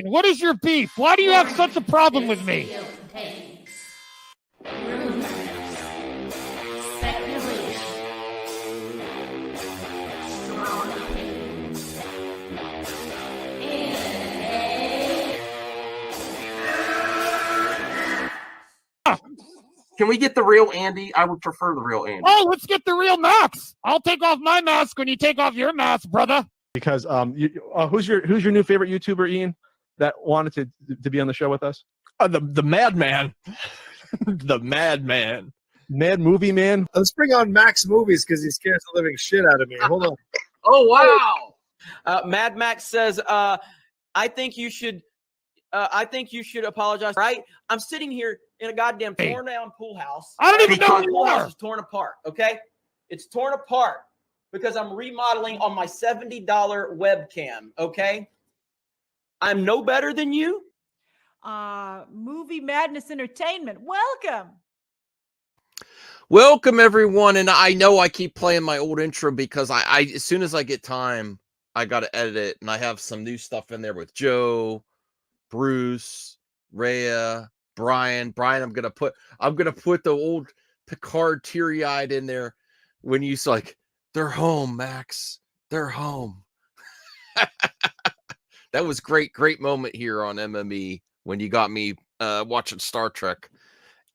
What is your beef? Why do you have such a problem with me? Can we get the real Andy? I would prefer the real Andy. Oh, let's get the real Max. I'll take off my mask when you take off your mask, brother. Because who's your new favorite YouTuber, Ian, that wanted to be on the show with us? The Madman. The Madman. Mad Movie Man. Let's bring on Max Movies because he scares the living shit out of me. Hold on. Oh, wow. Mad Max says, I think you should apologize. Right? I'm sitting here in a goddamn torn down pool house. I don't even know who the you pool are. house is torn apart. Okay, it's torn apart because I'm remodeling on my $70 webcam. Okay, I'm no better than you. Movie Madness Entertainment. Welcome, everyone. And I know I keep playing my old intro because I as soon as I get time, I got to edit it. And I have some new stuff in there with Joe, Bruce, Rhea, Brian. I'm gonna put the old Picard teary-eyed in there when you like, they're home, Max. They're home. That was great moment here on MME when you got me watching Star Trek.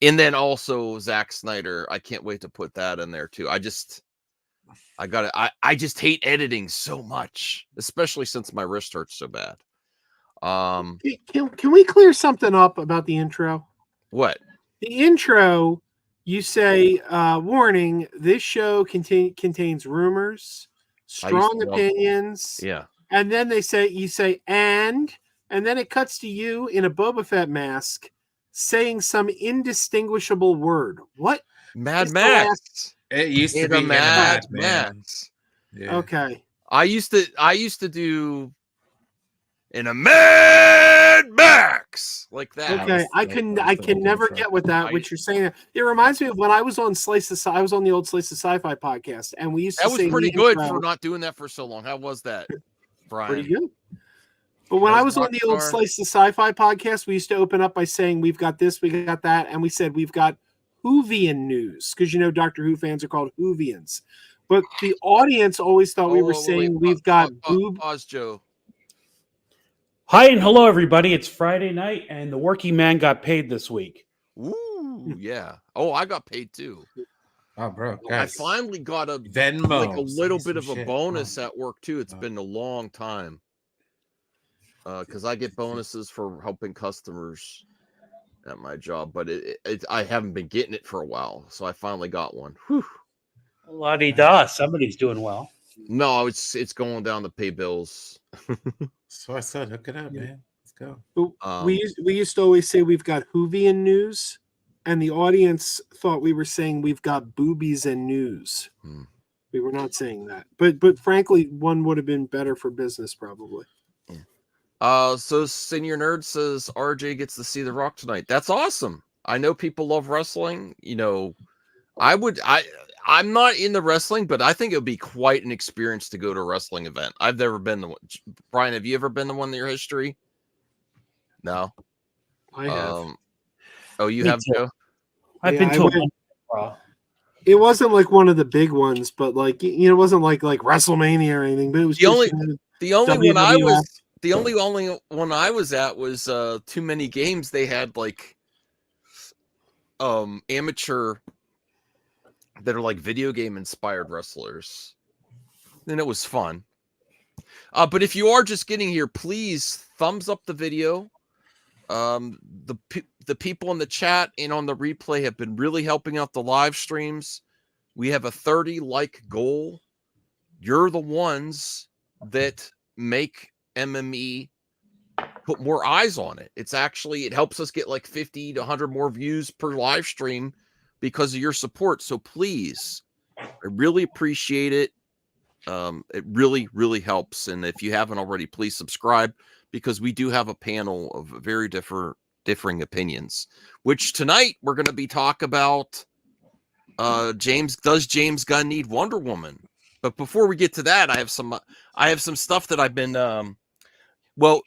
And then also Zack Snyder. I can't wait to put that in there too. I just hate editing so much, especially since my wrist hurts so bad. Can we clear something up about the intro? What? The intro, you say, warning, this show contains rumors, strong opinions. Yeah. And then you say, and then it cuts to you in a Boba Fett mask saying some indistinguishable word. What? Mad Max. It used to be Mad Max. Yeah. Okay. I used to do in a Mad Max like that. Okay, I can never get with that. What you're saying, it reminds me of when I was on I was on the old Slice of Sci-Fi podcast, and we used to. That was pretty good for not doing that for so long. How was that, Brian? Pretty good. But when I was on the old Slice of Sci-Fi podcast, we used to open up by saying we've got this, we got that, and we said we've got Whovian news because Doctor Who fans are called Whovians. But the audience always thought we were saying we've got boob. Pause, Joe. Hi and hello, everybody. It's Friday night, and the working man got paid this week. Ooh, yeah. Oh, I got paid too. Oh, bro. I finally got a little bit of a bonus at work too. It's been a long time. Because I get bonuses for helping customers at my job, but I haven't been getting it for a while, so I finally got one. Whew. La-di-da, somebody's doing well. No, it's going down to pay bills. So I said, hook it up, man. Let's go. We used to always say we've got Whovian news, and the audience thought we were saying we've got boobies and news. We were not saying that, but frankly, one would have been better for business probably. So Senior Nerd says RJ gets to see The Rock tonight. That's awesome. I know people love wrestling. I'm not in the wrestling, but I think it would be quite an experience to go to a wrestling event. I've never been to one. Brian, have you ever been to one in your history? No. I have. Oh, you have, Joe? I've been to one. It wasn't like one of the big ones, but it wasn't like WrestleMania or anything. But it was the only one I was at was Too Many Games. They had amateur that are like video game inspired wrestlers, and it was fun. But if you are just getting here, please thumbs up the video. The people in the chat and on the replay have been really helping out the live streams. We have a 30 like goal. You're the ones that make MME put more eyes on it. It helps us get like 50 to 100 more views per live stream because of your support. So please, I really appreciate it. It really, really helps. And if you haven't already, please subscribe because we do have a panel of very differing opinions, which tonight we're going to be talking about does James Gunn need Wonder Woman? But before we get to that, I have some stuff that I've been,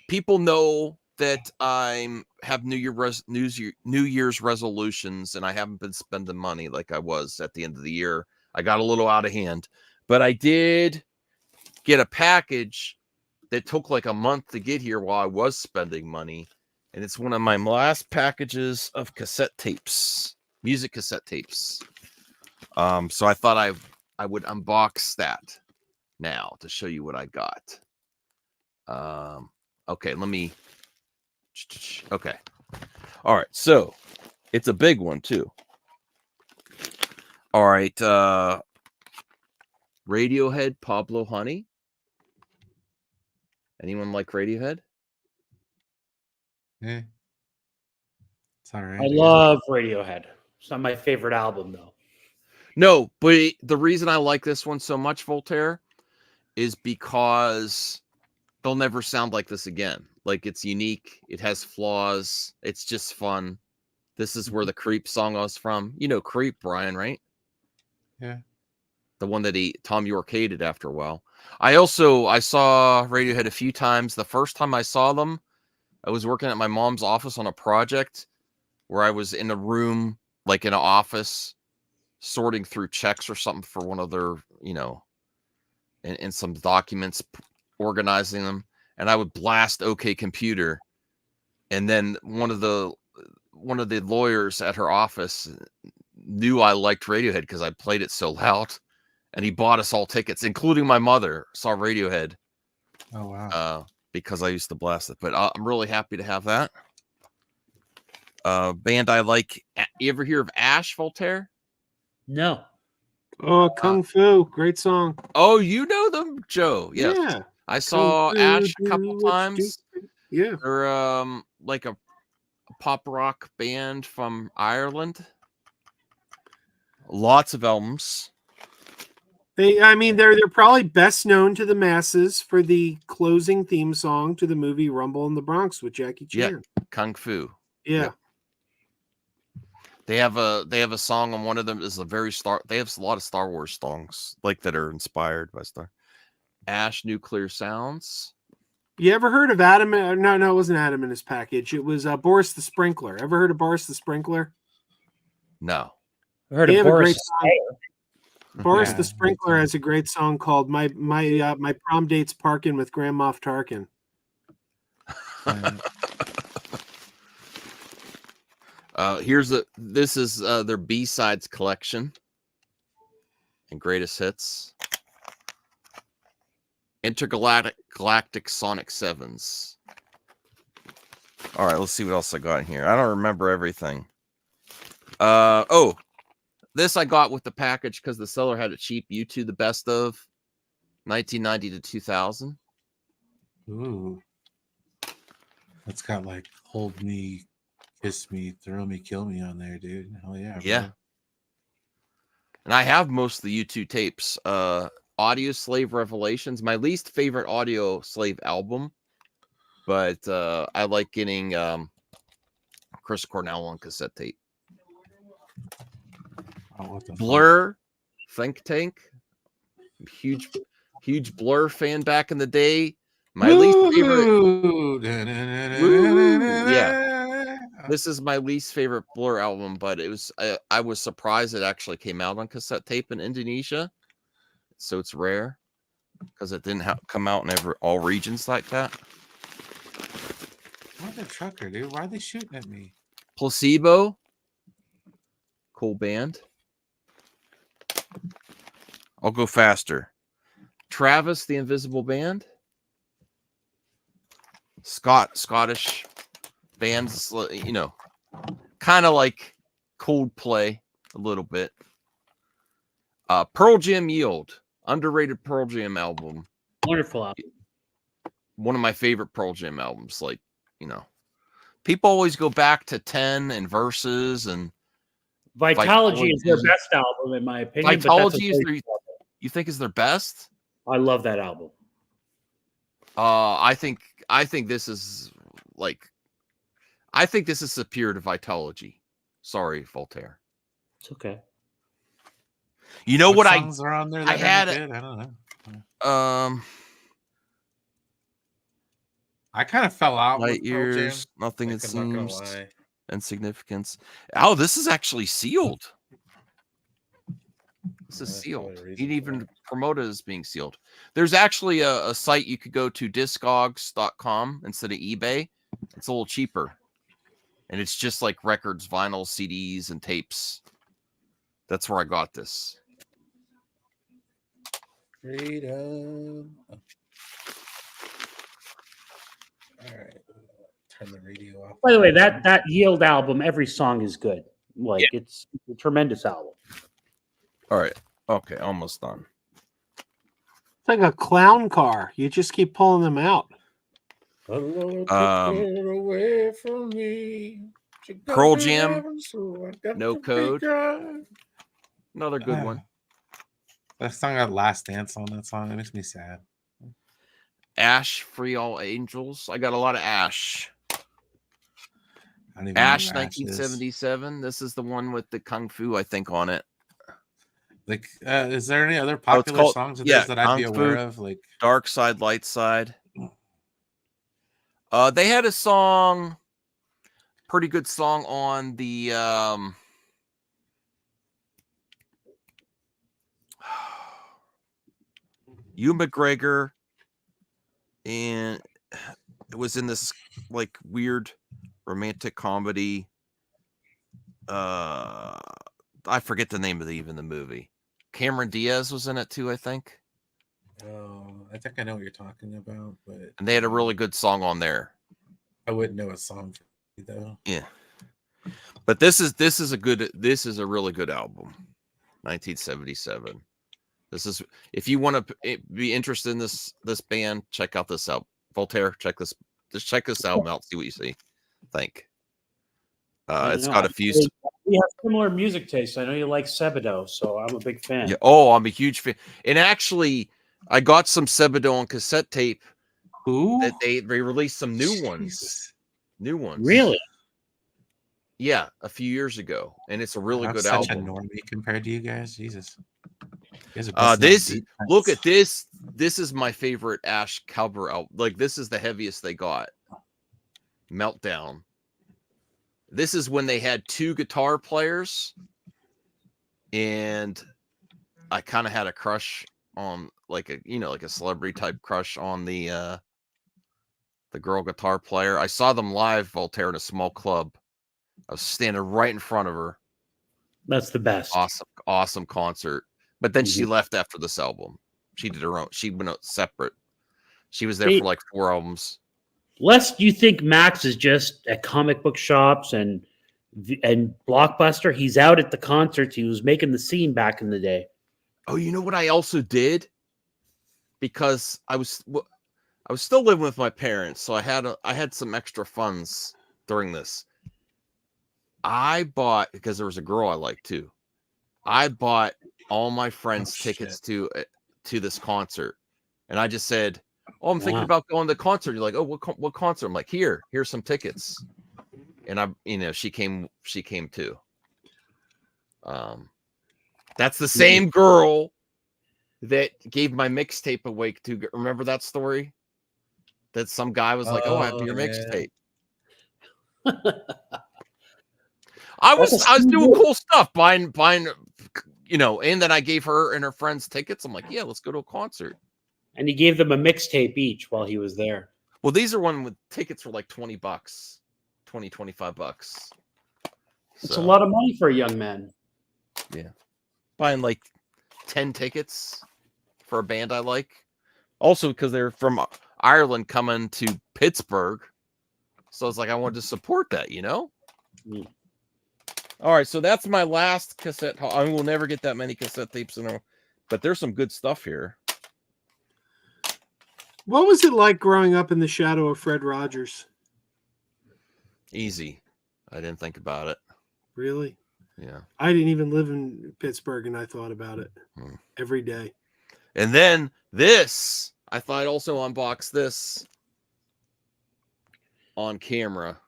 people know that I have New Year's resolutions, and I haven't been spending money like I was at the end of the year. I got a little out of hand, but I did get a package that took like a month to get here while I was spending money, and it's one of my last packages of cassette tapes, music cassette tapes. So I thought I would unbox that now to show you what I got. Okay, let me. Okay. All right. So it's a big one too. All right. Radiohead, Pablo Honey. Anyone like Radiohead? Yeah. It's all right. I love Radiohead. It's not my favorite album, though. No, but the reason I like this one so much, Voltaire, is because they'll never sound like this again. Like, it's unique. It has flaws. It's just fun. This is where the Creep song was from. You know Creep, Brian, right? Yeah. The one that Tom York hated after a while. I saw Radiohead a few times. The first time I saw them, I was working at my mom's office on a project where I was in a room, like in an office, sorting through checks or something for one of their, and some documents, organizing them. And I would blast OK Computer. And then one of the lawyers at her office knew I liked Radiohead because I played it so loud. And he bought us all tickets, including my mother, saw Radiohead. Oh, wow. Because I used to blast it. But I'm really happy to have that. Band I like. You ever hear of Ash, Voltaire? No. Oh, Kung Fu. Great song. Oh, you know them, Joe. Yes. Yeah. I saw Ash a couple do what times. Yeah. They're like a pop rock band from Ireland. Lots of albums. They're probably best known to the masses for the closing theme song to the movie Rumble in the Bronx with Jackie Chan. Yeah, Kung Fu. Yeah. They have a song on one of them is they have a lot of Star Wars songs like that are inspired by Star. Ash Nuclear Sounds. You ever heard of Adam? No, it wasn't Adam in his package. It was Boris the Sprinkler. Ever heard of Boris the Sprinkler? No. I heard They of have a Boris. great song. Boris the Sprinkler has a great song called "My Prom Date's Parkin' with Grand Moff Tarkin." This is their B-sides collection and greatest hits. Intergalactic Sonic 7s. All right, let's see what else I got in here. I don't remember everything. This I got with the package because the seller had it cheap. U2 the best of 1990 to 2000. Ooh. It's got like Hold Me, Kiss Me, Thrill Me, Kill Me on there, dude. Hell yeah. Yeah. Bro. And I have most of the U2 tapes. Audio Slave Revelations, my least favorite Audio Slave album. But I like getting Chris Cornell on cassette tape. Oh, Blur, Think Tank. Huge Blur fan back in the day. My least favorite. Yeah. This is my least favorite Blur album, but it was I was surprised it actually came out on cassette tape in Indonesia. So it's rare because it didn't come out in all regions like that. What a trucker, dude. Why are they shooting at me? Placebo. Cool band. I'll go faster. Travis, the Invisible Band. Scottish bands, kind of like Coldplay a little bit. Pearl Jam Yield. Underrated Pearl Jam album. Wonderful album. One of my favorite Pearl Jam albums. People always go back to 10 and Verses and Vitalogy is their best album, in my opinion. Vitalogy you think is their best? I love that album. I think this is superior to Vitalogy. Sorry, Voltaire. It's okay. You know what songs are on there that I don't know. I I kind of fell out Light with Pearl Jam. years, nothing it Like, I'm not gonna seems, lie. insignificance. Oh, this is actually sealed. This is That's sealed. probably the He reason didn't for even it. promote it as being sealed. There's actually a site you could go to, discogs.com instead of eBay. It's a little cheaper. And it's just like records, vinyl, CDs, and tapes. That's where I got this. Freedom. All right. Turn the radio off. By the way, that Yield album, every song is good. Like it's a tremendous album. All right. Okay, almost done. It's like a clown car. You just keep pulling them out. Away from me. Pearl Jam, No Code. Another good one. That song got Last Dance on that song. It makes me sad. Ash, Free All Angels. I got a lot of Ash. I don't even know Ash, who Ash is. 1977. This is the one with the Kung Fu, I think, on it. Like, is there any other popular songs of theirs that I'd be Kung aware Fu, of? Like Dark Side, Light Side. They had a song, pretty good song on the Hugh McGregor, and it was in this like weird romantic comedy. I forget the name of even the movie. Cameron Diaz was in it too, I think. Oh, I think I know what you're talking about, but And they had a really good song on there. I wouldn't know a song for you, though. Yeah. But this is a really good album. 1977. This is, if you want to be interested in this band, check out this album. Voltaire, check this album out, see what you see. Think. It's got a few. We have similar music tastes. I know you like Sebadoh, so I'm a big fan. Yeah. Oh, I'm a huge fan. And actually, I got some Sebadoh on cassette tape. That they released some new ones. New ones. Really? Yeah, a few years ago, and it's a really good such album. a normie compared to you guys. Jesus. Look at this. This is my favorite Ash cover album. Like, this is the heaviest they got. Meltdown. This is when they had two guitar players, and I kind of had a crush on like a celebrity type crush on the girl guitar player. I saw them live, Voltaire, in a small club. I was standing right in front of her. That's the best. Awesome concert. But then she left after this album. She did her own. She went out separate. She was there for like 4 albums. Lest you think Max is just at comic book shops and Blockbuster. He's out at the concerts. He was making the scene back in the day. Oh, you know what I also did? Because I was still living with my parents, so I had some extra funds during this. I bought, because there was a girl I liked too. I bought all my friends tickets to this concert, and I just said, "Oh, I'm thinking about going to the concert." You're like, "Oh, what concert?" I'm like, "Here's some tickets," and she came too. That's the same girl that gave my mixtape away to. Remember that story? That some guy was like, "Oh, I have your mixtape." I was doing cool stuff, buying, and then I gave her and her friends tickets. I'm like, "Yeah, let's go to a concert." And he gave them a mixtape each while he was there. Well, these are one with tickets for like $20, $25. It's a lot of money for a young man. Yeah. Buying like 10 tickets for a band I like. Also, because they're from Ireland coming to Pittsburgh. So it's like, I wanted to support that, Mm. All right. So that's my last cassette. I will never get that many cassette tapes in a row, but there's some good stuff here. What was it like growing up in the shadow of Fred Rogers? Easy. I didn't think about it. Really? Yeah. I didn't even live in Pittsburgh, and I thought about it every day. And then this, I thought I'd also unbox this on camera,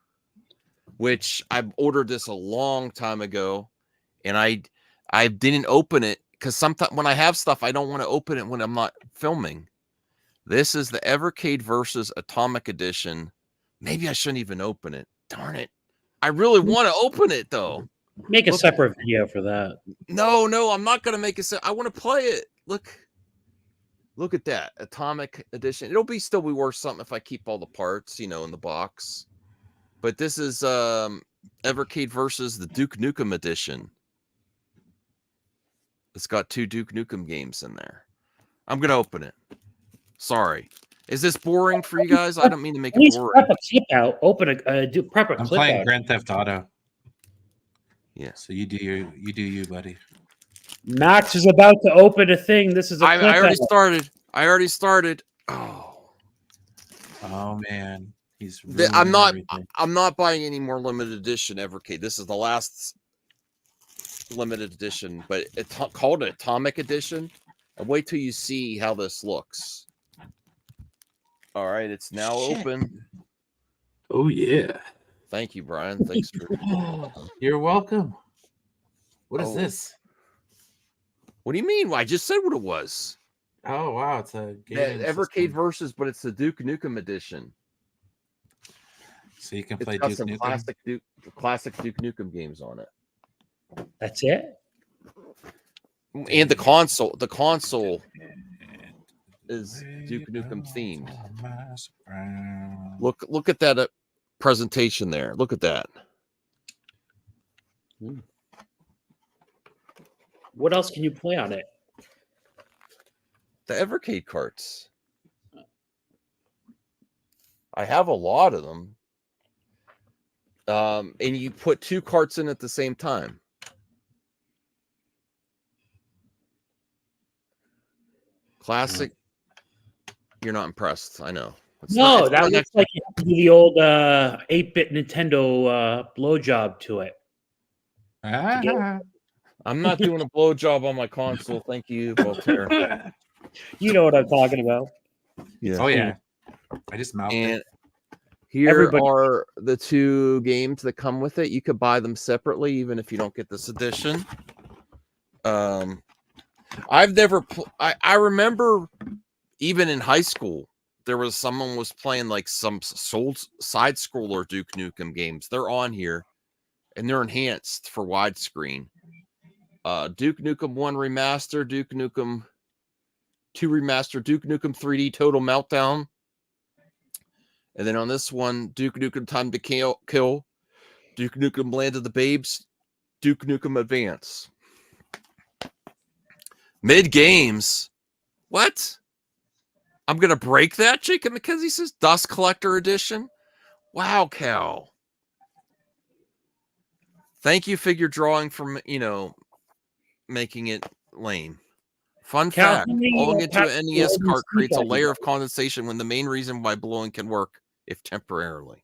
which I ordered this a long time ago, and I didn't open it because sometimes when I have stuff, I don't want to open it when I'm not filming. This is the Evercade versus Atomic Edition. Maybe I shouldn't even open it. Darn it. I really want to open it, though. Make a Look- separate video for that. No, I'm not going to make it. I want to play it. Look at that. Atomic Edition. It'll still be worth something if I keep all the parts, in the box. But this is Evercade versus the Duke Nukem Edition. It's got 2 Duke Nukem games in there. I'm going to open it. Sorry. Is this boring for you guys? I don't mean to make it Please boring. prep a clip out. Prep a I'm clip playing out. Grand Theft Auto. Yeah. So you do you, buddy. Max is about to open a thing. This is a I clip already out. started. Oh. Oh man, he's. I'm not. ruining everything. I'm not buying any more limited edition Evercade. This is the last limited edition, but it's called Atomic Edition. And wait till you see how this looks. All right, it's now open. Oh yeah. Thank you, Brian. Thanks for. You're welcome. What is Oh. this? What do you mean? I just said what it was. Oh wow, it's a game. Evercade system. versus, but it's the Duke Nukem Edition. So you can It's play got Duke some Nukem. classic Duke Nukem games on it. That's it. And the console is Duke Nukem themed. Look at that presentation there. Look at that. What else can you play on it? The Evercade carts. I have a lot of them. And you put 2 carts in at the same time. Classic. You're not impressed. I know. It's No, not- that it's looks like you have to do the old 8-bit Nintendo blowjob to it. I'm not doing a blowjob on my console. Thank you, Voltaire. You know what I'm talking about. Yeah. Oh yeah. I just mouthed And it. here Everybody- are the 2 games that come with it. You could buy them separately, even if you don't get this edition. I've never. I remember, even in high school, there was someone was playing like some side scroller Duke Nukem games. They're on here, and they're enhanced for widescreen. Duke Nukem 1 remaster, Duke Nukem 2 remaster, Duke Nukem 3D Total Meltdown. And then on this one, Duke Nukem Time to Kill, Duke Nukem Land of the Babes, Duke Nukem Advance. Mid games. What? I'm going to break that, Jacob McKenzie says. Dust Collector Edition. Wow, Cal. Thank you, Figure Drawing, for, making it lame. Fun Cal, fact, how many, blowing into packs an do NES you cart creates a have? layer of condensation when the main reason why blowing can work, if temporarily.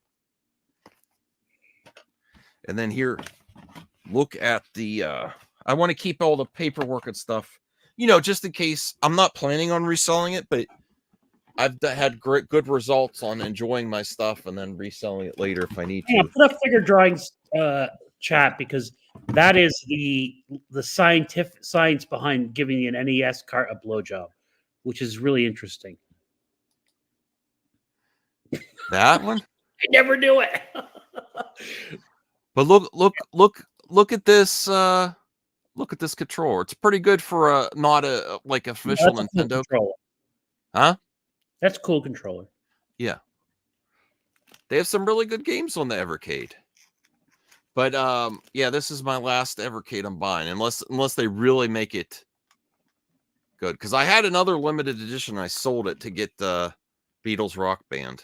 And then here, look at the, I want to keep all the paperwork and stuff, just in case. I'm not planning on reselling it, but I've had good results on enjoying my stuff and then reselling it later if I need Yeah, to. put up Figure Drawings chat, because that is the science behind giving an NES cart a blowjob, which is really interesting. That one? I never knew it. But look at this. Look at this controller. It's pretty good for not a like official That's a cool Nintendo. controller. Huh? That's a cool controller. Yeah. They have some really good games on the Evercade. But yeah, this is my last Evercade I'm buying, unless they really make it good. Because I had another limited edition, I sold it to get the Beatles Rock Band.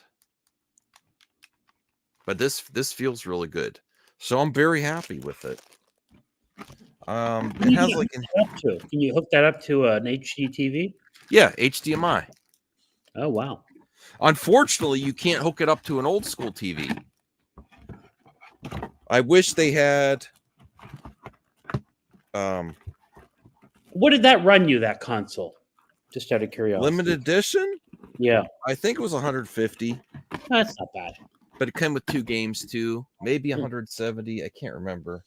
But this feels really good. So I'm very happy with it. It has like Can you hook that up to an HD TV? Yeah, HDMI. Oh wow. Unfortunately, you can't hook it up to an old school TV. I wish they had. What did that run you, that console? Just out of curiosity. Limited edition? Yeah. I think it was 150. That's not bad. But it came with 2 games too. Maybe 170. I can't remember.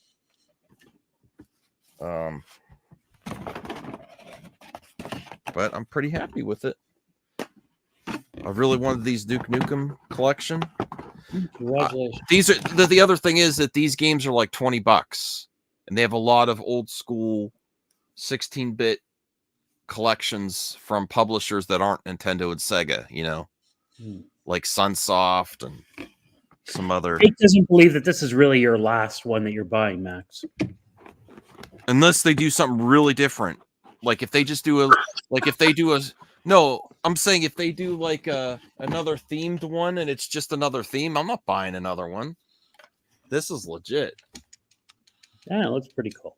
But I'm pretty happy with it. I really wanted these Duke Nukem collection. Congratulations. These are the other thing is that these games are like $20, and they have a lot of old school 16-bit collections from publishers that aren't Nintendo and Sega. You know, like Sunsoft and some other. It doesn't believe that this is really your last one that you're buying, Max. Unless they do something really different, like if they just do no, I'm saying if they do like another themed one and it's just another theme, I'm not buying another one. This is legit. Yeah, it looks pretty cool.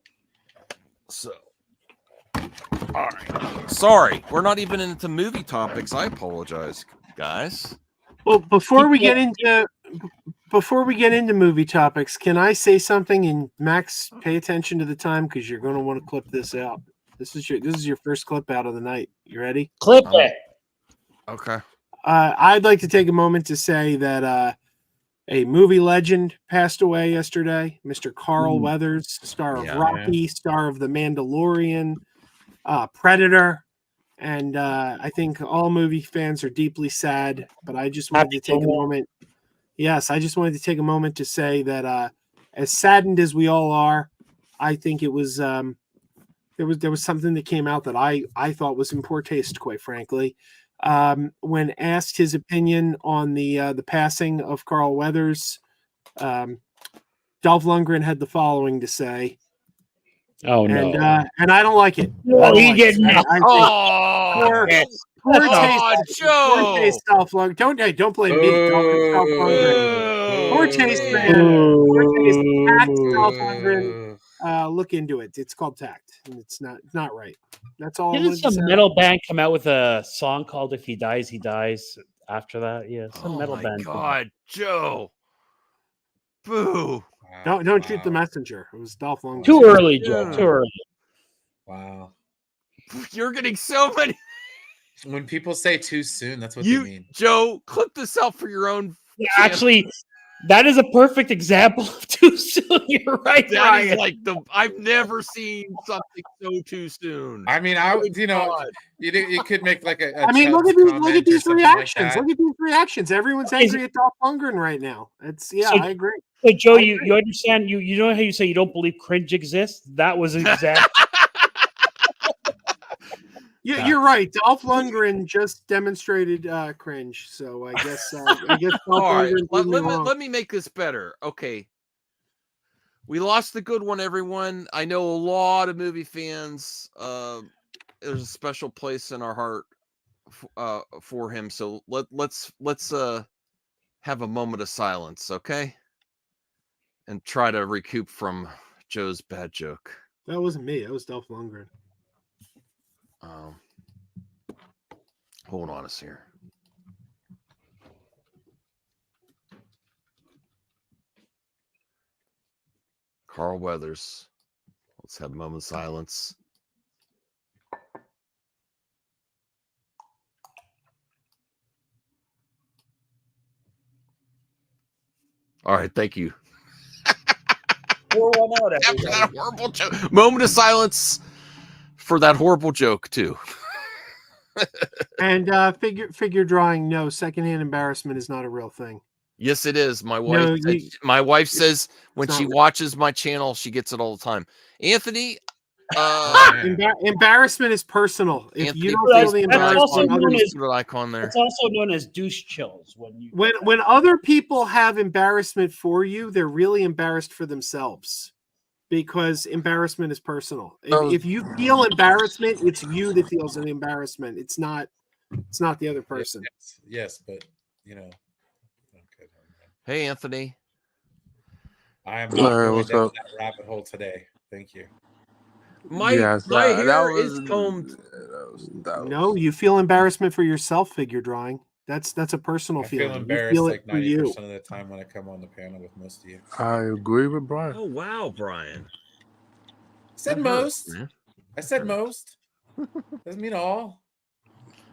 So, all right. Sorry, we're not even into movie topics. I apologize, guys. Well, before we get into movie topics, can I say something? And Max, pay attention to the time because you're going to want to clip this out. This is your first clip out of the night. You ready? Clip it. Okay. I'd like to take a moment to say that a movie legend passed away yesterday. Mr. Carl Weathers, star of Rocky, star of The Mandalorian, Predator. And I think all movie fans are deeply sad, but I just wanted to take a moment. Yes, I just wanted to take a moment to say that as saddened as we all are, I think it was there was something that came out that I thought was in poor taste, quite frankly. When asked his opinion on the passing of Carl Weathers, Dolph Lundgren had the following to say. Oh no! And I don't like it. No, he did not. Poor taste, Dolph Lundgren. Don't blame me. Dolph Lundgren. Poor taste, man. Poor taste. Tact, Dolph Lundgren. Look into it. It's called Tact, and it's not right. That's all. Didn't some metal band come out with a song called "If He Dies, He Dies"? After that, yeah, some metal band. God, Joe. Boo. Don't shoot the messenger. It was Dolph Lundgren. Too early, Joe. Too early. Wow. You're getting so many. When people say too soon, that's what they mean. Joe, clip this out for your own. Yeah, actually, that is a perfect example of too soon. You're right. That is like I've never seen something so too soon. I mean, you could make like a. I mean, look at these reactions. Look at these reactions. Everyone's angry at Dolph Lundgren right now. I agree. So Joe, you understand? You know how you say you don't believe cringe exists? That was exactly. You're right. Dolph Lundgren just demonstrated cringe. So I guess. All right. Let me make this better. Okay. We lost the good one, everyone. I know a lot of movie fans. There's a special place in our heart for him. So let's have a moment of silence, okay? And try to recoup from Joe's bad joke. That wasn't me. That was Dolph Lundgren. Hold on us here. Carl Weathers. Let's have a moment of silence. All right, thank you. Pour one out, After that horrible joke. Moment of silence for that horrible joke, too. And figure drawing, no, secondhand embarrassment is not a real thing. Yes, it is. My wife says when she watches my channel, she gets it all the time. Anthony, embarrassment is personal. If Anthony, you don't feel the embarrassment, icon there. It's also known as douche chills. When other people have embarrassment for you, they're really embarrassed for themselves. Because embarrassment is personal. If you feel embarrassment, it's you that feels an embarrassment. It's not the other person. Yes, but you know. Okay. Hey, Anthony. I am not going down that rabbit hole today. Thank you. My hair is combed. No, you feel embarrassment for yourself. Figure drawing. That's a personal feeling. I feel embarrassed like 90% of the time when I come on the panel with most of you. I agree with Brian. Oh wow, Brian. I said most. I said most. Doesn't mean all.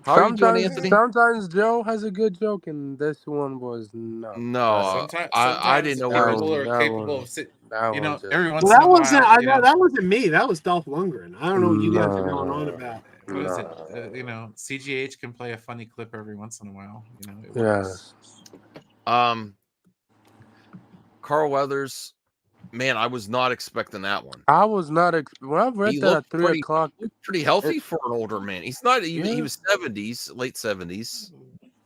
How are you doing, Anthony? Sometimes Joe has a good joke, and this one was no. No, I didn't know where people are capable of sitting. You know, every once that in a while. That wasn't me. That was Dolph Lundgren. I don't know what you guys are going on about. What is it? CGH can play a funny clip every once in a while. It Yes. works. Carl Weathers, man, I was not expecting that one. I was not when I read He that at looked 3 o'clock. pretty healthy for an older man. He's not. He was 70s, late 70s,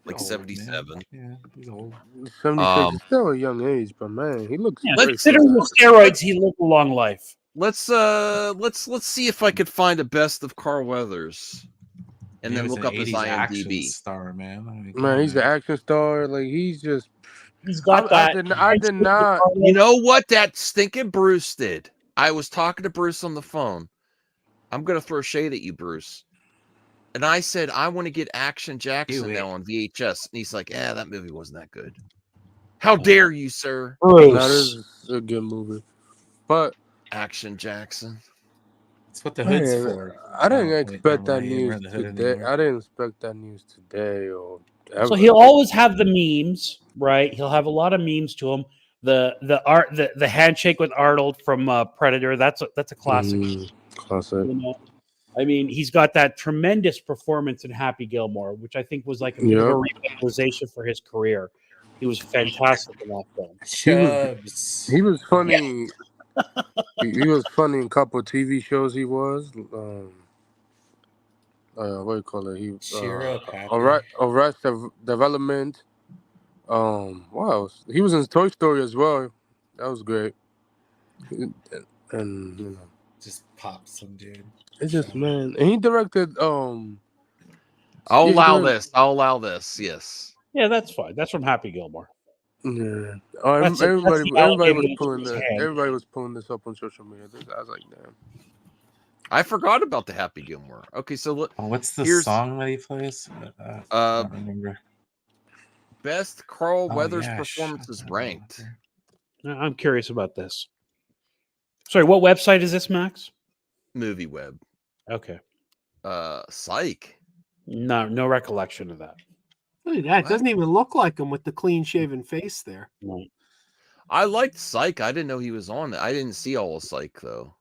like Old, 77. Yeah, he's old. 76 is still a young age, but man, he looks. Yeah, great. considering the steroids, he lived a long life. Let's see if I could find a best of Carl Weathers, and He then was look an up his 80s action IMDb. star, man. I mean, Man, he's an action star. Like he's got that. I did not. You know what that stinking Bruce did? I was talking to Bruce on the phone. I'm gonna throw shade at you, Bruce. And I said, I want to get Action Jackson now on VHS. And he's like, that movie wasn't that good. How dare you, sir? That is a good movie. But Action Jackson. That's what the hood's man, for. I didn't Oh, expect wait, that no, he ain't news wearing the hood today. anymore. I didn't expect that news today or ever. So he'll always have the memes, right? He'll have a lot of memes to him. The handshake with Arnold from Predator. That's a classic. Classic. I mean, he's got that tremendous performance in Happy Gilmore, which I think was like a bit of a revitalization for his career. He was fantastic in that film. He was funny. he was funny in a couple of TV shows. He was. What do you call it? Cheer up, Happy. Arrested Development. What else? He was in Toy Story as well. That was great. And just pop some dude. It's just man, and he directed. I'll allow this. Yes. Yeah, that's fine. That's from Happy Gilmore. Yeah. Everybody was pulling this up on social media. I was like, damn. I forgot about the Happy Gilmore. Okay, so what's the song that he plays? I don't remember. Best Carl Weathers performances ranked. I'm curious about this. Sorry, what website is this, Max? Movie Web. Okay. Psych. No recollection of that. Look at that. It doesn't even look like him with the clean shaven face there. Right. I liked Psych. I didn't know he was on it. I didn't see all of Psych though.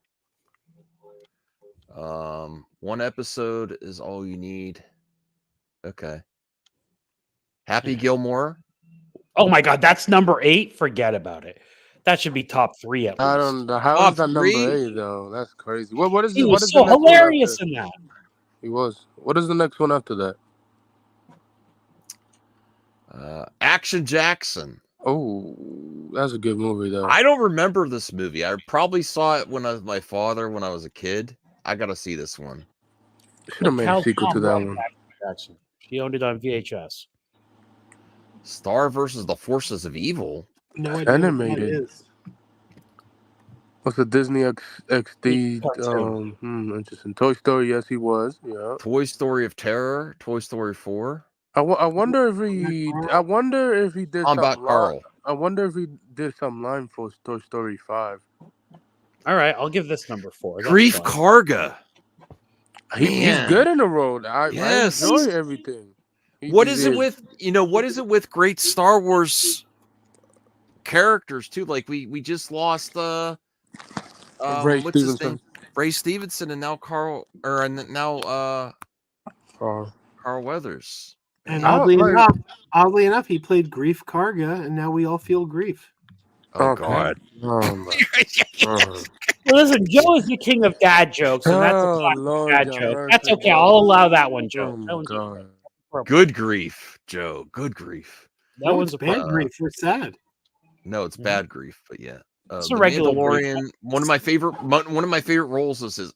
One episode is all you need. Okay. Happy Gilmore. Oh my God, that's number 8. Forget about it. That should be top 3 at least. I don't know how is that number 8 though. That's crazy. What is he it? was What is so the next hilarious one in that. He was. What is the next one after that? Action Jackson. Oh, that's a good movie though. I don't remember this movie. I probably saw it when I was my father when I was a kid. I gotta see this one. Should have made a sequel to that one. Jackson. She owned it on VHS. Star versus the Forces of Evil. No idea Animated. what that is. What's the Disney XD? Interesting. Toy Story. Yes, he was. Yeah. Toy Story of Terror. Toy Story 4. I wonder if he. I wonder if he did. About Carl. I wonder if he did some line for Toy Story 5. All right, I'll give this number 4. That's Grief fine. Karga. He's good in the role. I enjoy everything. What is it with great Star Wars characters too? Like we just lost Ray what's his Stevenson. name? Ray Stevenson and now Carl Weathers. And oddly enough, he played Grief Karga, and now we all feel grief. Oh God. Oh, my. Well, listen, Joe is the king of dad jokes, and that's a Lord, dad yeah, joke. mercy, That's okay. God. I'll allow that one, Joe. Oh, That my one's God. Good grief, Joe. Good grief. That one's It's bad grief. We're sad. No, it's bad grief, but yeah. It's The a regular Mandalorian. grief. One of my favorite roles is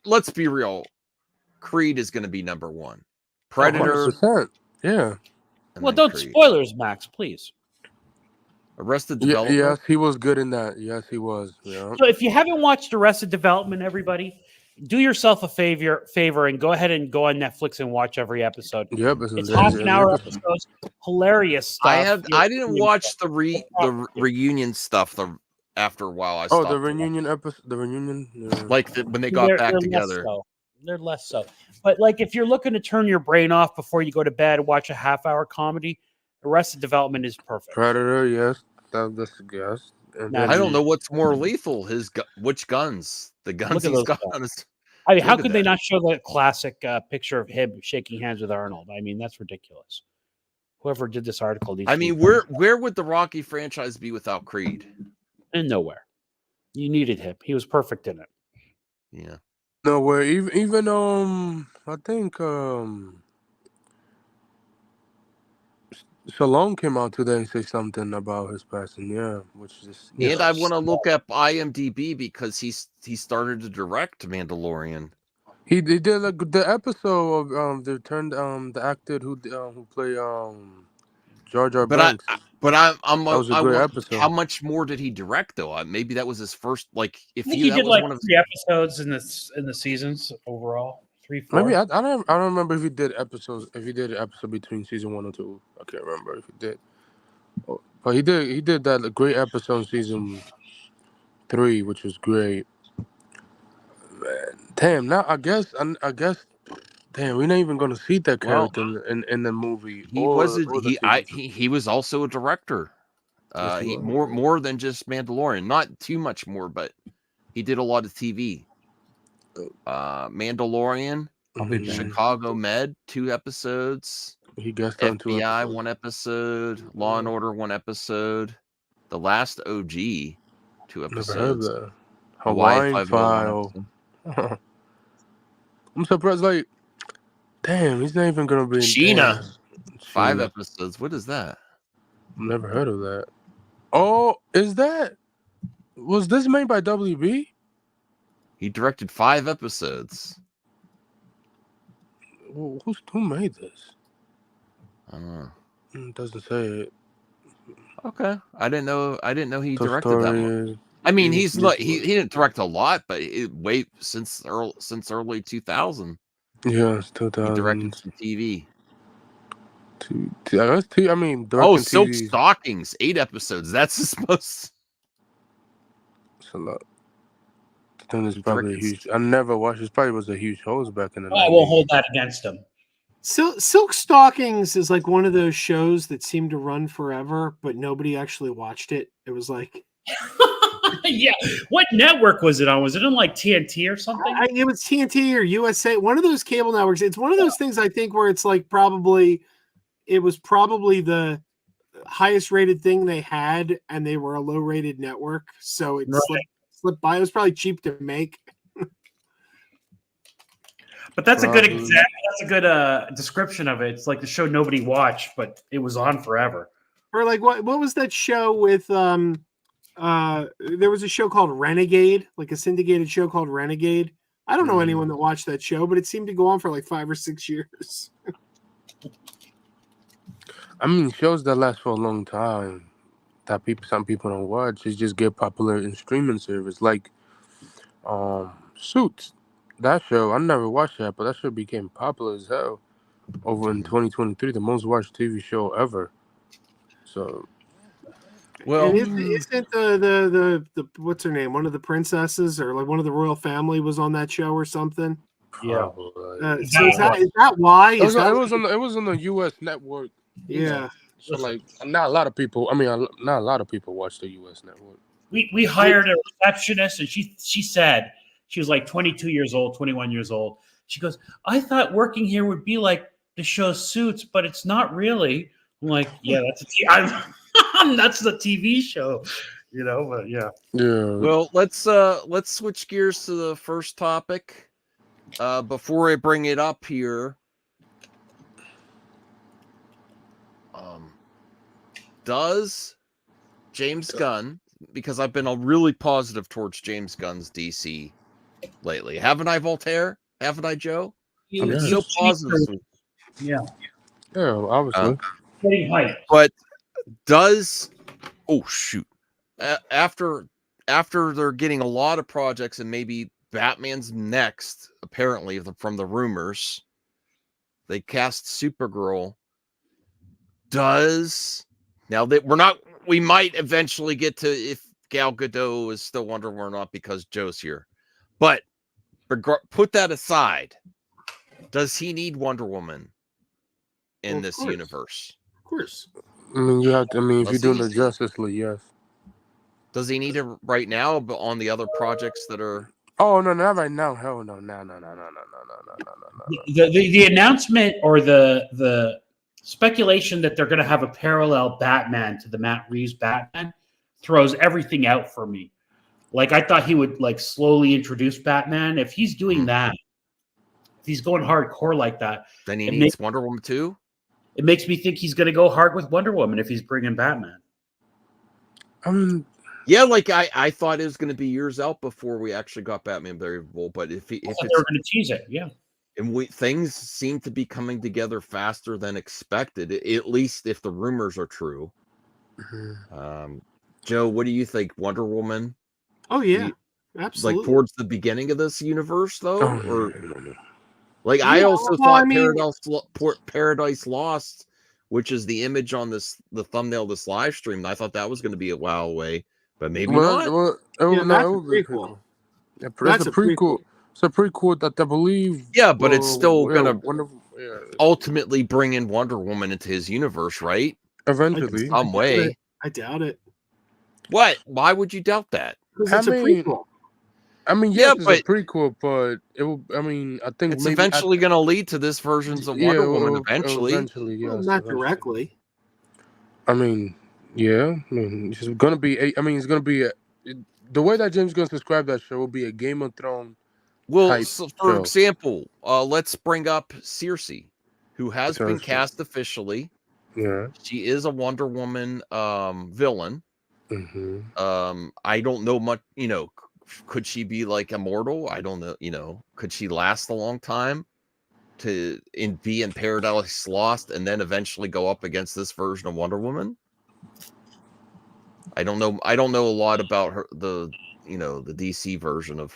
let's be real. Creed is going to be number 1. Predator. 100%. Yeah. and Well, then don't Creed. spoilers, Max, please. Arrested Development. Yes, he was good in that. Yes, he was. Yeah. So if you haven't watched Arrested Development, everybody, do yourself a favor and go ahead and go on Netflix and watch every episode. Yep. It's half an hour episodes, hilarious stuff. I didn't watch the reunion stuff after a while. I stopped the reunion episode. The reunion. Yeah. like when they got back together. They're less so. But like if you're looking to turn your brain off before you go to bed, watch a half-hour comedy. Arrested Development is perfect. Predator. Yes, that's a guess. And Now, I don't know what's more lethal. Which guns? The guns Look at he's those got on his. I mean, how Look at could they that. not show the classic picture of him shaking hands with Arnold? I mean, that's ridiculous. Whoever did this article needs I to be mean, where would the Rocky franchise be without Creed? and nowhere. You needed him. He was perfect in it. Yeah. No, where even I think Stallone came out today and said something about his passing. Yeah, which is And I want to look up IMDb because he started to direct Mandalorian. he did like the episode of they turned the actor who played Jar Jar But Banks. I'm That was a I great want, episode. how much more did he direct though? Maybe that was his first. Like, if I think he he that did was like one of 3 episodes in the seasons overall. 3, 4. Maybe I don't remember if he did episodes. If he did an episode between season 1 or 2, I can't remember if he did. But he did that great episode in season 3, which was great. Man, damn. Now I guess damn, we're not even gonna see that Well, character in the movie he or wasn't the TV show. he was also a director. Yes, he He was. more than just Mandalorian, not too much more, but he did a lot of TV. Mandalorian, Mhm. Chicago Med, 2 episodes. He guessed on 2 FBI, episodes. 1 episode. Law and Order, 1 episode. The Last OG, 2 Never heard of episodes. that. Hawaii Hawaiian 501 File. I'm surprised. Like, damn, he's not even gonna be in Sheena. damn. 5 Sheena. episodes. What is that? Never heard of that. Oh, was this made by WB? He directed 5 episodes. Who made this? I don't know. It doesn't say it. Okay, I didn't know he The directed that story one. is I mean, he's like he didn't direct a lot, but since early 2000, yeah, it's he directed 2000. some TV. I mean, Oh, directing Silk TV. Stockings, 8 episodes. That's his most. It's a lot. I think it's probably a huge. I never watched. It probably was a huge hose back in the I 90s. won't hold that against him. Silk Stockings is like one of those shows that seemed to run forever, but nobody actually watched it. It was like, Yeah. What network was it on? Was it on like TNT or something? it was TNT or USA, one of those cable networks. It's one of those things I think where it's like it was probably the highest rated thing they had, and they were a low rated network, so it slipped by. It was probably cheap to make. But that's a good example. That's a good description of it. It's like the show nobody watched, but it was on forever. Or like what was that show with there was a show called Renegade, like a syndicated show called Renegade. I don't know anyone that watched that show, but it seemed to go on for like 5 or 6 years. I mean, shows that last for a long time that some people don't watch, they just get popular in streaming service. Like Suits. That show, I never watched that, but that show became popular as hell over in 2023, the most watched TV show ever. So, well, and isn't the what's her name? One of the princesses or like one of the royal family was on that show or something. Yeah. So is that why? It was on the U.S. network. Yeah. So like, not a lot of people. I mean, not a lot of people watch the U.S. network. We hired a receptionist, and she said she was like 22 years old, 21 years old. She goes, I thought working here would be like the show Suits, but it's not really. I'm like, yeah, that's the TV show, but yeah. Yeah. Well, let's switch gears to the first topic. Before I bring it up here, does James Gunn, because I've been really positive towards James Gunn's DC lately, haven't I, Voltaire? Haven't I, Joe? I've been so positive. Yeah. Yeah, obviously. Getting hyped. But after they're getting a lot of projects and maybe Batman's next, apparently from the rumors, they cast Supergirl. We might eventually get to if Gal Gadot is still Wonder Woman or not because Joe's here. But put that aside. Does he need Wonder Woman in this universe? Of course. I mean, you have to. I mean, if you're doing the Justice League, yes. Does he need it right now, but on the other projects that are? Oh no, not right now. Hell no, no. The announcement or the speculation that they're going to have a parallel Batman to the Matt Reeves Batman throws everything out for me. Like I thought he would like slowly introduce Batman. If he's doing that, if he's going hardcore like that, then he needs Wonder Woman too. It makes me think he's going to go hard with Wonder Woman if he's bringing Batman. I mean, yeah, like I thought it was going to be years out before we actually got Batman Variable, but if they were going to tease it, yeah. And things seem to be coming together faster than expected, at least if the rumors are true. Joe, what do you think? Wonder Woman? Oh yeah, absolutely. Like towards the beginning of this universe, though, or like Yeah, I also well, thought I mean- Paradise Lost, which is the image on the thumbnail of this live stream. I thought that was going to be a while away, but maybe not. That's a prequel. That's a prequel. It's a prequel that I believe. Yeah, but it's still gonna yeah. ultimately bring in Wonder Woman into his universe, right? Eventually, some way. I doubt it. What? Why would you doubt that? Because it's a prequel. I mean, Yeah, yes, it's but a prequel, but it will. I mean, I think it's maybe eventually going to lead to this versions of Wonder Woman. Eventually, Well, not directly. I mean, yeah. I mean, it's gonna be. It's gonna be the way that James Gunn's described that show will be a Game of Thrones. well, type so for show. example, let's bring up Circe, who has been Circe. cast officially. Yeah. She is a Wonder Woman villain. Mm-hmm. I don't know much. Could she be like immortal? I don't know. Could she last a long time be in Paradise Lost and then eventually go up against this version of Wonder Woman? I don't know. I don't know a lot about her. The DC version of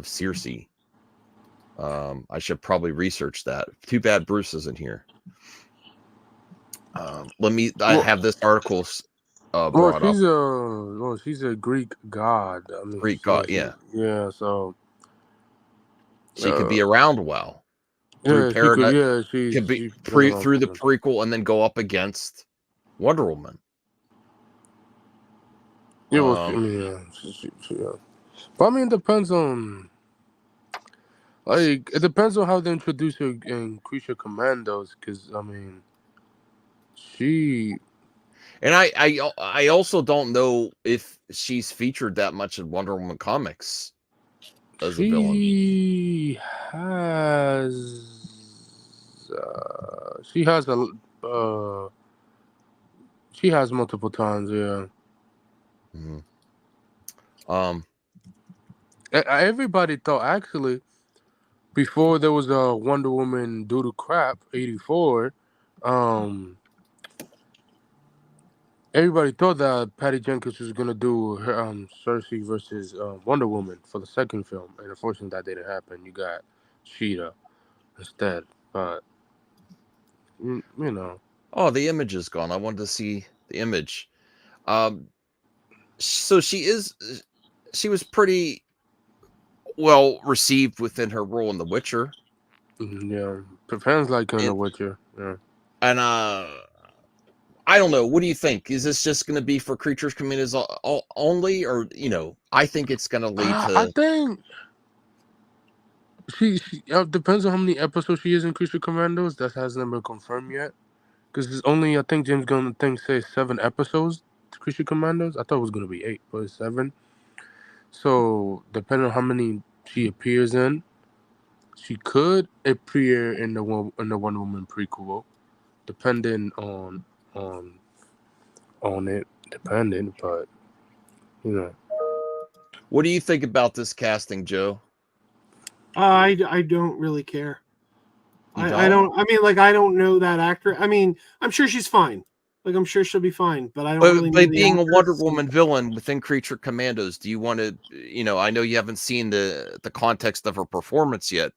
Circe. I should probably research that. Too bad Bruce isn't here. I have this article brought up. She's a Greek god. I mean, Greek god, yeah. Yeah, so She could be around well. Yeah, Through Paradise, she could be she's through the prequel and then go up against Wonder Woman. Yeah, well, yeah. But I mean, it depends on. Like, it depends on how they introduce her in Creature Commandos, because I mean, she. And I also don't know if she's featured that much in Wonder Woman comics as a villain. She has multiple times, yeah. Everybody thought actually before there was a Wonder Woman Doodle Crap 84, everybody thought that Patty Jenkins was gonna do her Circe versus Wonder Woman for the second film, and unfortunately that didn't happen. You got Cheetah instead, but you know. Oh, the image is gone. I wanted to see the image. So she was pretty well received within her role in The Witcher. Yeah, depends like in The Witcher. Yeah, and I don't know. What do you think? Is this just going to be for Creatures Commandos only, or I think it's going to lead to. I think she depends on how many episodes she is in Creature Commandos. That hasn't been confirmed yet. Because it's only, I think James Gunn says 7 episodes to Creature Commandos. I thought it was going to be 8, but it's 7. So, depending on how many she appears in, she could appear in the Wonder Woman prequel, depending on it, but, What do you think about this casting, Joe? I don't really care. I don't. I mean, like, I don't know that actor. I mean, I'm sure she's fine. Like, I'm sure she'll be fine. But I don't really know. But being a Wonder Woman villain within Creature Commandos, do you want to? I know you haven't seen the context of her performance yet,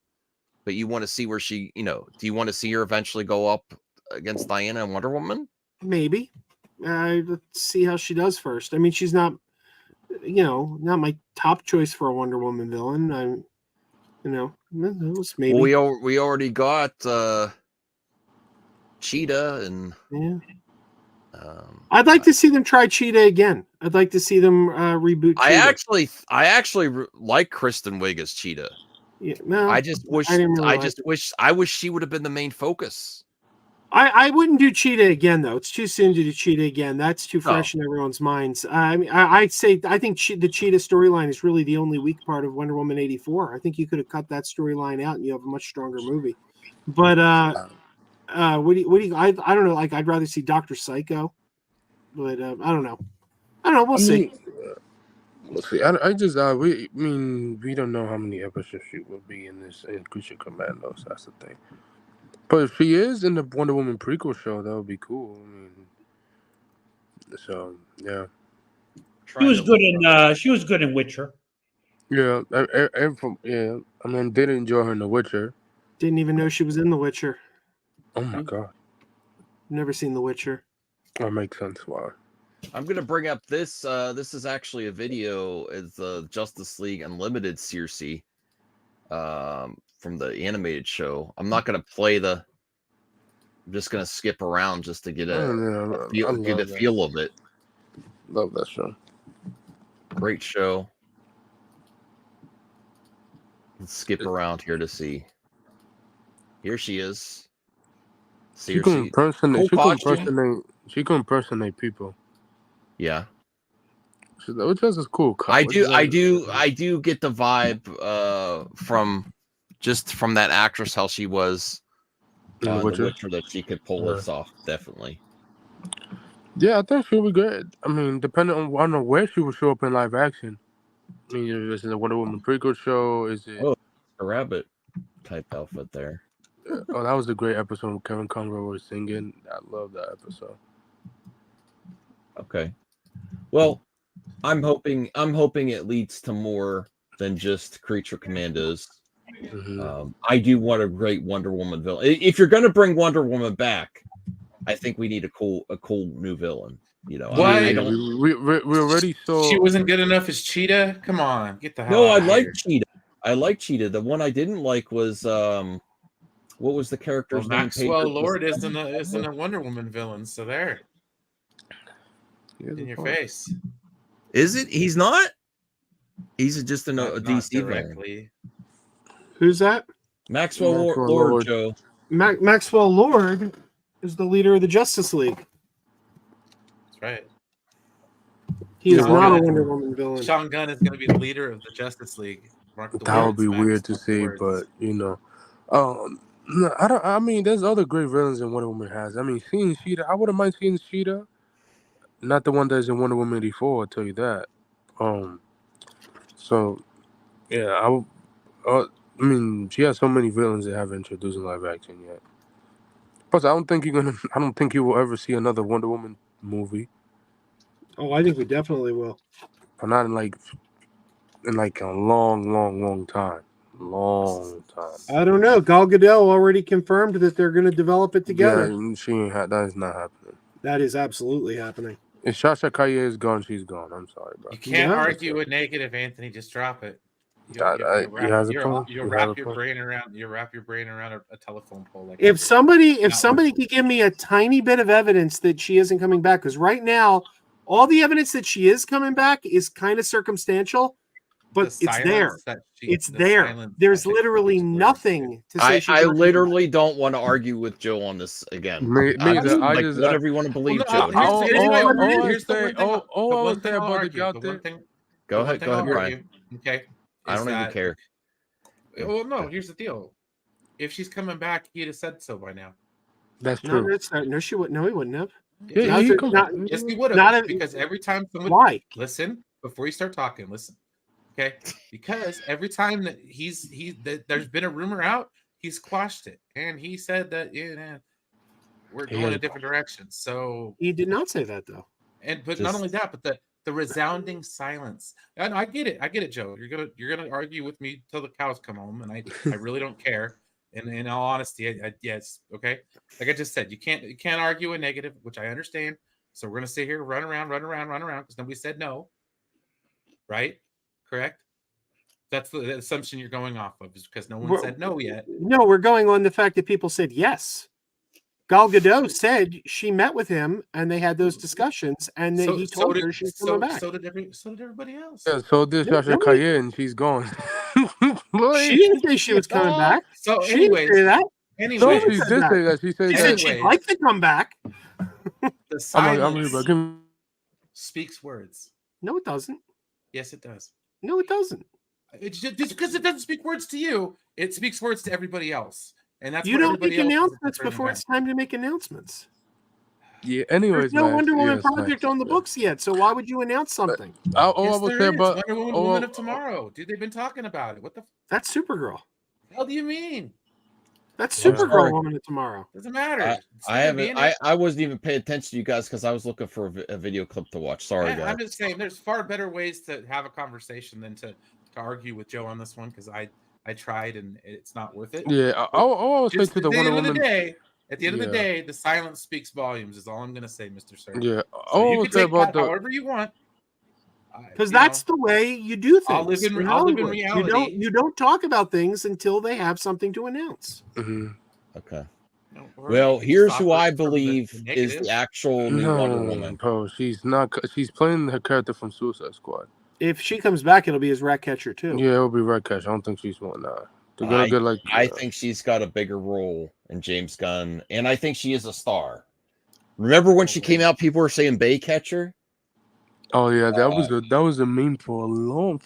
but you want to see where she. Do you want to see her eventually go up against Diana and Wonder Woman? Maybe. Let's see how she does first. I mean, she's not, not my top choice for a Wonder Woman villain. Maybe. Well, we already got Cheetah and I'd like to see them try Cheetah again. I'd like to see them reboot. Cheetah. I actually like Kristen Wiig as Cheetah. Yeah, no, I just wish I wish she would have been the main focus. I wouldn't do Cheetah again though. It's too soon to do Cheetah again. That's too fresh in everyone's minds. I mean, I think the Cheetah storyline is really the only weak part of Wonder Woman 84. I think you could have cut that storyline out and you have a much stronger movie. But what do you? I don't know. Like I'd rather see Dr. Psycho, but I don't know. We'll see. We'll see. We don't know how many episodes she will be in this Creature Commandos. That's the thing. But if she is in the Wonder Woman prequel show, that would be cool. I mean, so yeah. She was good in Witcher. Yeah, I mean, did enjoy her in The Witcher. Didn't even know she was in The Witcher. Oh my god. Never seen The Witcher. That makes sense. Why? I'm gonna bring up this. This is actually a video. It's the Justice League Unlimited Circe, from the animated show. I'm not gonna play the. I'm just gonna skip around just to get a feel of it. Love that show. Great show. Let's skip around here to see. Here she is. She can impersonate people. Yeah. Which is cool. I do get the vibe from that actress how she was in The Witcher that she could pull this off, definitely. Yeah, I think she'll be good. I mean, depending on where she will show up in live action. I mean, is it the Wonder Woman prequel show? Is it a rabbit type outfit there? Oh, that was a great episode with Kevin Conroy was singing. I love that episode. Okay. Well, I'm hoping it leads to more than just Creature Commandos. Mm-hmm. I do want a great Wonder Woman villain. If you're going to bring Wonder Woman back, I think we need a cool new villain. You know, Why? We already saw she wasn't good enough as Cheetah. Come on, get the hell. No, out I of like here. Cheetah. I like Cheetah. The one I didn't like was what was the character's name? Maxwell Lord isn't a Wonder Woman villain. So there, in your face. Is it? He's not. He's just a DC villain. Who's that? Maxwell Lord, Joe. Maxwell Lord is the leader of the Justice League. That's right. He is not a Wonder Woman villain. Sean Gunn is going to be the leader of the Justice League. That would be weird to see, but you know, no, I mean, there's other great villains than Wonder Woman has. I mean, seeing Cheetah, I wouldn't mind seeing Cheetah. Not the one that's in Wonder Woman 84. I'll tell you that. So yeah, I mean, she has so many villains that haven't introduced in live action yet. Plus, I don't think you will ever see another Wonder Woman movie. Oh, I think we definitely will. But not in like a long time. Long time. I don't know. Gal Gadot already confirmed that they're going to develop it together. Yeah, that is not happening. That is absolutely happening. If Sasha Calle is gone, she's gone. I'm sorry, bro. You can't argue with negative, Anthony. Just drop it. You wrap your brain around a telephone pole. Like if somebody could give me a tiny bit of evidence that she isn't coming back, because right now all the evidence that she is coming back is kind of circumstantial, but it's there. It's there. There's literally nothing to say. I literally don't want to argue with Go on this again. Whatever you want to believe, Joe. Go ahead, Brian. Okay. I don't even care. Well, no. Here's the deal. If she's coming back, he'd have said so by now. That's true. No, she wouldn't. No, he wouldn't have. Yes, he would have. Because every time someone. Why? Listen before you start talking. Listen. Okay, because every time that there's been a rumor out, he's quashed it, and he said that we're going a different direction. So he did not say that though. But not only that, but the resounding silence. And I get it, Joe. You're gonna argue with me till the cows come home, and I really don't care. And in all honesty, yes, okay. Like I just said, you can't argue a negative, which I understand. So we're gonna sit here, run around, because nobody said no, right? Correct? That's the assumption you're going off of, is because no one said no yet. No, we're going on the fact that people said yes. Gal Gadot said she met with him and they had those discussions, and then he told her she's coming back. So did everybody else. Yeah, so did No, Sasha nobody- Cayenne. She's gone. She didn't say she was coming back. So She didn't anyways, say that. No, anyways, she did say that. She said She that. said she'd like to come back. the I'm silence like, give me- speaks words. No, it doesn't. Yes, it does. No, it doesn't. It's just because it doesn't speak words to you. It speaks words to everybody else, and that's You what don't make everybody else is announcements concerned before about. it's time to make announcements. Yeah. Anyways, There's no Max, Wonder Woman yes, project Max, on the yeah. books yet, so why would you announce something? All I Yes, will there say is. about Wonder Woman, Woman of Tomorrow. Dude, they've been talking about it. What the That's Supergirl. hell do you mean? That's I'm Supergirl sorry. Woman of Tomorrow. Doesn't matter. I It's still gonna be in it. I wasn't even paying attention to you guys because I was looking for a video clip to watch. Sorry, guys. I'm just saying, there's far better ways to have a conversation than to argue with Joe on this one because I tried and it's not worth it. Yeah, I will say Just to at the the Wonder end of the Woman. day, at the end of the Yeah. day, the silence speaks volumes. Is all I'm gonna say, Mr. Sir. Yeah, So I you will can say take about that the. however you want. Because that's the way you do things. I'll live in Hollywood. reality. You don't talk about things until they have something to announce. Okay. No, Well, we here's stop who it I from the believe is negative. the actual new Wonder Woman. Bro, she's not. She's playing her character from Suicide Squad. If she comes back, it'll be as Ratcatcher too. Yeah, it'll be Red Catch. I don't think she's one. Nah, they're gonna get like. I think she's got a bigger role in James Gunn, and I think she is a star. Remember when she came out, people were saying Baycatcher? Oh yeah, that was a meme for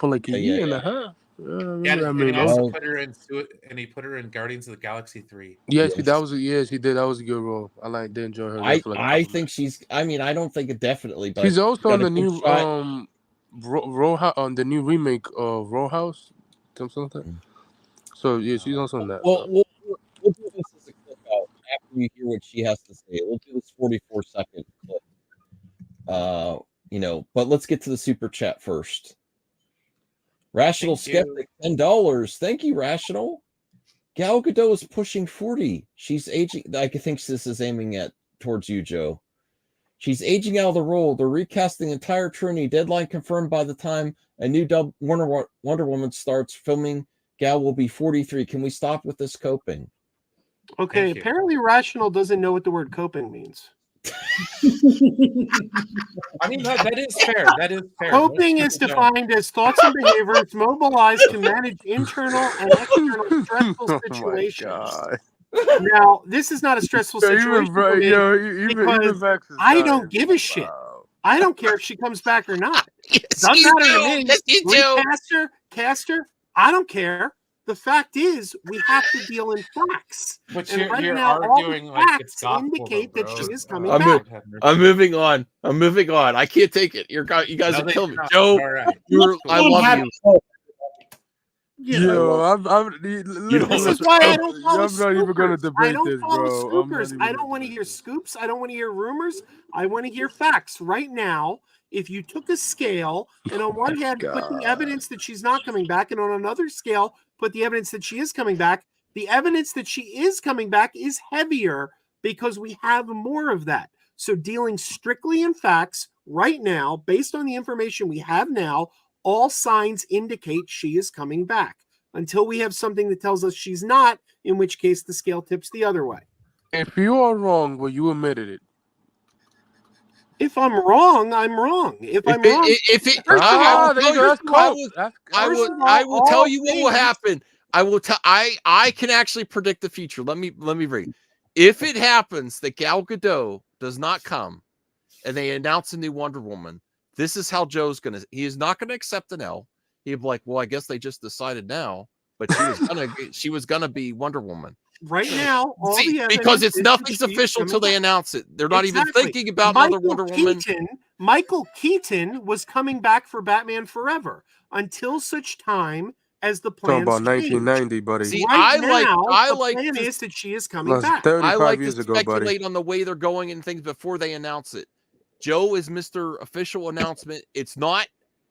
like a year and a half. Yeah, I remember Yeah, that and meme. he also put her in Guardians of the Galaxy 3. Yeah, she did. That was a good role. Did enjoy her. I think she's. I mean, I don't think it definitely, but She's also on got a the good new shot. on the new remake of Row House, something like that. So yeah, she's also on that. Well, we'll do this as a clip out after we hear what she has to say. We'll do this 44-second clip. But let's get to the super chat first. Rational Skeptic, $10. Thank you, Rational. Gal Gadot is pushing 40. She's aging. I think this is aiming towards you, Joe. She's aging out of the role. They're recasting the entire Trinity. Deadline confirmed by the time a new Wonder Woman starts filming. Gal will be 43. Can we stop with this coping? Okay, apparently Rational doesn't know what the word coping means. I mean, that is fair. That is fair. Coping is defined as thoughts and behaviors mobilized to manage internal and external stressful situations. Now, this is not a stressful situation for me because I don't give a shit. I don't care if she comes back or not. Doesn't matter to me. Yes, you do. Cast her. I don't care. The fact is, we have to deal in facts. But and you're now, arguing all like the it's facts gospel, indicate though, that bro. she is coming I'm back. moving on. I can't take it. You guys No, are they killing me. cannot. Joe, All right. I love you. This is why I don't follow I'm not even gonna scoopers. debate I don't this, follow bro. scoopers. I don't want to hear scoops. I don't want to hear rumors. I want to hear facts. Right now, if you took a scale and on one hand put the evidence that she's not coming back, and on another scale put the evidence that she is coming back, the evidence that she is coming back is heavier because we have more of that. So dealing strictly in facts right now, based on the information we have now, all signs indicate she is coming back until we have something that tells us she's not, in which case the scale tips the other way. If you are wrong, well, you admitted it. If I'm wrong, I'm wrong. If I'm wrong, I will tell you what will happen. I can actually predict the future. Let me read. If it happens that Gal Gadot does not come and they announce a new Wonder Woman, this is how Joe's he is not gonna accept an L. He'd be like, well, I guess they just decided now, but she was gonna be Wonder Woman. Right now, because nothing's official until they announce it. They're not even thinking about another Wonder Woman. Michael Keaton was coming back for Batman Forever until such time as the plans Talking about change. 1990, buddy. See, right I the like plan to, is that she is coming back. 35 years ago, speculate buddy. on the way they're going and things before they announce it. Joe is Mr. Official Announcement. It's not.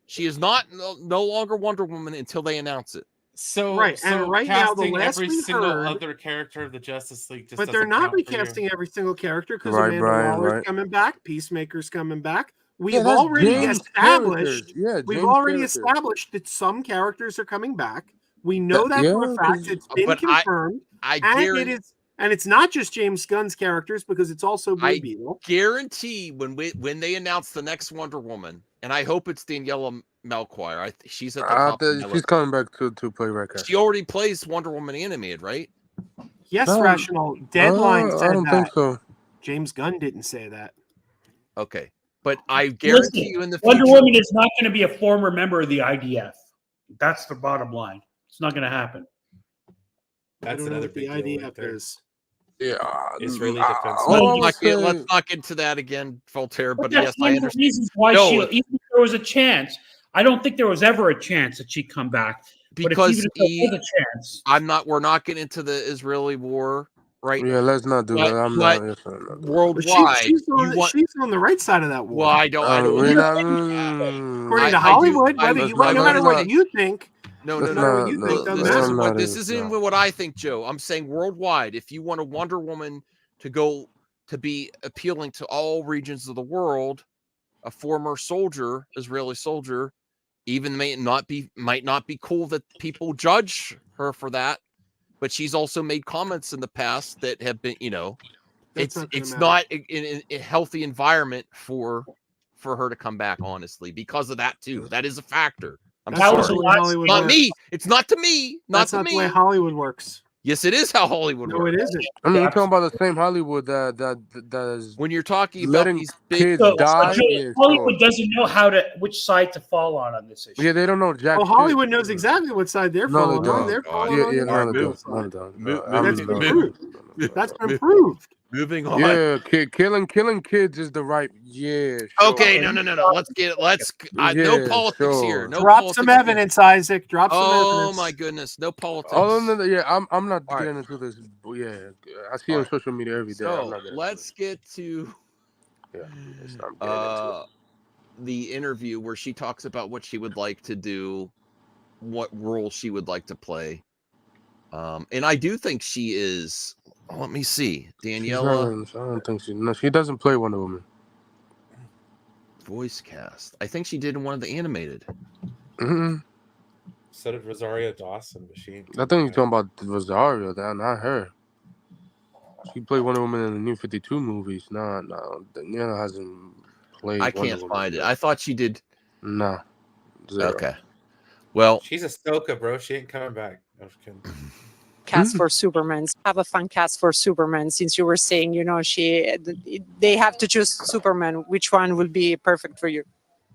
She is not no longer Wonder Woman until they announce it. So right, so and right now the casting last every we single heard, other character of the Justice League, just but they're doesn't not count for you. recasting every single character because Right, Amanda Brian, Waller's right. coming back, Peacemaker's coming back. We've Yeah, that's already James established. characters. Yeah, we've James already characters. established that some characters are coming back. We know that Yeah, for a fact. It's been but confirmed. I and guarantee. it is And it's not just James Gunn's characters because it's also Blue I Beetle. guarantee when they announce the next Wonder Woman, and I hope it's Daniela Melchior. She's at the top. Of my She's list. coming back to play Red Cat. She already plays Wonder Woman animated, right? Yes, Rational. Deadline said I don't think so. James Gunn didn't say that. Okay, but I guarantee you in the Wonder future, Woman is not going to be a former member of the IDF. That's the bottom line. It's not going to happen. That's another big deal right there. Yeah, Israeli defense. Let's not get into that again, Voltaire. But yes, that's one I of the understand. reasons why even if there was a chance, I don't think there was ever a chance that she'd come back. Because but if there was a chance, we're not getting into the Israeli war, right? Yeah, let's not do that. I'm not. Worldwide, she's on the right side of that war. Well, I don't. According to Hollywood, no matter what you think. No. This isn't what I think, Joe. I'm saying worldwide. If you want a Wonder Woman to be appealing to all regions of the world, a former soldier, Israeli soldier, even might not be cool that people judge her for that, but she's also made comments in the past that have been, it's not in a healthy environment for her to come back. Honestly, because of that too, that is a factor. I'm sorry. Not me. It's not to me. That's not the way Hollywood works. Yes, it is how Hollywood works. No, it isn't. I mean, we're talking about the same Hollywood that is when you're talking letting about these big kids die. Hollywood doesn't know which side to fall on this issue. Yeah, they don't know jack. Well, Hollywood knows exactly what side they're falling on. They're falling on the side. That's been proved. Moving on. Yeah, killing kids is the right. Yeah. Sure. Okay, no. No politics here. No Drop some evidence, Isaac. Drop some evidence. Oh my goodness, no politics. I'm not getting into this. Yeah, I see on social media every day. So let's get to the interview where she talks about what she would like to do, what role she would like to play. And I do think she is. Let me see, Daniela. I don't think she doesn't play Wonder Woman. Voice cast. I think she did in one of the animated. Mm-hmm. So did Rosario Dawson, but she. I think you're talking about Rosario, not her. She played Wonder Woman in the New 52 movies. No, Daniela hasn't played. I can't find it. I thought she did. No. Zero. Okay. Well, she's a Stoka, bro. She ain't coming back. I'm just kidding. Cast for Superman. Have a fun cast for Superman. Since you were saying, they have to choose Superman. Which one will be perfect for you?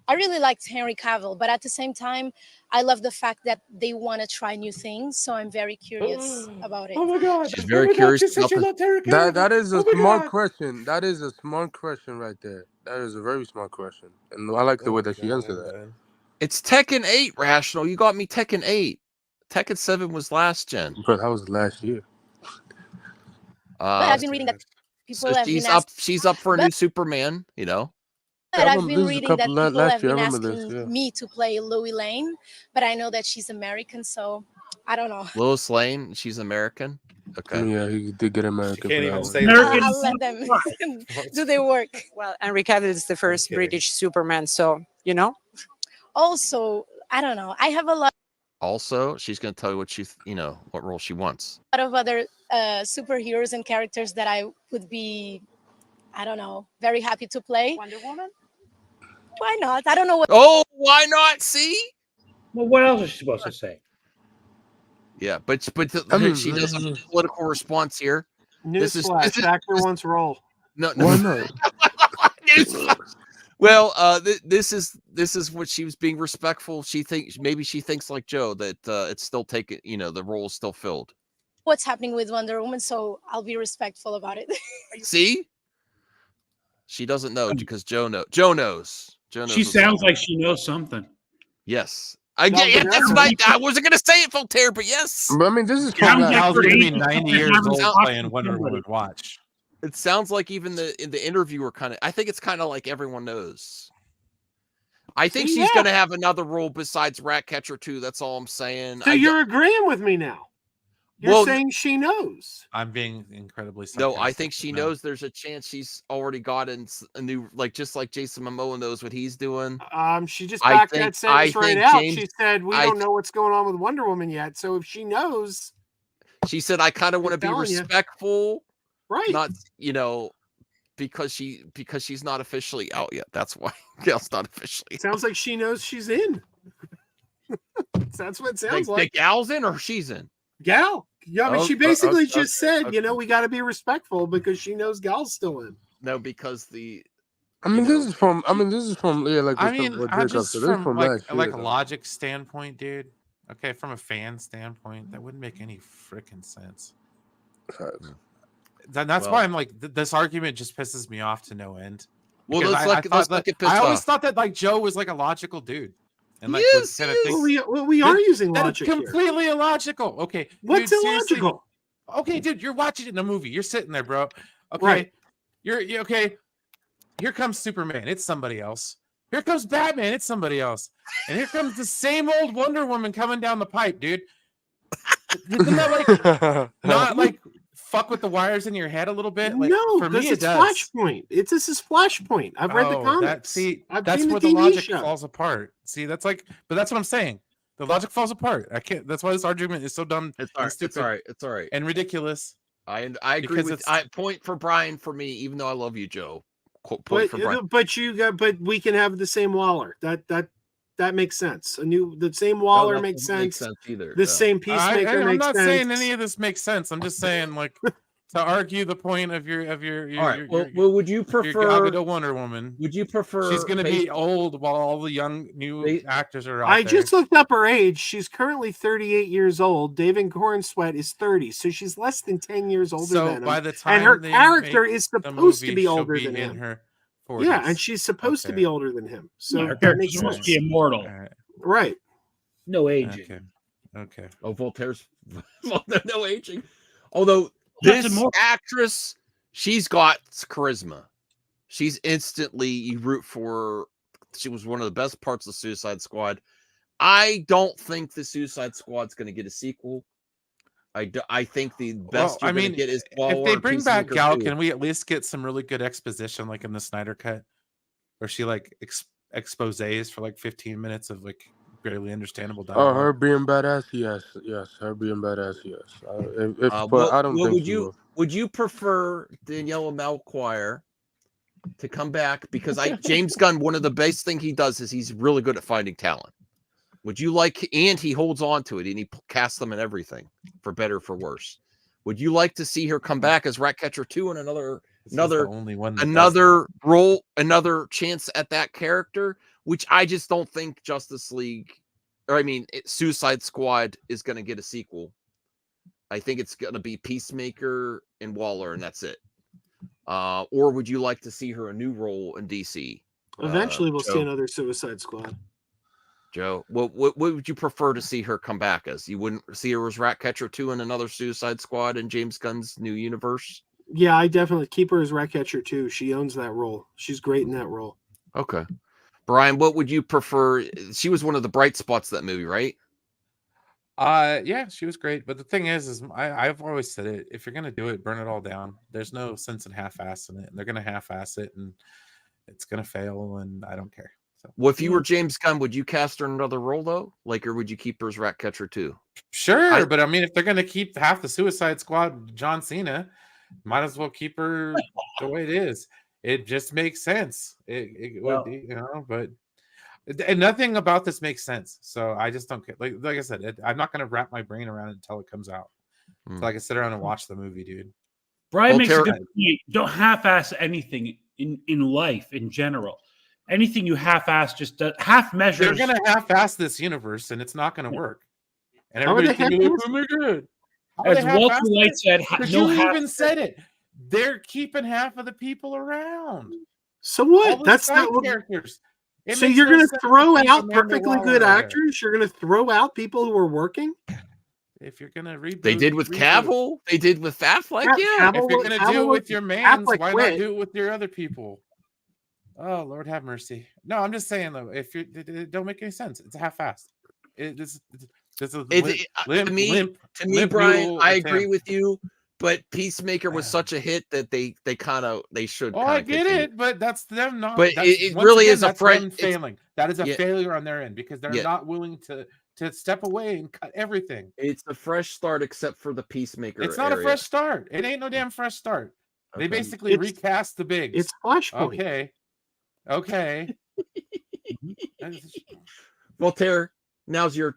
I really liked Henry Cavill, but at the same time, I love the fact that they want to try new things. So I'm very curious about it. Oh my God! She's very curious. That is a smart question. That is a smart question right there. That is a very smart question, and I like the way that she answered that. It's Tekken 8, Rational. You got me Tekken 8. Tekken 7 was last gen. But that was last year. I've been reading that people have been asking. She's up for a new Superman, But I've been reading that people have been asking me to play Lois Lane, but I know that she's American, so I don't know. Lois Lane, she's American. Okay. Yeah, he did get American. Can't even say I'll let them do their work. Well, Henry Cavill is the first British Superman, so Also, I don't know. I have a lot. Also, she's going to tell you what role she wants. A lot of other superheroes and characters that I would be, I don't know, very happy to play. Wonder Woman? Why not? I don't know what. Oh, why not? See? Well, what else is she supposed to say? Yeah, but she does a political response here. Newsflash, actor wants role. No. Why not? Well, this is what she was being respectful. She thinks like Joe that it's still taken. The role is still filled. What's happening with Wonder Woman? So I'll be respectful about it. See, she doesn't know because Joe knows. Joe knows. She sounds like she knows something. Yes. That's right. I wasn't going to say it, Voltaire, but yes. But I mean, this is going to be 90 years old playing Wonder Woman. Watch. It sounds like even in the interviewer I think it's kind of like everyone knows. I think she's going to have another role besides Ratcatcher 2. That's all I'm saying. So you're agreeing with me now. You're saying she knows. I'm being incredibly No, I think she knows there's a chance she's already gotten a new, just like Jason Momoa knows what he's doing. She just backed that sentence right out. She said, we don't know what's going on with Wonder Woman yet. So if she knows. She said, I kind of want to be telling ya. respectful, Right? not because she's not officially out yet. That's why Gal's not officially. Sounds like she knows she's in. That's what it sounds like. The Gal's in or she's in? Gal. Yeah, I mean, she basically just said, okay. we got to be respectful because she knows Gal's still in. No, because this is from like I mean, what I Jacob just said. This is from last like year, a though. logic standpoint, dude. Okay, from a fan standpoint, that wouldn't make any freaking sense. That's why I'm like, this argument just pisses me off to no end. Well, Because I always thought that like Joe was like a logical dude. And like Yes, kind of things, we are using that logic is completely illogical. Okay, What's dude, seriously. illogical? Okay, dude, you're watching it in a movie. You're sitting there, bro. Okay, Right. You're okay. Here comes Superman. It's somebody else. Here comes Batman. It's somebody else. And here comes the same old Wonder Woman coming down the pipe, dude. Isn't that like not like fuck with the wires in your head a little bit? Like, No, for me because it it's does. Flashpoint. This is Flashpoint. I've read the comics. That's where the logic falls apart. See, that's like, but that's what I'm saying. The logic falls apart. I can't. That's why this argument is so dumb. It's all right. Stupid It's all right. It's all right. and ridiculous. I agree Because with. I point for Brian for me, even though I love you, Joe. Point for Brian. But we can have the same Waller. That makes sense. The same Waller makes sense. Makes sense either. The same Peacemaker I'm makes not sense. saying any of this makes sense. I'm just saying like to argue the point of your All right. Well, would you prefer Gal Gadot Wonder Woman? Would you prefer She's going to be old while all the young new actors are out I there. just looked up her age. She's currently 38 years old. David Cornsweet is 30, so she's less than 10 years older So than him. by the time and her they character make is the supposed to movie, be she'll older be than in him. her 40s. Yeah, and she's supposed to Okay. be older than him. So Her that character's makes supposed sense. to be immortal. Right. No aging. Okay. Oh, Voltaire's no aging. Although That's this immortal. actress, she's got charisma. She's instantly you root for her. She was one of the best parts of Suicide Squad. I don't think the Suicide Squad's going to get a sequel. I think the best you're going to get is Waller, if they bring back Peacemaker Gal, 2. can we at least get some really good exposition, like in the Snyder Cut, where she like exposes for like 15 minutes of like barely understandable Oh, dialogue? her being badass, yes. Her being badass, yes. But I don't think she will. Would you prefer Daniela Malquire to come back? Because James Gunn, one of the best thing he does is he's really good at finding talent. Would you like, and he holds on to it, and he casts them in everything, for better or for worse. Would you like to see her come back as Ratcatcher 2 and another role, another chance at that character? Which I just don't think Suicide Squad is going to get a sequel. I think it's going to be Peacemaker and Waller, and that's it. Or would you like to see her a new role in DC? Eventually, we'll Joe? see another Suicide Squad. Joe, what would you prefer to see her come back as? You wouldn't see her as Ratcatcher 2 in another Suicide Squad in James Gunn's new universe? Yeah, I definitely keep her as Ratcatcher too. She owns that role. She's great in that role. Okay. Brian, what would you prefer? She was one of the bright spots of that movie, right? Yeah, she was great. But the thing is I've always said it. If you're gonna do it, burn it all down. There's no sense in half-assing it, and they're gonna half-ass it, and it's gonna fail, and I don't care. So, Well, if you were James Gunn, would you cast her in another role though? Or would you keep her as Ratcatcher 2? sure, but I mean, if they're gonna keep half the Suicide Squad, John Cena, might as well keep her the way it is. It just makes sense. It would, but and nothing about this makes sense. So I just don't care. Like I said, I'm not gonna wrap my brain around it until it comes out. So I can sit around and watch the movie, dude. Brian makes a good point. Don't half-ass anything in life in general. Anything you half-ass just half measures. They're gonna half-ass this universe, and it's not gonna work. And How are everybody's they gonna be like, "Oh my god!" How are As they Walter half-assing White it? said, Because no you half- even said it. They're keeping half of the people around. So All what? the That's side not. characters. It So makes you're no going to sense throw to keep out Amanda perfectly Waller good there. actors? You're going to throw out people who are working? If you're gonna reboot, They did with reboot. Cavill. They did with Affleck. Yeah. If you're gonna do it with your mans, Affleck why quit. not do it with your other people? Oh Lord, have mercy. No, I'm just saying though, if you it don't make any sense, it's half-assed. This is To me, Brian, noodle I attempt. agree with you. But Peacemaker was such a hit that they should. Oh, I get it, but that's them not. But that's, it once really again, is a that's friend. them failing. That is a yeah. failure on their end because they're Yeah. not willing to step away and cut everything. It's a fresh start, except for the Peacemaker. It's not area. a fresh start. It ain't no damn fresh start. They Okay. basically recast the bigs. It's Flashpoint. Okay. Voltaire, now's your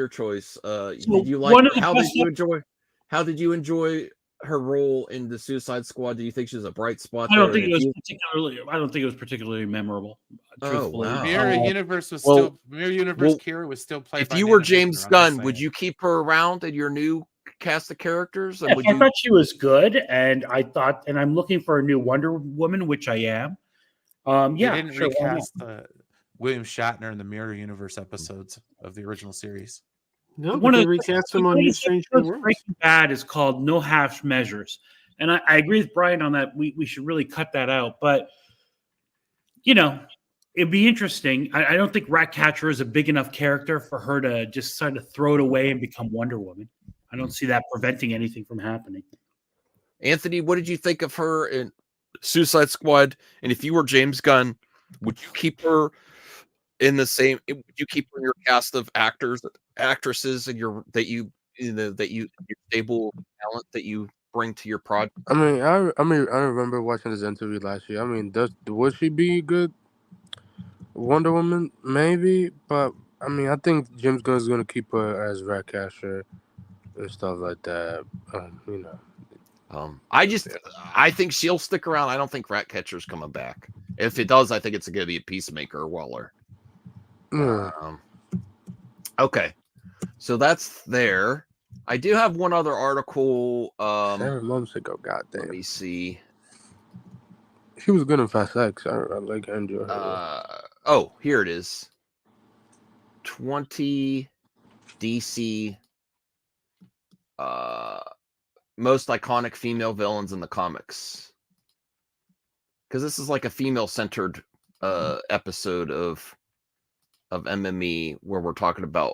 choice. Did you one like? of the How best- did you enjoy her role in the Suicide Squad? Do you think she's a bright spot? I don't think it was particularly memorable. Truthfully, wow. Mirror Universe was Well- still Mirror Universe. well, Kira was still played. If by you were Nina James Victor, I'm just Gunn, would saying. you keep her around in your new cast of characters? And Yeah, would I you? thought she was good, and I'm looking for a new Wonder Woman, which I am. They Yeah, didn't sure, why not? recast William Shatner in the Mirror Universe episodes of the original series. No, One but of they the recast him on New Strange New Worlds. Breaking Bad is called No Half Measures, and I agree with Brian on that. We should really cut that out. But it'd be interesting. I don't think Ratcatcher is a big enough character for her to just sort of throw it away and become Wonder Woman. I don't see that preventing anything from happening. Anthony, what did you think of her in Suicide Squad? And if you were James Gunn, would you keep her in the same? Would you keep her in your cast of actresses, and your stable talent that you bring to your project? I remember watching this interview last year. I mean, would she be good Wonder Woman? Maybe, but I mean, I think James Gunn's gonna keep her as Ratcatcher and stuff like that. I think she'll stick around. I don't think Ratcatcher's coming back. If it does, I think it's going to be a Peacemaker or Waller. Okay, so that's there. I do have one other article. 7 months ago, goddamn. Let me see. She was good in Fast X. I like enjoy her. Oh, here it is. 20 DC most iconic female villains in the comics. Because this is like a female-centered episode of MME where we're talking about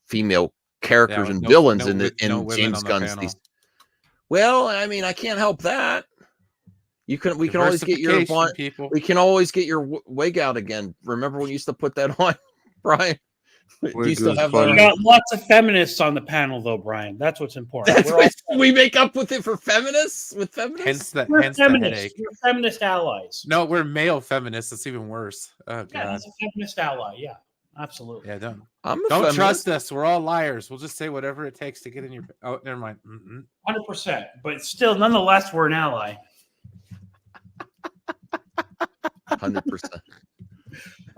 female characters and villains in James Gunn's. Well, I mean, I can't help that. We can always get your we can always get your wig out again. Remember when you used to put that on, Brian? Do you still have that? We got lots of feminists on the panel, though, Brian. That's what's important. That's what we make up with it for feminists. With feminists, We're feminists. We're feminist allies. No, we're male feminists. It's even worse. Oh, Yeah, God. he's a feminist ally. Yeah, absolutely. Yeah, don't feminist. trust us. We're all liars. We'll just say whatever it takes to get in your. Oh, never mind. 100%. But still, nonetheless, we're an ally. 100%.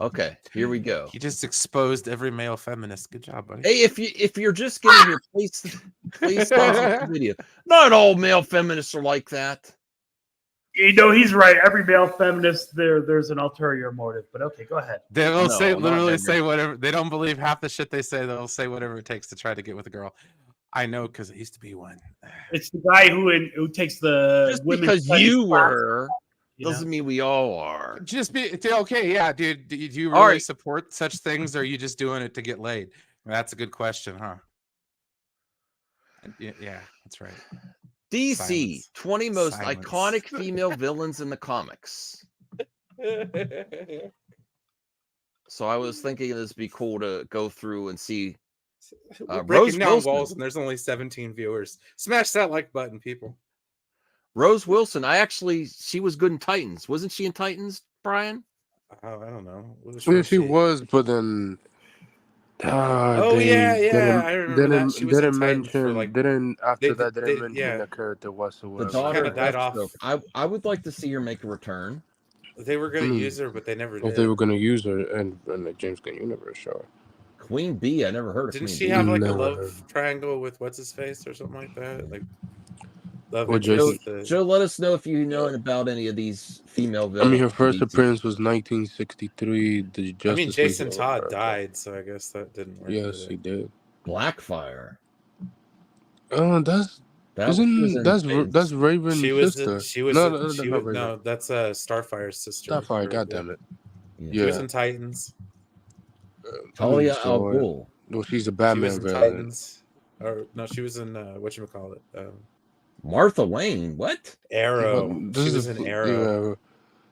Okay, here we go. You just exposed every male feminist. Good job, buddy. Hey, if you're just getting your please stop the video. Not all male feminists are like that. He's right. Every male feminist, there's an ulterior motive. But okay, go ahead. They'll literally say whatever. They don't believe half the shit they say. They'll say whatever it takes to try to get with a girl. I know because it used to be one. It's the guy who takes the Just women's because studies you class, were doesn't mean we all are. Just be okay. Yeah, dude. Do you All really right. support such things, or are you just doing it to get laid? That's a good question, huh? Yeah, that's right. DC, Silence. 20 most Silence. iconic female villains in the comics. So I was thinking this would be cool to go through and see. We're breaking Rose down Wilson. walls, and there's only 17 viewers. Smash that like button, people. Rose Wilson, she was good in Titans. Wasn't she in Titans, Brian? Oh, I don't know. Yeah, she was, but then. Oh, they yeah, didn't, I remember didn't, that. She was in didn't Titans for, mention. like- Didn't after they- that. Didn't they- mention yeah. the character The whatsoever. daughter kinda of died Deathstroke. I would like to see her make a return. They were going to use her, but they never did. If they were gonna use her in the James Gunn universe, sure. Queen Bee, I never heard of Didn't Queen she Bee. have like a No. love triangle with what's his face or something like that? Like love Or interest. Jason. Joe, let us know if you know about any of these female I villains. mean, her first DC. appearance was 1963. The Justice I mean, League Jason or Todd whatever. died, so I guess that didn't work. Yes, did he it? did. Blackfire. That's That was in that's Titans. Raven's She was. sister. She was. No, that's not Raven. no, that's Starfire's sister. Starfire. Or- God damn it. She was Yeah. in Titans. Talia So, al Ghul. well, she's a She Batman was in villain. Titans. Or no, she was in whatchamacallit. Martha Wayne. What? Arrow. This She is was a- an Arrow.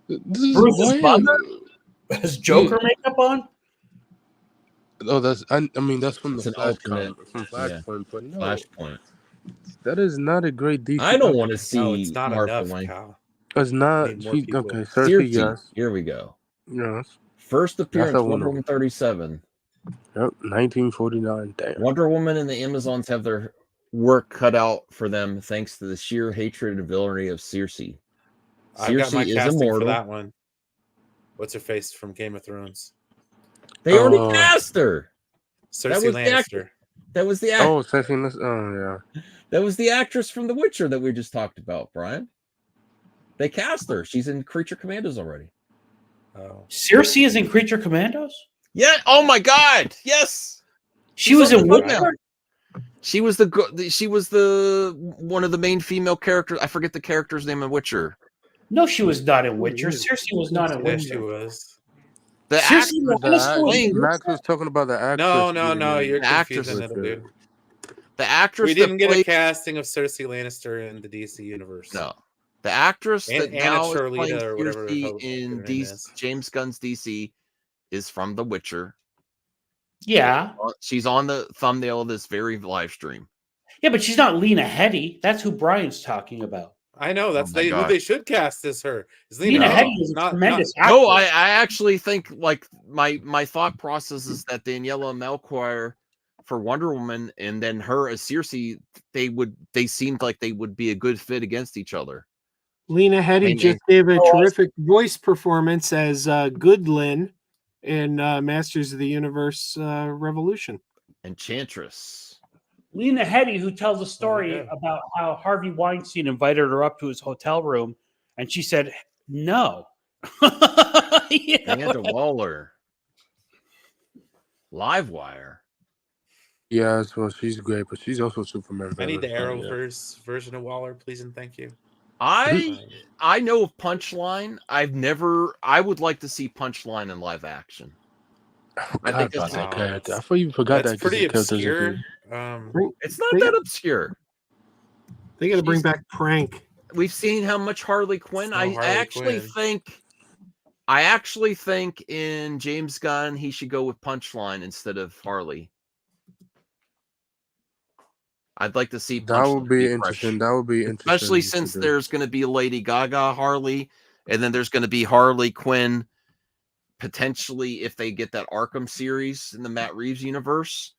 yeah. This is Bruce's why- mother has Joker makeup on. Oh, I mean that's from the It's an Flash alternate. from Flashpoint, but no, Flashpoint. that is not a great DC. I don't want to see No, it's not Martha enough, Wayne. Kyle. It's not. Need more She people. okay. Circe, Circe. yes, Here we go. yes. First appearance, a Wonder Wonder Woman 37. Yep, 1949. Damn. Wonder Woman and the Amazons have their work cut out for them thanks to the sheer hatred and villainy of Circe. I got Circe my is casting for immortal. that one. What's her face from Game of Thrones? They already Oh. cast her. Cersei was the Lannister. That was the act- Oh, second. Oh, yeah. That was the actress from The Witcher that we just talked about, Brian. They cast her. She's in Creature Commandos already. Oh. Circe is in Creature Commandos. Yeah. Oh my God. Yes. She was in what? Witcher. She was the one of the main female characters. I forget the character's name in Witcher. No, she was not in Witcher. Circe was not in Yeah, Witcher. she was. The Circe actress. Lannister was in Max was talking about the actress. No. You're The actress confusing it, dude. The actress. We didn't that get a played- casting of Cersei Lannister in the DC universe. No. The actress that Anna now is Charlita playing or whatever the hell Circe in her name is. James Gunn's DC is from The Witcher. Yeah. She's on the thumbnail of this very live stream. Yeah, but she's not Lena Headey. That's who Brian's talking about. I know that's my who God. they should cast as her. Is Lena Headey is a tremendous actress. No, I actually think like my thought process is that Daniela Melchior for Wonder Woman and then her as Circe, they seemed like they would be a good fit against each other. Lena Headey Maybe. just gave a terrific voice performance as Goodlin in Masters of the Universe Revolution. Enchantress. Lena Headey, who tells a story about how Harvey Weinstein invited her up to his hotel room, and she said no. Amanda Waller. Livewire. Yeah, well, she's great, but she's also Superman. I need the villain, so, yeah. Arrowverse version of Waller, please and thank you. I know of Punchline. I would like to see Punchline in live action. I think that's that character. I thought you forgot That's that pretty character's obscure. It's not that obscure. They got to bring back Prank. We've seen how much Harley Quinn. No I Harley actually think in James Gunn he should go with Punchline instead of Harley. I'd like to see That Punchline would be fresh. interesting. That would be interesting. Especially to since do. there's going to be Lady Gaga Harley, and then there's going to be Harley Quinn. Potentially, if they get that Arkham series in the Matt Reeves universe,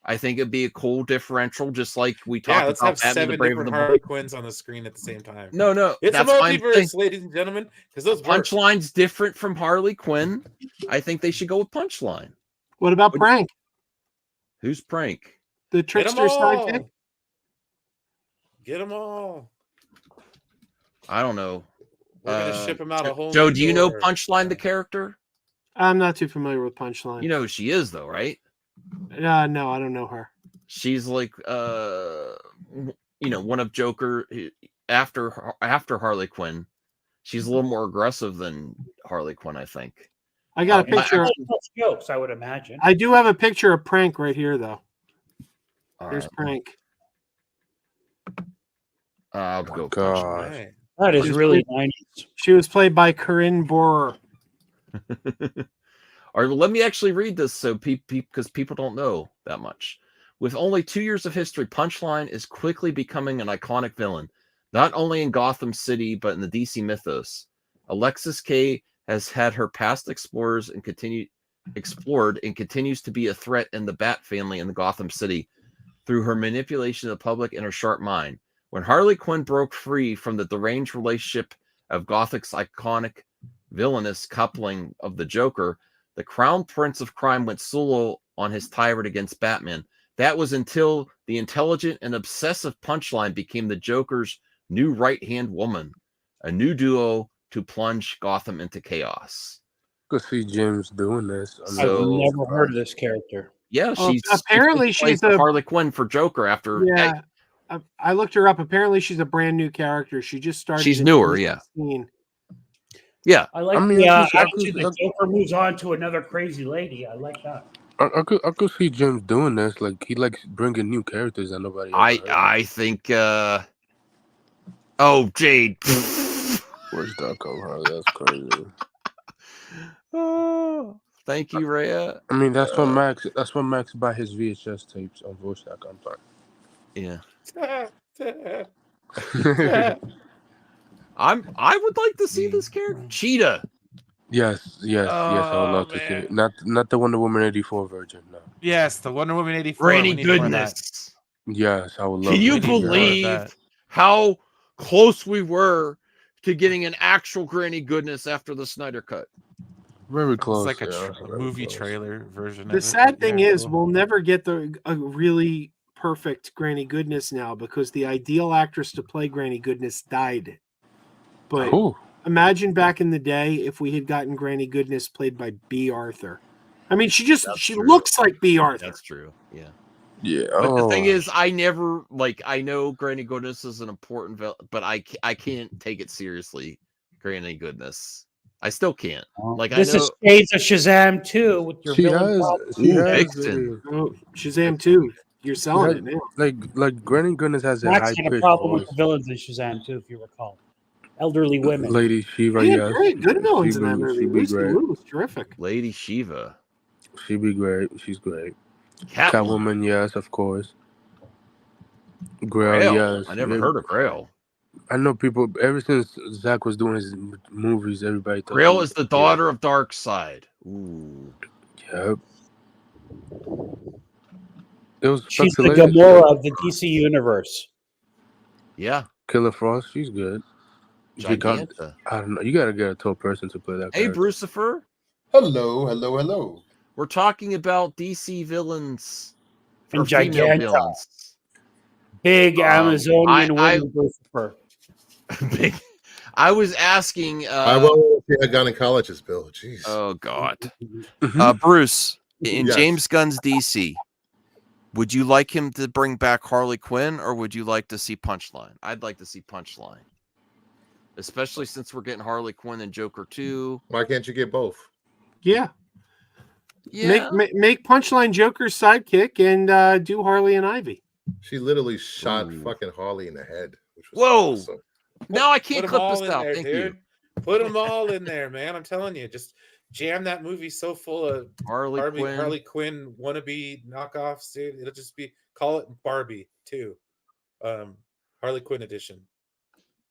I think it'd be a cool differential, just like we talked Let's about have Batman the 7 Brave and different the Harley Bold. Quinns on the screen at the same time. No, It's a that's why I'm multiverse, saying ladies and gentlemen. Because those work. Punchline's different from Harley Quinn. I think they should go with Punchline. What about Prank? Who's Prank? The Get 'em trickster all. sidekick? Get them all. I don't know. We're gonna ship them out a whole. Joe, new do you know door. Punchline, the character? I'm not too familiar with Punchline. You know who she is, though, right? No, I don't know her. She's like, one of Joker after Harley Quinn. She's a little more aggressive than Harley Quinn, I think. I got a picture. Jokes, I would imagine. I do have a picture of Prank right here, though. All There's right. Prank. I'll go. God. That is really 90s. She was played by Corinne Bohrer. All right, well, let me actually read this so because people don't know that much. With only 2 years of history, Punchline is quickly becoming an iconic villain, not only in Gotham City, but in the DC mythos. Alexis K has had her past explored and continues to be a threat in the Bat family in the Gotham City through her manipulation of the public and her sharp mind. When Harley Quinn broke free from the deranged relationship of Gothic's iconic villainous coupling of the Joker, the Crown Prince of Crime went solo on his tirade against Batman. That was until the intelligent and obsessive Punchline became the Joker's new right-hand woman, a new duo to plunge Gotham into chaos. Could see James doing this. I've never heard of this character. Yeah, Well, she's apparently she plays she's the a- Harley Quinn for Joker after. Yeah. I looked her up. Apparently, she's a brand new character. She just started. She's in newer, yeah. 2016. Yeah, I like I mean, the I could- attitude the Joker moves on to another crazy lady. I like that. I could see James doing this. Like he likes bringing new characters that nobody. Else heard of. I think Oh, Jade. Wish.com, Harley. That's crazy. Oh, thank you, Rhea. I mean, that's when Max. That's when Max buy his VHS tapes on Wish.com. Yeah. I would like to see this character. Cheetah. Yes. I would love to see it. Not the Wonder Woman 84 version. No. Yes, the Wonder Woman 84. Granny we need more of that. goodness. Yes, I would love. Can you to see that. believe how close we were to getting an actual Granny goodness after the Snyder cut? Very It's close. like a very movie close. trailer version. The of sad it. thing Yeah, is, cool. we'll never get a really perfect Granny Goodness now because the ideal actress to play Granny Goodness died. But Who? imagine back in the day if we had gotten Granny Goodness played by B. Arthur. I mean, she true. looks like B. Arthur. That's true. Yeah. Yeah. But the thing is, I never I know Granny Goodness is an important, but I can't take it seriously. Granny Goodness, I still can't. Like This I know is shades of Shazam 2 with your She villain has. problem. She has. Vixen. Oh, Shazam 2. You're selling it now. Like Granny Goodness has a Max high had a pitched problem voice. with the villains in Shazam 2, if you recall. Elderly women. Lady Shiva, Yeah, yes. great. Good villains in that She movie. be Lucy great. Liu was terrific. Lady Shiva. She be great. She's great. Catwoman. Catwoman, yes, of course. Grail, Grail. yes. I never heard of Grail. I know people ever since Zach was doing his movies. Everybody thought Grail he is the daughter of Darkseid. Ooh. Yep. It was She's the speculated. Gamora of the DC universe. Yeah. Killer Frost. She's good. She got, Giganta. I don't know. You gotta get a tall person to play that. Hey, character. Brucifer. Hello. We're talking about DC villains And or female Giganta. villains. Big Amazonian I- woman, Lucifer. Big. I was asking. I will see a gynecologist, Bill. Jeez. Oh God. Mm-hmm. Bruce, in Yes. James Gunn's DC, would you like him to bring back Harley Quinn, or would you like to see Punchline? I'd like to see Punchline, especially since we're getting Harley Quinn and Joker 2. Why can't you get both? Yeah. Yeah. Make Punchline Joker's sidekick and do Harley and Ivy. She literally shot fucking Harley in the head. Which was Whoa. awesome. Now I can't Put 'em clip all this in out. there, Thank dude. you. Put them all in there, man. I'm telling you, just jam that movie so full of Harley Quinn. wannabe knockoffs, dude. It'll just be call it Barbie too. Harley Quinn edition.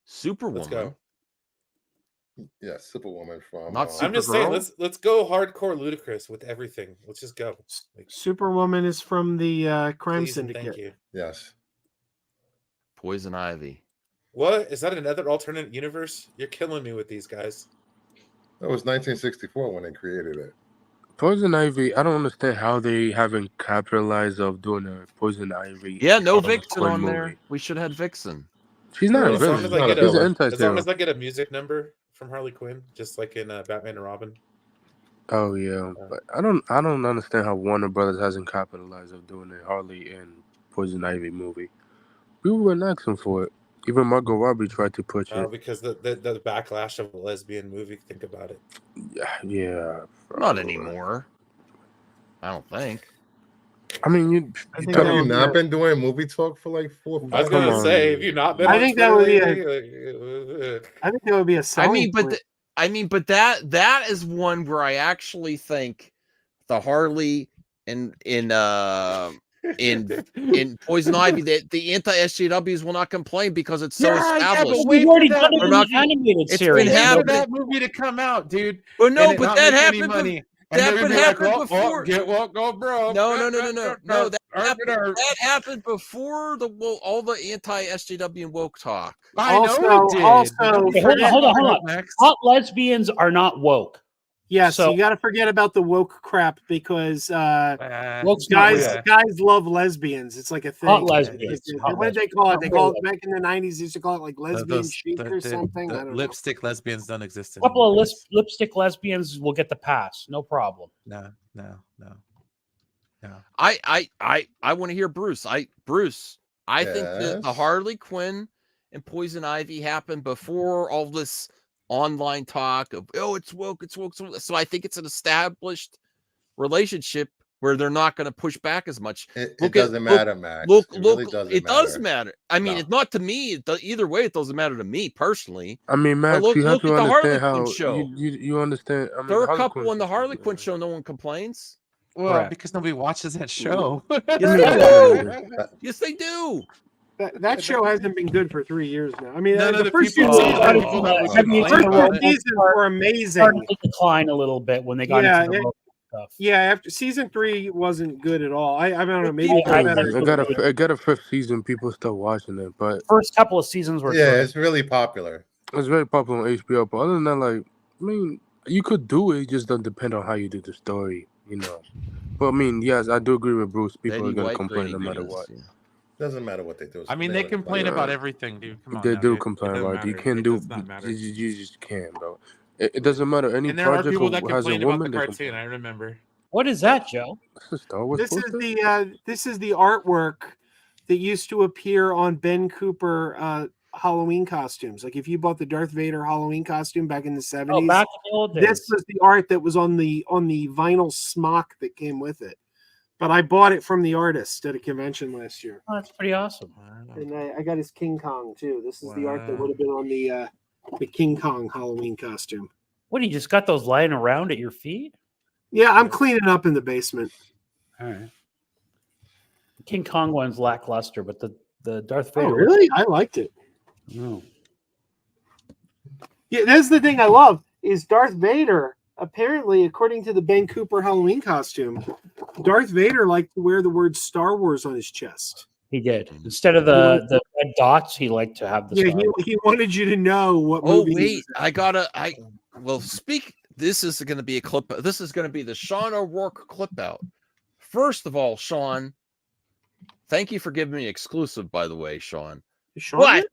Superwoman. Let's go. Yeah, Superwoman from. Not I'm just saying, Supergirl? let's go hardcore ludicrous with everything. Let's just go. Like, Superwoman is from the Crime please and Syndicate. thank you. Yes. Poison Ivy. What is that? Another alternate universe? You're killing me with these guys. That was 1964 when they created it. Poison Ivy. I don't understand how they haven't capitalized of doing a Poison Ivy. Yeah, no Harley Vixen Quinn on movie. there. We should have had Vixen. She's not a As long villain. as I get She's an a, anti as long as I get a music number from Harley Quinn, just like in Batman and Robin. Oh yeah, but I don't understand how Warner Brothers hasn't capitalized of doing a Harley and Poison Ivy movie. We were asking for it. Even Margot Robbie tried to push it. Because the backlash of a lesbian movie. Think about it. Yeah. Not anymore. I don't think. I mean, you Have you not been doing movie talk for like 4 or 5 I was gonna years? say, have you not been? I on think that would be Twitter I think that would be a selling but that is one where I actually think the Harley in Poison Ivy that the anti-SJWs will not complain because it's so established. but wait We've already for done that it in not- the animated it's series. been Wait for happening. that movie to come out, dude. But no, and it but not that make any happened. money. And That they're would gonna be like, happen "Oh, oh, before. get woke, go bro. No. That happened before all the anti-SJW and woke talk. I know it did. Okay, hold on. Hot lesbians are not woke. Yes, So- you got to forget about the woke crap because Woke's not real. guys love lesbians. It's like a thing. Hot lesbians. What did they call it? They called it back in the 90s. They used to call it like lesbian chic or something. The I don't lipstick lesbians don't exist A anymore. couple of lipstick lesbians will get the pass. No problem. No. I want to hear Bruce. I think that the Yes. Harley Quinn and Poison Ivy happened before all this online talk of it's woke. So I think it's an established relationship where they're not going to push back as much. It doesn't matter, Max. Look, it really doesn't does matter. matter. I mean, No. it's not to me. Either way, it doesn't matter to me personally. I mean, Max, look you have at to the Harley understand Quinn how show. you understand. I mean, There are a Harley couple Quinn on the is Harley Quinn show. No one complains. Well, Correct. because nobody watches that show. Yes, they do. Yes, they do. That show hasn't been good for 3 years now. I mean, None of the the first two people- seasons, none of the people that would complain first about two it. seasons were amazing. Started to decline a little bit when they got Yeah, into the it- road stuff. Yeah, after season 3 wasn't good at all. I don't know. Maybe it's I- better. It got a fifth season. People still watching it, but First couple of seasons were Yeah, good. it's really popular. it's very popular on HBO. But other than that, like, I mean, you could do it. It just doesn't depend on how you do the story, you know. But I mean, yes, I do agree with Bruce. People are gonna complain no matter what. Doesn't matter what they do. I mean, they complain about everything, dude. Come on, They now, do dude. complain It doesn't about it. You matter. can It do. does not matter. You just can't, bro. It doesn't matter. Any And there are project people that who has a complain about woman, the they cartoon. I remember. What is that, Joe? Star Wars This is poster? this is the artwork that used to appear on Ben Cooper Halloween costumes. Like if you bought the Darth Vader Halloween costume back in the 70s, Oh, back in the old days. this was the art that was on the vinyl smock that came with it. But I bought it from the artist at a convention last year. Oh, that's pretty awesome. And I got his King Kong too. This is the art that would have been on the King Kong Halloween costume. What, you just got those lying around at your feet? Yeah, I'm cleaning up in the basement. All right. King Kong one's lackluster, but the Darth Oh, Vader. really? I liked it. No. Yeah, that's the thing I love is Darth Vader. Apparently, according to the Ben Cooper Halloween costume, Darth Vader liked to wear the word Star Wars on his chest. He did. Instead of the red dots, he liked to have the Yeah, Star Wars. he wanted you to know what Oh movie. wait, This is going to be a clip. This is going to be the Sean O'Rourke clip out. First of all, Sean, thank you for giving me exclusive. By the way, Sean. What?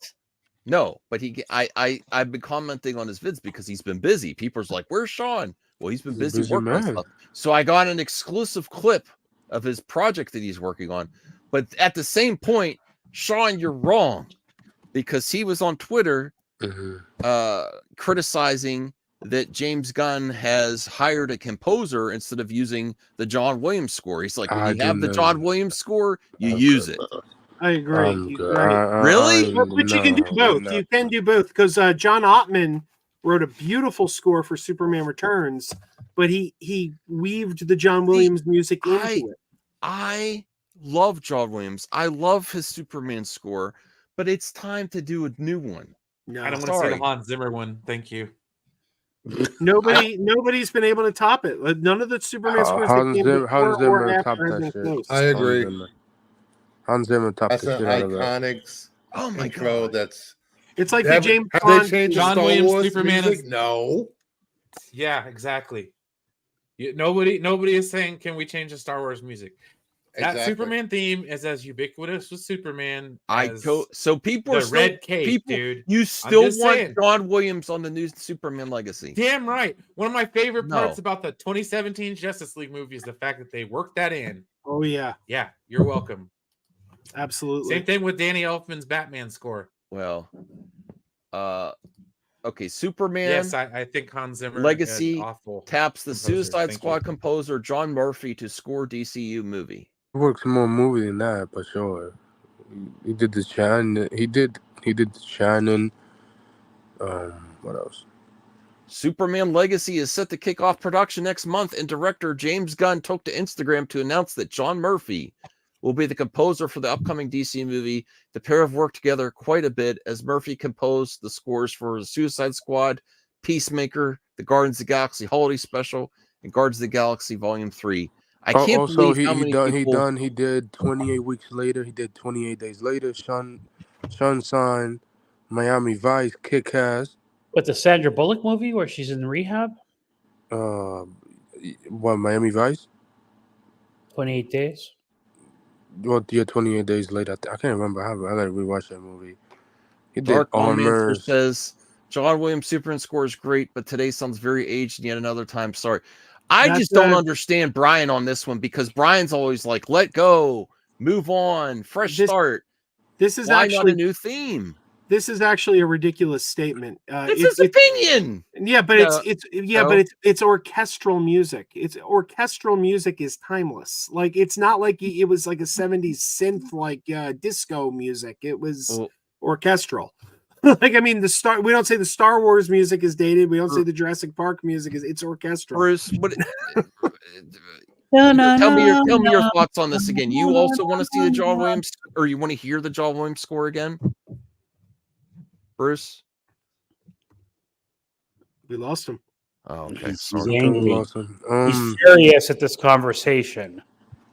No, but I've been commenting on his vids because he's been busy. People's like, "Where's Sean?" Well, he's been busy working on stuff. So I got an exclusive clip of his project that he's working on. But at the same point, Sean, you're wrong because he was on Twitter criticizing that James Gunn has hired a composer instead of using the John Williams score. He's like, when you have the John Williams score, you use it. I agree. Really? But you can do both. You can do both because John Ottman wrote a beautiful score for Superman Returns, but he weaved the John Williams music into it. I love John Williams. I love his Superman score, but it's time to do a new one. No, I don't want to see the Hans Zimmer one. Thank you. Nobody's been able to top it. None of the Superman scores that came before or after have been close. I agree. Hans Zimmer topped That's the an shit out of it. iconic Oh my intro. God. That's It's like the have, James have Bond. they changed John Star Williams Wars Superman music? is- No. Yeah, exactly. Nobody is saying, "Can we change the Star Wars music?" That Exactly. Superman theme is as ubiquitous with Superman. So people are the still, red cape, people, dude. You I'm still just want saying. John Williams on the new Superman Legacy. Damn right. One of my favorite No. parts about the 2017 Justice League movie is the fact that they worked that in. Oh yeah, Yeah, you're welcome. absolutely. Same thing with Danny Elfman's Batman score. Well, okay, Superman. Yes, I think Hans Zimmer Legacy is awful taps the composer. Suicide Thank Squad you. composer John Murphy to score DCU movie. He works more movie than that, for sure. He did the Shining. He did the Shining. What else? Superman Legacy is set to kick off production next month, and director James Gunn took to Instagram to announce that John Murphy will be the composer for the upcoming DC movie. The pair have worked together quite a bit as Murphy composed the scores for the Suicide Squad, Peacemaker, the Guardians of the Galaxy Holiday Special, and Guardians of the Galaxy Volume 3. I can't Also, believe how many people... he did 28 weeks later. He did 28 days later. Sunshine, Miami Vice, Kick-Ass. With the Sandra Bullock movie where she's in rehab? What, Miami Vice? 28 days? Well, yeah, 28 days later. I can't remember. I got to rewatch that movie. He did Dark Romancer Armors. says John Williams Superman score is great, but today sounds very aged and yet another time. Sorry. I just don't understand Brian on this one because Brian's always like, let go, move on, fresh start. This is Why actually not a new theme. This is actually a ridiculous statement. It's his opinion. Yeah, but it's orchestral music. It's orchestral music is timeless. Like it's not like it was like a 70s synth like disco music. It was orchestral. Like I mean, we don't say the Star Wars music is dated. We don't say the Jurassic Park music is. It's orchestral. Bruce, tell me your thoughts on this again. You also want to see the John Williams, or you want to hear the John Williams score again, Bruce? We lost him. Oh, okay. He's Sorry. angry. Awesome. He's furious at this conversation.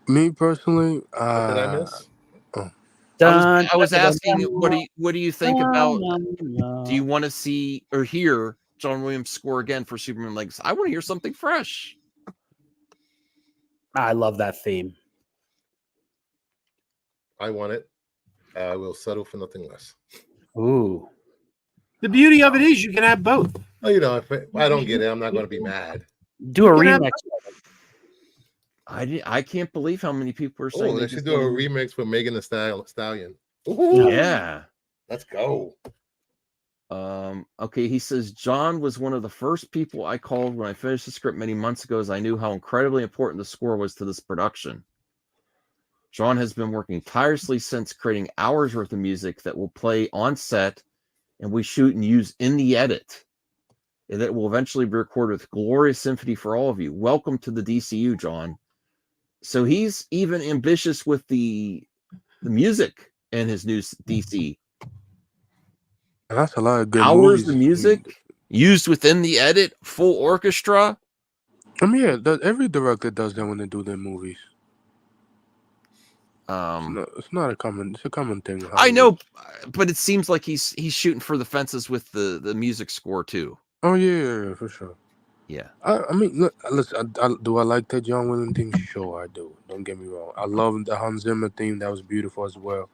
Me personally, What did I miss? I was asking you, what do you think about? Do you want to see or hear John Williams score again for Superman Legacy? I want to hear something fresh. I love that theme. I want it. I will settle for nothing less. Ooh. The beauty of it is you can have both. Oh, you know, if I don't get it, I'm not going to be mad. Do a remix. I can't believe how many people are saying they should do a remix for Megan Thee Stallion. Ooh. Yeah. Let's go. Okay, he says John was one of the first people I called when I finished the script many months ago, as I knew how incredibly important the score was to this production. John has been working tirelessly since, creating hours worth of music that will play on set and we shoot and use in the edit, and that will eventually be recorded with glorious symphony for all of you. Welcome to the DCU, John. So he's even ambitious with the music in his new DC. That's a lot of good hours movies. of music used within the edit, full orchestra. I mean, yeah, every director does that when they do their movies. It's not a common. It's a common thing. I know, but it seems like he's shooting for the fences with the music score too. Oh yeah, for sure. Yeah. I mean, look, listen. Do I like that John Williams theme? Sure, I do. Don't get me wrong. I love the Hans Zimmer theme. That was beautiful as well.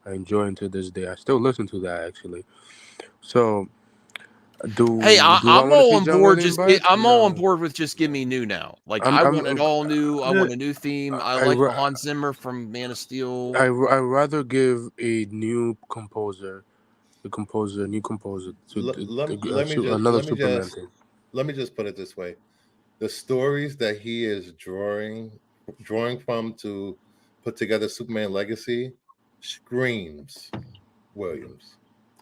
I enjoy it to this day. I still listen to that actually. So, I'm all on board. I'm all on board with just give me new now. Like I want it all new. I want a new theme. I like the Hans Zimmer from Man of Steel. I rather give a new composer to another Superman thing. Let me just put it this way: the stories that he is drawing from to put together Superman Legacy screams Williams.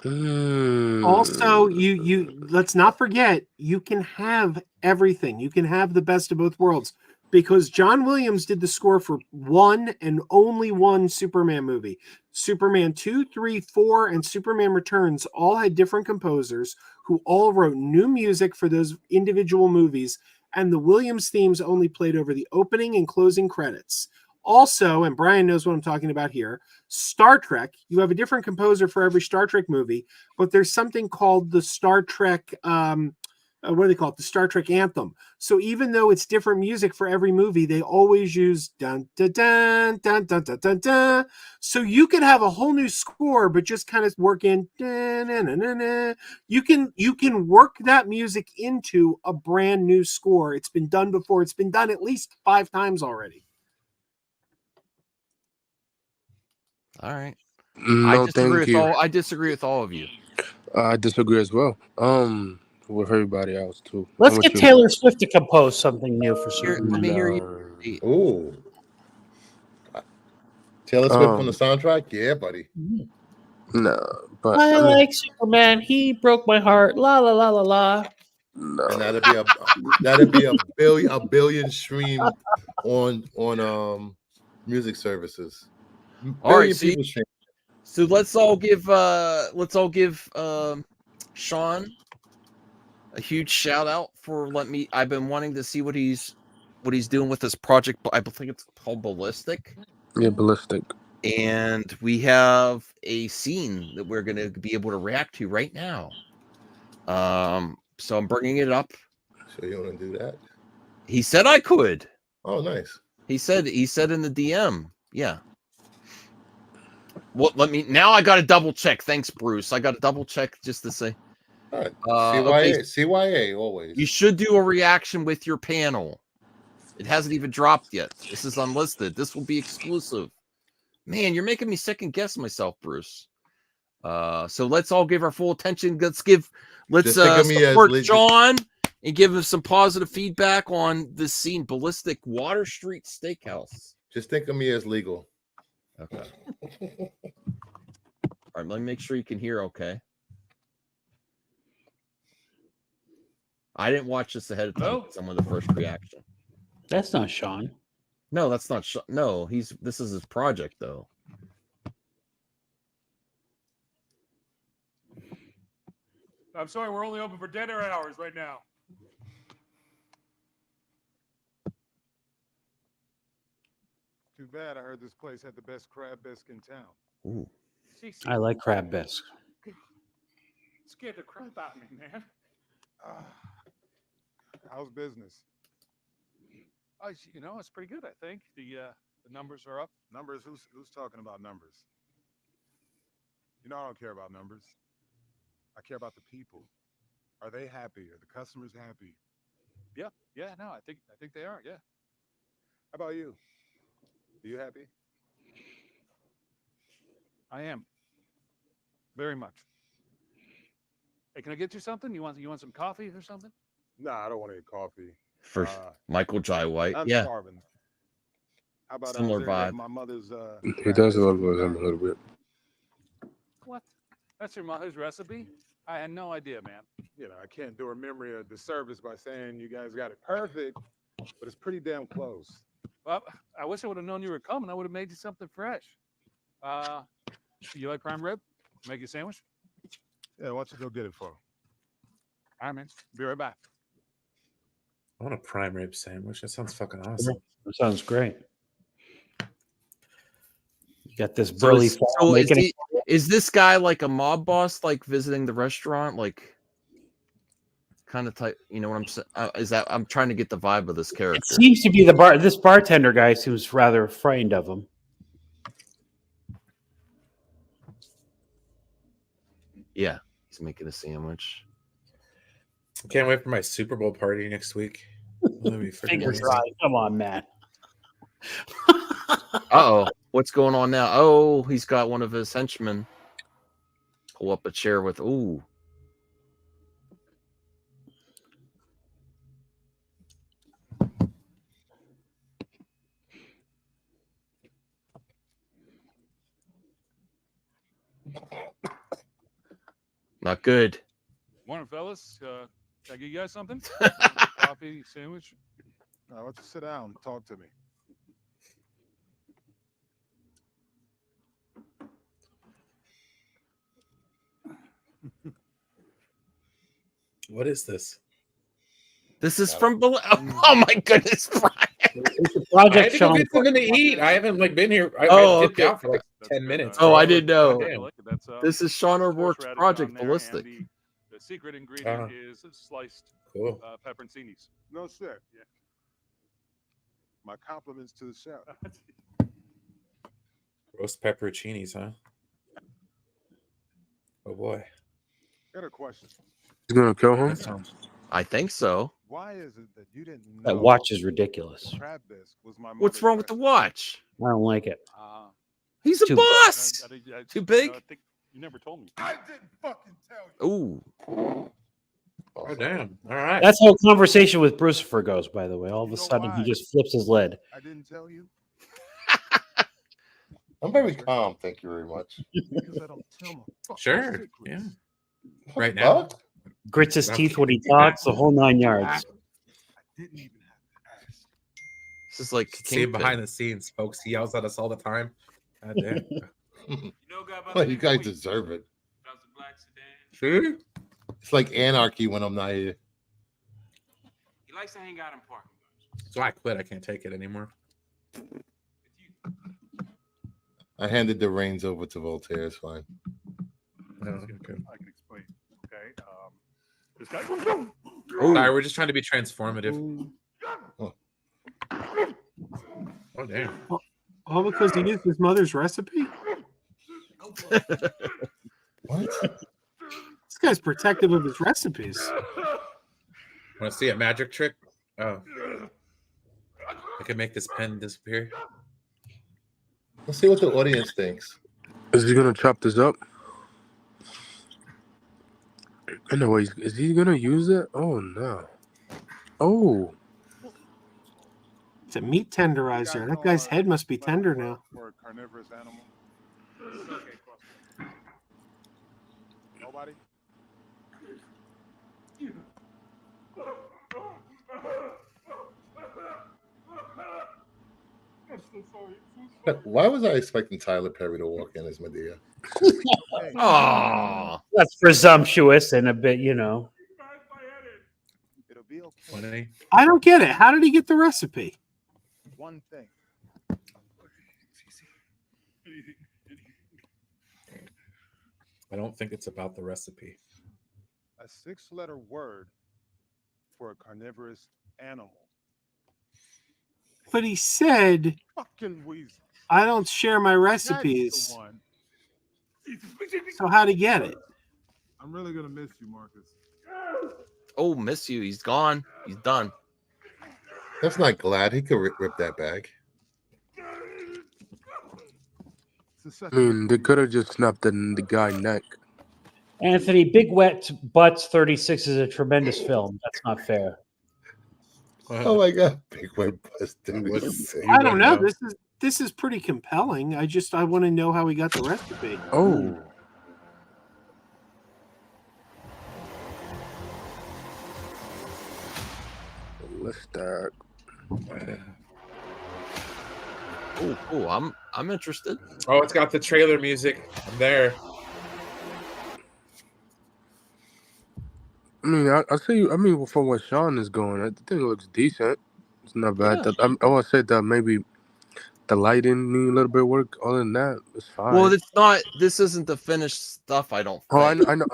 Also, you let's not forget you can have everything. You can have the best of both worlds because John Williams did the score for one and only one Superman movie. Superman 2, 3, 4, and Superman Returns all had different composers who all wrote new music for those individual movies, and the Williams themes only played over the opening and closing credits. Also, and Brian knows what I'm talking about here, Star Trek, you have a different composer for every Star Trek movie, but there's something called the Star Trek, what do they call it? The Star Trek anthem. So even though it's different music for every movie, they always use dun dun dun dun dun dun dun dun. So you could have a whole new score, but just kind of work in dun, dun, dun, dun, dun. You can work that music into a brand new score. It's been done before. It's been done at least 5 times already. All right. No, thank you. I disagree with all of you. I disagree as well. With everybody else too. Let's get Taylor Swift to compose something new for Superman. Let me hear you. Ooh. Taylor Swift on the soundtrack? Yeah, buddy. No, but I like Superman. He broke my heart. La la la la la. No. And that'd be a billion stream on music services. All right, so let's all give Sean a huge shout out for I've been wanting to see what he's doing with this project. I think it's called Ballistic. Yeah, Ballistic. And we have a scene that we're going to be able to react to right now. So I'm bringing it up. So you want to do that? He said I could. Oh, nice. He said in the DM. Yeah. Well, now I got to double check. Thanks, Bruce. I got to double check just to say. All right. CYA always. You should do a reaction with your panel. It hasn't even dropped yet. This is unlisted. This will be exclusive. Man, you're making me second guess myself, Bruce. So let's all give our full attention. Let's Just think of me as support legit- John and give him some positive feedback on this scene, Ballistic Water Street Steakhouse. Just think of me as legal. Okay. All right, let me make sure you can hear okay. I didn't watch this ahead of time. Some of the first reaction. That's not Sean. No, that's not. No, this is his project though. I'm sorry, we're only open for dinner hours right now. Too bad. I heard this place had the best crab bisque in town. Ooh. I like crab bisque. Scared the crap out of me, man. How's business? It's pretty good. I think the numbers are up. Numbers? Who's talking about numbers? I don't care about numbers. I care about the people. Are they happy? Are the customers happy? Yeah. No, I think they are. Yeah. How about you? Are you happy? I am. Very much. Hey, can I get you something? You want some coffee or something? No, I don't want any coffee. For Michael Jai White. I'm Yeah. starving. How about Similar vibe. my mother's He does look like him a little bit. What? That's your mother's recipe? I had no idea, man. I can't do her memory a disservice by saying you guys got it perfect, but it's pretty damn close. Well, I wish I would have known you were coming. I would have made you something fresh. You like prime rib? Make you a sandwich? Yeah, why don't you go get it for him? All right, man. Be right back. I want a prime rib sandwich. That sounds fucking awesome. That sounds great. You got this So burly is, fella so making is this guy like a mob boss, like visiting the restaurant, like kind of type? You know what I'm saying? Is that I'm trying to get the vibe of this character? It seems to be this bartender guy seems rather frightened of him. Yeah, he's making a sandwich. Can't wait for my Super Bowl party next week. That'll be freaking Fingers amazing. right. Come on, Matt. Uh-oh, what's going on now? Oh, he's got one of his henchmen pull up a chair with ooh. Not good. Morning, fellas. Can I get you guys something? Coffee, sandwich? Why don't you sit down and talk to me? What is this? This is from below. Oh my goodness, Brian. I had to go get something to eat. I haven't been here. I dipped out for 10 minutes. Oh, I didn't know. Goddamn. This is Sean O'Rourke's project, Ballistic. The secret ingredient is sliced Cool. pepperoncinis. No shit. Yeah. My compliments to the chef. Roast pepperoncinis, huh? Oh boy. Got a question. He's gonna kill him. I think so. Why is it that you didn't know That watch is ridiculous. crab bisque was my What's wrong with the watch? I don't like it. He's a Too- boss. Too big. I think you never told me. I didn't fucking tell you. Ooh. Oh damn. All right. That's how a conversation with Brucifer goes, by the way. All of a sudden, he just flips his lid. I didn't tell you. I'm very calm, thank you very much. Because I don't tell my fucking Sure. secrets. Yeah. Right now. Grits his teeth when he talks, the whole 9 yards. I didn't even have to ask. This is like See him behind the scenes, folks. He yells at us all the time. God damn. Well, you guys deserve it. See? It's like anarchy when I'm not here. He likes to hang out in parking lots. So I quit. I can't take it anymore. I handed the reins over to Voltaire. It's fine. No, I can explain. Okay. This guy. Sorry, we're just trying to be transformative. Oh. Oh damn. All because he used his mother's recipe? What? This guy's protective of his recipes. Want to see a magic trick? Oh. I can make this pen disappear. Let's see what the audience thinks. Is he gonna chop this up? Anyways, is he gonna use it? Oh no. Oh. It's a meat tenderizer. That guy's head must be tender now. For a carnivorous animal. Nobody? Why was I expecting Tyler Perry to walk in as Medea? Oh, That's presumptuous and a bit, you know. Funny. I don't get it. How did he get the recipe? One thing. I don't think it's about the recipe. A 6-letter word for a carnivorous animal. But he said, Fucking weasel. I don't share my recipes. That's the one. So how'd he get it? I'm really gonna miss you, Marcus. oh, miss you. He's gone. He's done. That's not glad. He could rip that bag. I mean, they could have just snapped the guy neck. Anthony, Big Wet Butts 36 is a tremendous film. That's not fair. Oh my god, Big Wet Butts. I don't know. This is pretty compelling. I want to know how he got the recipe. Oh. Let's start. Oh, I'm interested. Oh, it's got the trailer music. I'm there. I mean, I see. I mean, from what Sean is going, I think it looks decent. It's not bad. Yeah. I would say that maybe the lighting need a little bit of work. Other than that, it's fine. Well, it's not. This isn't the finished stuff. I don't. Oh, I think. know.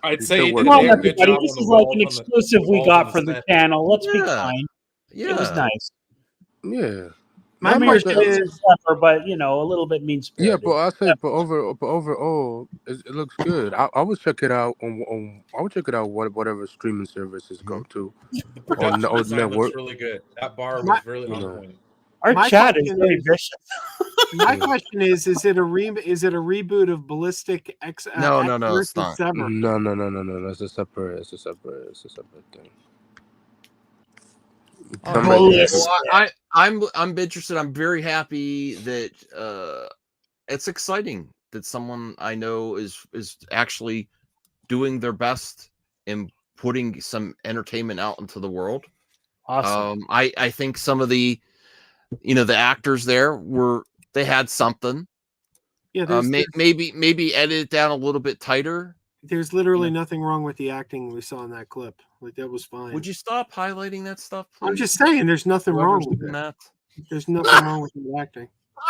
I'd It's say still you worth did Come it. on, a good everybody. job This on is the like walls, an on the exclusive we walls got on for the the set. channel. Let's be Yeah. kind. Yeah. It was nice. Yeah. My I mean, question it's is, clever, but you know, a little bit mean Yeah, spirited. but I say, but overall, it looks good. I would check it out on I would check it out whatever streaming services go to The production on design network. looks really good. That bar My- was really You on know. point. Our my chat is question very is- vicious. my question is it a reboot of Ballistic X? No, X it's versus not. Sever? No. That's a separate. It's a separate thing. All Come right. back. Well, I'm interested. I'm very happy that it's exciting that someone I know is actually doing their best in putting some entertainment out into the world. Awesome. I think some of the the actors there they had something. Yeah, there's Maybe edit it down a little bit tighter. there's literally nothing wrong with the acting we saw in that clip. Like that was fine. Would you stop highlighting that stuff, please? I'm just saying, there's nothing wrong Whoever's with doing it. that. There's nothing wrong with the acting.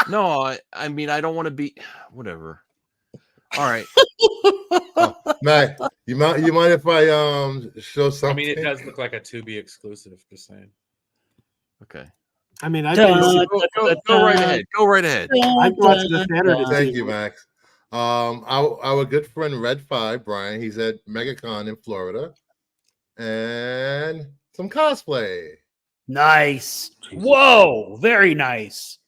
No, I mean I don't want to be whatever. All right. Matt, you mind if I show something? I mean, it does look like a Tubi exclusive. Just saying. Okay. I mean, I Go right ahead. Go right ahead. I'd go out to the theater to see Thank it. you, Max. Our good friend Red 5, Brian, he's at MegaCon in Florida, and some cosplay. Nice. Whoa, very nice.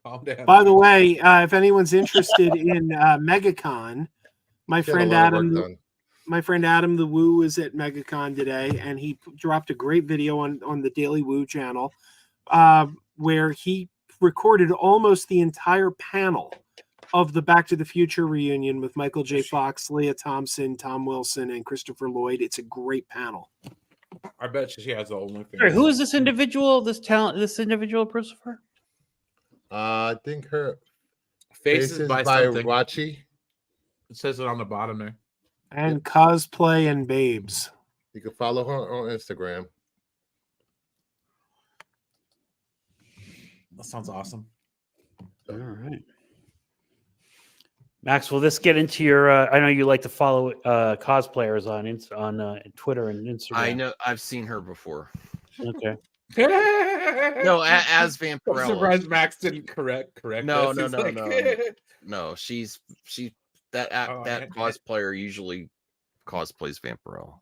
Calm down. By the way, if anyone's interested in MegaCon, my Get a friend lot of work Adam, done. my friend Adam the Woo is at MegaCon today, and he dropped a great video on the Daily Woo channel, where he recorded almost the entire panel of the Back to the Future reunion with Michael J. Fox, Leah Thompson, Tom Wilson, and Christopher Lloyd. It's a great panel. I bet she has the only thing. Sorry, who is this individual? This individual, Christopher? I think her Faces by something. Rachi. It says it on the bottom there. And Cosplay and Babes. You can follow her on Instagram. That sounds awesome. All right. Max, will this get into your? I know you like to follow cosplayers on Twitter and Instagram. I know. I've seen her before. Okay. No, as Vampirella. I'm surprised Max didn't correct. No, us. He's like- no. She's that cosplayer usually cosplays Vampirella.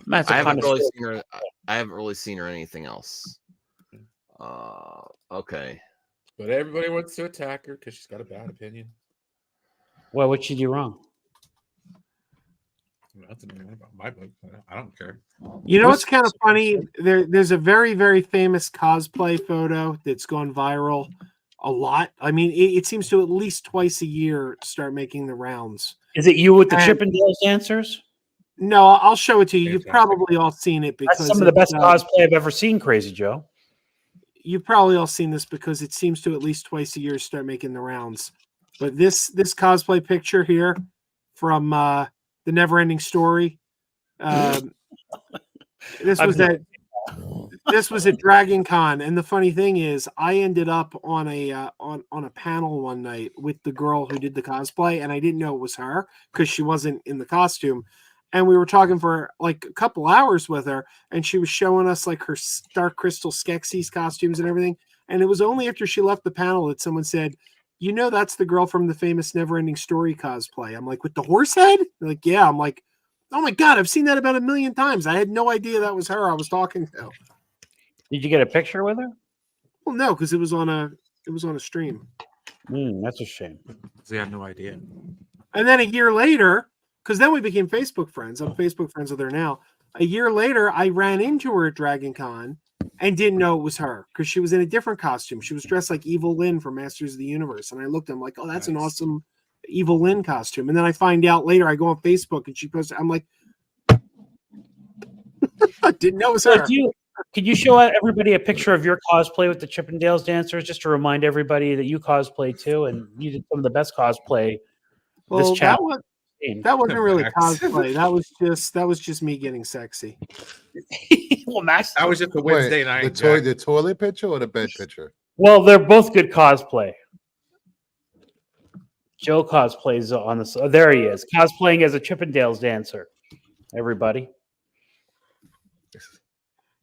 Matt's a I haven't really connoisseur. seen her. I haven't really seen her anything else. Okay. But everybody wants to attack her because she's got a bad opinion. Well, what she do wrong? Nothing about my book. I don't care. You know what's kind of funny? There's a very, very famous cosplay photo that's gone viral a lot. I mean, it seems to at least twice a year start making the rounds. Is it you with the And- Chippendales dancers? No, I'll show it to you. You've probably all seen it because That's some of the best it's, cosplay I've ever seen, Crazy Joe. You've probably all seen this because it seems to at least twice a year start making the rounds. But this cosplay picture here from the Never-Ending Story. This was at Dragon Con, and the funny thing is, I ended up on a panel one night with the girl who did the cosplay, and I didn't know it was her because she wasn't in the costume. And we were talking for like a couple hours with her, and she was showing us like her Dark Crystal Skeksis costumes and everything. And it was only after she left the panel that someone said, "You know, that's the girl from the famous Never-Ending Story cosplay." I'm like, "With the horse head?" They're like, "Yeah." I'm like, "Oh my God, I've seen that about 1,000,000 times. I had no idea that was her I was talking to." Did you get a picture with her? Well, no, because it was on a stream. That's a shame. So I had no idea. And then a year later, because then we became Facebook friends. I'm Facebook friends with her now. A year later, I ran into her at Dragon Con and didn't know it was her because she was in a different costume. She was dressed like Evil Lynn from Masters of the Universe. And I looked, I'm like, "Oh, that's an awesome Evil Lynn costume." And then I find out later, I go on Facebook and she posted, I'm like, I didn't know it was her. Could you show everybody a picture of your cosplay with the Chippendales dancers just to remind everybody that you cosplay too, and you did some of the best cosplay Well, this channel. that wasn't really cosplay. That was just me getting sexy. Well, Max, that was just a Wednesday night. The toilet picture or the bed picture? Well, they're both good cosplay. Joe cosplays on this. Oh, there he is, cosplaying as a Chippendales dancer. Everybody.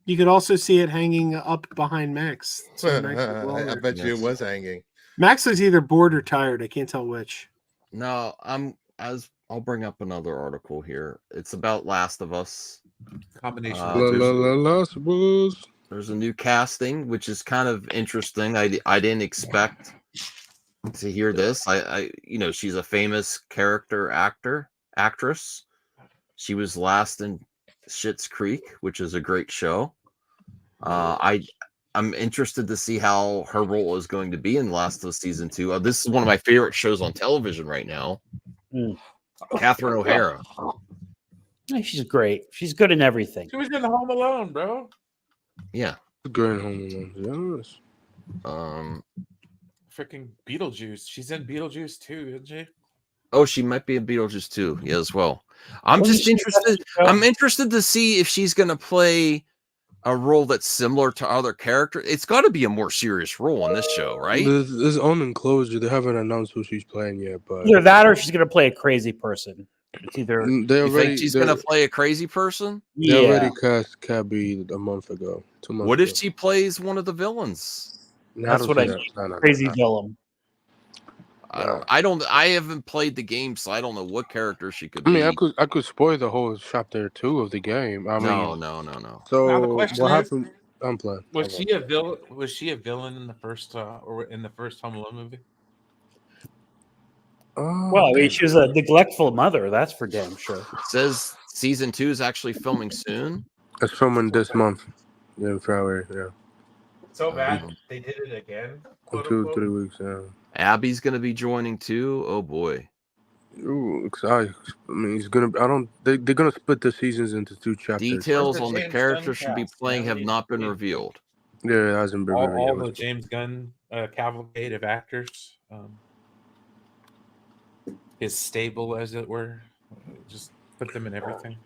You could also see it hanging up behind Max. So Max is well I there. bet you it was hanging. Max is either bored or tired. I can't tell which. No, I'll bring up another article here. It's about Last of Us. Combination. Last of Us. There's a new casting, which is kind of interesting. I didn't expect to hear this. I she's a famous actress. She was last in Schitt's Creek, which is a great show. I'm interested to see how her role is going to be in Last of Us season 2. This is one of my favorite shows on television right now. Catherine O'Hara. Yeah, she's great. She's good in everything. She was in Home Alone, bro. Yeah. Great Home Alone. Yes. Freaking Beetlejuice. She's in Beetlejuice too, isn't she? Oh, she might be in Beetlejuice too. Yeah, as well. I'm interested to see if she's going to play a role that's similar to other characters. It's got to be a more serious role on this show, right? There's unenclosure. They haven't announced who she's playing yet, but Either that or she's going to play a crazy person. It's either. You think she's going to play a crazy person? They already cast Cabby a month ago. 2 months What ago. if she plays one of the villains? That's what I mean. Crazy villain. I haven't played the game, so I don't know what character she could be. I mean, I could spoil the whole chapter 2 of the game. I mean, no. So Now the question what is, happened? I'm playing. Was she a villain? Was she a villain in the first Home Alone movie? Well, I mean, she was a neglectful mother. That's for damn sure. It says season 2 is actually filming soon. It's filming this month. Yeah, in February. Yeah. So bad they did it again. In 2-3 weeks. Yeah. Abby's gonna be joining too. Oh boy. Ooh, I mean, he's gonna. They're gonna split the seasons into 2 chapters. Details on the character should be playing have not been revealed. Yeah, it hasn't been revealed. All the James Gunn cavalcade of actors, his stable, as it were, just put them in everything.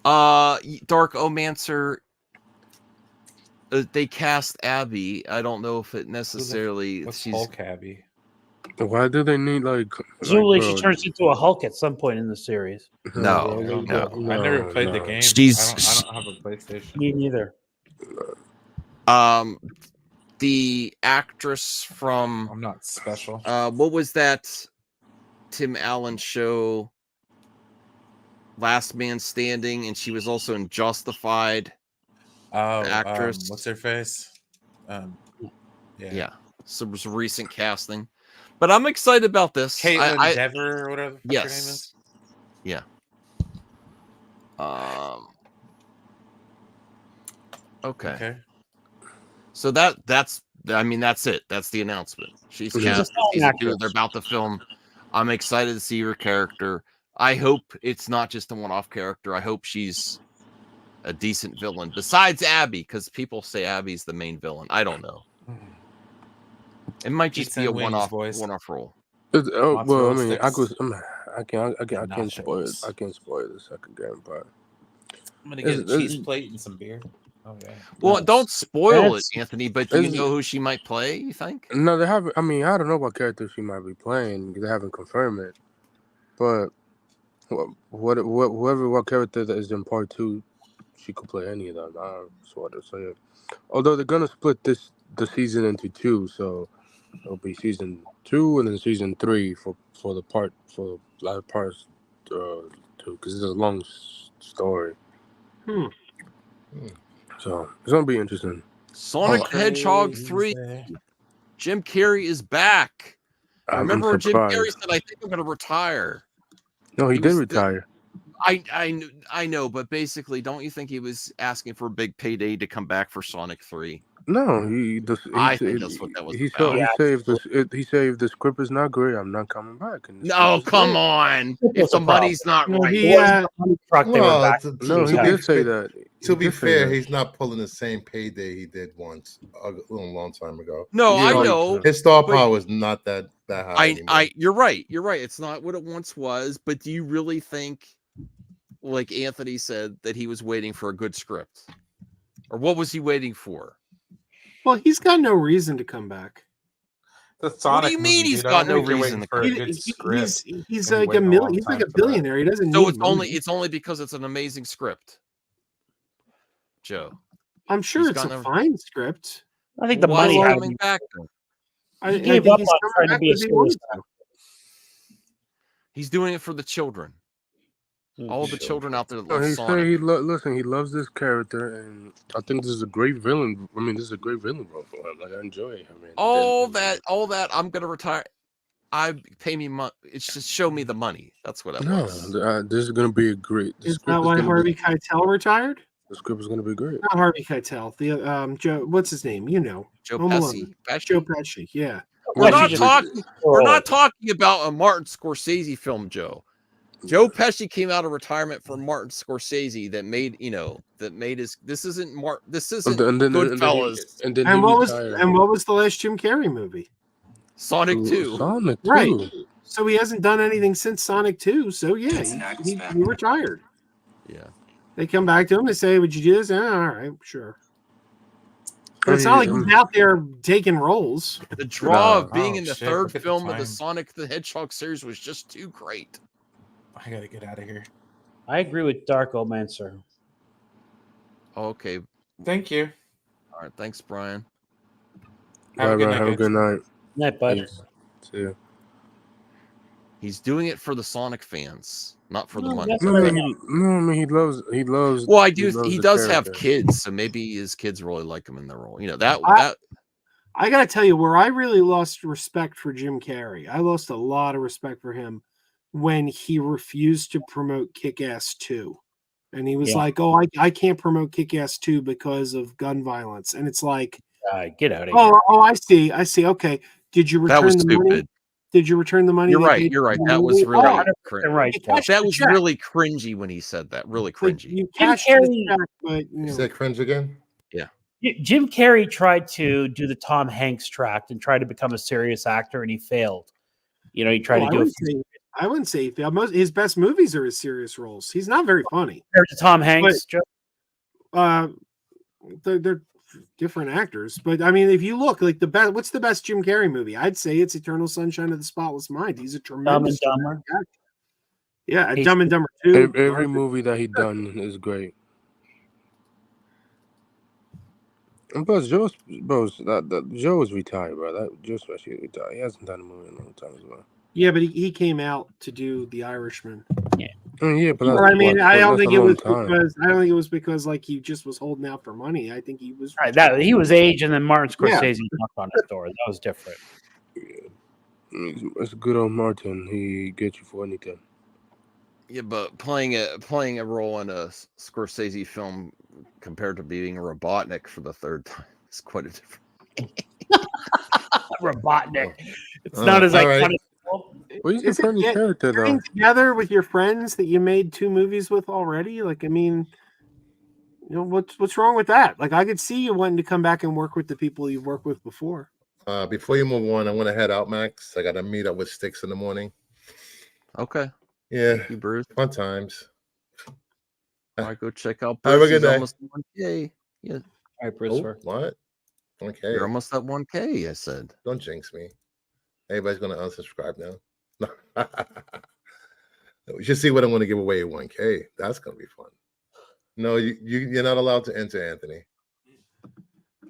Dark Omancer. They cast Abby. I don't know if it necessarily. What's Hulk Abby? Why do they need like? Presumably, she turns into a Hulk at some point in the series. No. I never played the game. She's. I don't have a PlayStation. Me neither. The actress from. I'm not special. What was that Tim Allen show? Last Man Standing, and she was also in Justified. Actress. What's her face? Yeah. So it was a recent casting. But I'm excited about this. Caitlin Dever or whatever the fuck her name is. Yeah. Okay. So that's it. That's the announcement. She's She's a cast. strong Season 2. actress. They're about to film. I'm excited to see her character. I hope it's not just a one-off character. I hope she's a decent villain besides Abby, because people say Abby's the main villain. I don't know. It might just be a one-off role. Well, I mean, I can't spoil it. I can't spoil it the second game, but I'm gonna get a cheese plate and some beer. Okay. Well, don't spoil it, Anthony. But do you know who she might play? You think? No, they haven't. I mean, I don't know what character she might be playing because they haven't confirmed it. But what character that is in part 2, she could play any of them. Sort of. So yeah. Although they're gonna split the season into 2, so it'll be season 2 and then season 3 for the last parts 2, because it's a long story. So it's gonna be interesting. Sonic the Hedgehog 3. Jim Carrey is back. Remember Jim Carrey said, "I think I'm going to retire." No, he did retire. I know, but basically, don't you think he was asking for a big payday to come back for Sonic 3? No, I think that's what that was He about. he said if the script is not great, I'm not coming back. And No, come on. If the money's not right. No, he did say that. To be fair, he's not pulling the same payday he did once a long time ago. No, I know. His star power is not that high anymore. You're right. You're right. It's not what it once was. But do you really think, like Anthony said, that he was waiting for a good script, or what was he waiting for? Well, he's got no reason to come back. What do you mean he's got no reason to come back? He's like a million. He's like a billionaire. He doesn't. So need it's only because it's an amazing script, Joe. I'm sure it's a fine script. I think the money had coming back. He gave up on trying to be a serious actor. He's doing it for the children. All the children out there that love He Sonic. said listen, he loves this character, and I think this is a great villain. I mean, this is a great villain role for him. Like, I enjoy him. All that. I'm gonna retire. Pay me money. It's just show me the money. That's what I was. This is gonna be a great. Is that why Harvey Keitel retired? The script is gonna be great. Not Harvey Keitel. The Joe. What's his name? You know, Joe Home Pesci. Alone. Joe Pesci. Yeah. We're not talking about a Martin Scorsese film, Joe. Joe Pesci came out of retirement from Martin Scorsese that made his. This isn't Goodfellas. And what was the last Jim Carrey movie? Sonic 2. Sonic 2. Right. So he hasn't done anything since Sonic 2. So yeah, he retired. Yeah. They come back to him and say, "Would you do this?" All right, sure. But it's not like he's out there taking roles. The draw of being in the third film of the Sonic the Hedgehog series was just too great. I gotta get out of here. I agree with Dark Old Man, sir. Okay. Thank you. All right. Thanks, Brian. Have a good night. Night, bud. See you. He's doing it for the Sonic fans, not for the money. No, I mean he loves. Well, he does have kids, so maybe his kids really like him in the role. You know that. I gotta tell you, where I really lost respect for Jim Carrey, I lost a lot of respect for him when he refused to promote Kick-Ass 2. And he was like, "Oh, I can't promote Kick-Ass 2 because of gun violence." And it's like, get out of here. Oh, I see. Okay. Did you return the money? Did you return the money? You're right. That was really right. That was really cringy when he said that. Really cringy. Jim Carrey, You said cringe again? Yeah. Jim Carrey tried to do the Tom Hanks tract and tried to become a serious actor, and he failed. You know, he tried to do it. I wouldn't say he failed. His best movies are his serious roles. He's not very funny. Compared to Tom Hanks, they're different actors. But I mean, if you look like what's the best Jim Carrey movie? I'd say it's Eternal Sunshine of the Spotless Mind. He's a tremendous actor. Yeah, Dumb and Dumber 2. Every movie that he done is great. And plus, Joe is retired, bro. Joe especially retired. He hasn't done a movie in a long time as well. Yeah, but he came out to do The Irishman. Yeah. But I mean, I don't think it was because like he just was holding out for money. I think he was right. That he was aged, and then Martin Scorsese knocked on his door. That was different. It's good old Martin. He gets you for anything. Yeah, but playing a role in a Scorsese film compared to being a Robotnik for the third time is quite a difference. Robotnik. It's not as all iconic. right. Well, he's a Is it funny get- character, getting though. together with your friends that you made 2 movies with already? Like, I mean, you know, what's wrong with that? Like, I could see you wanting to come back and work with the people you've worked with before. Before you move on, I want to head out, Max. I got to meet up with Sticks in the morning. Okay. Yeah. Thank you, Bruce. Fun times. All right, go check out Have a Bruce. good He's day. almost at 1K. Yeah. All right, Bruce. Oh, what? Okay. You're almost at 1K, I said. Don't jinx me. Everybody's going to unsubscribe now. We should see what I'm going to give away at 1K. That's going to be fun. No, you're not allowed to enter, Anthony.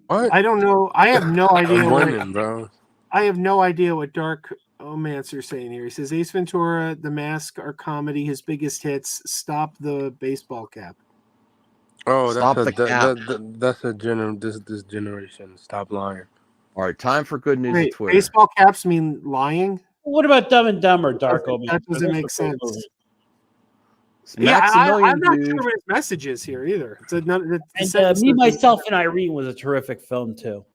What? I don't know. I have no idea. I'm what, winning, bro. I have no idea what Dark Omancer's saying here. He says Ace Ventura, The Mask are comedy. His biggest hits. Stop the baseball cap. Oh, Stop the cap. That's a this generation. Stop lying. All right, time for good news Wait, of Twitter. baseball caps mean lying? What about Dumb and Dumber, Darko? That doesn't make sense. Maximilian, I'm not dude. sure what his message is here either. It's And sentence Me, doesn't- Myself, and Irene was a terrific film too.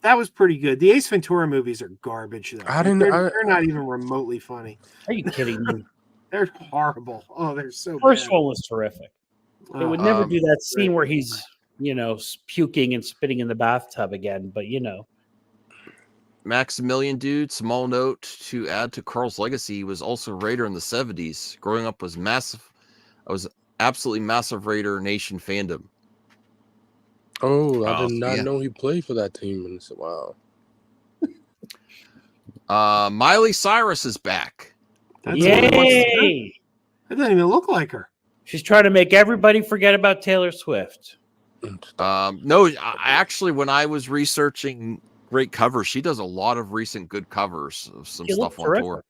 That was pretty good. The Ace Ventura movies are garbage, though. They're not even remotely funny. Are you kidding me? They're horrible. Oh, they're so First bad. one was terrific. They would never do that scene where he's, puking and spitting in the bathtub again. But Maximilian, dude. Small note to add to Carl's legacy. He was also Raider in the 70s. Growing up was massive. I was absolutely massive Raider Nation fandom. Oh, I did not know he played for that team. And it's, wow. Miley Cyrus is back. Yay! That doesn't even look like her. She's trying to make everybody forget about Taylor Swift. No, actually, when I was researching great covers, she does a lot of recent good covers of some She stuff looks on terrific. tour.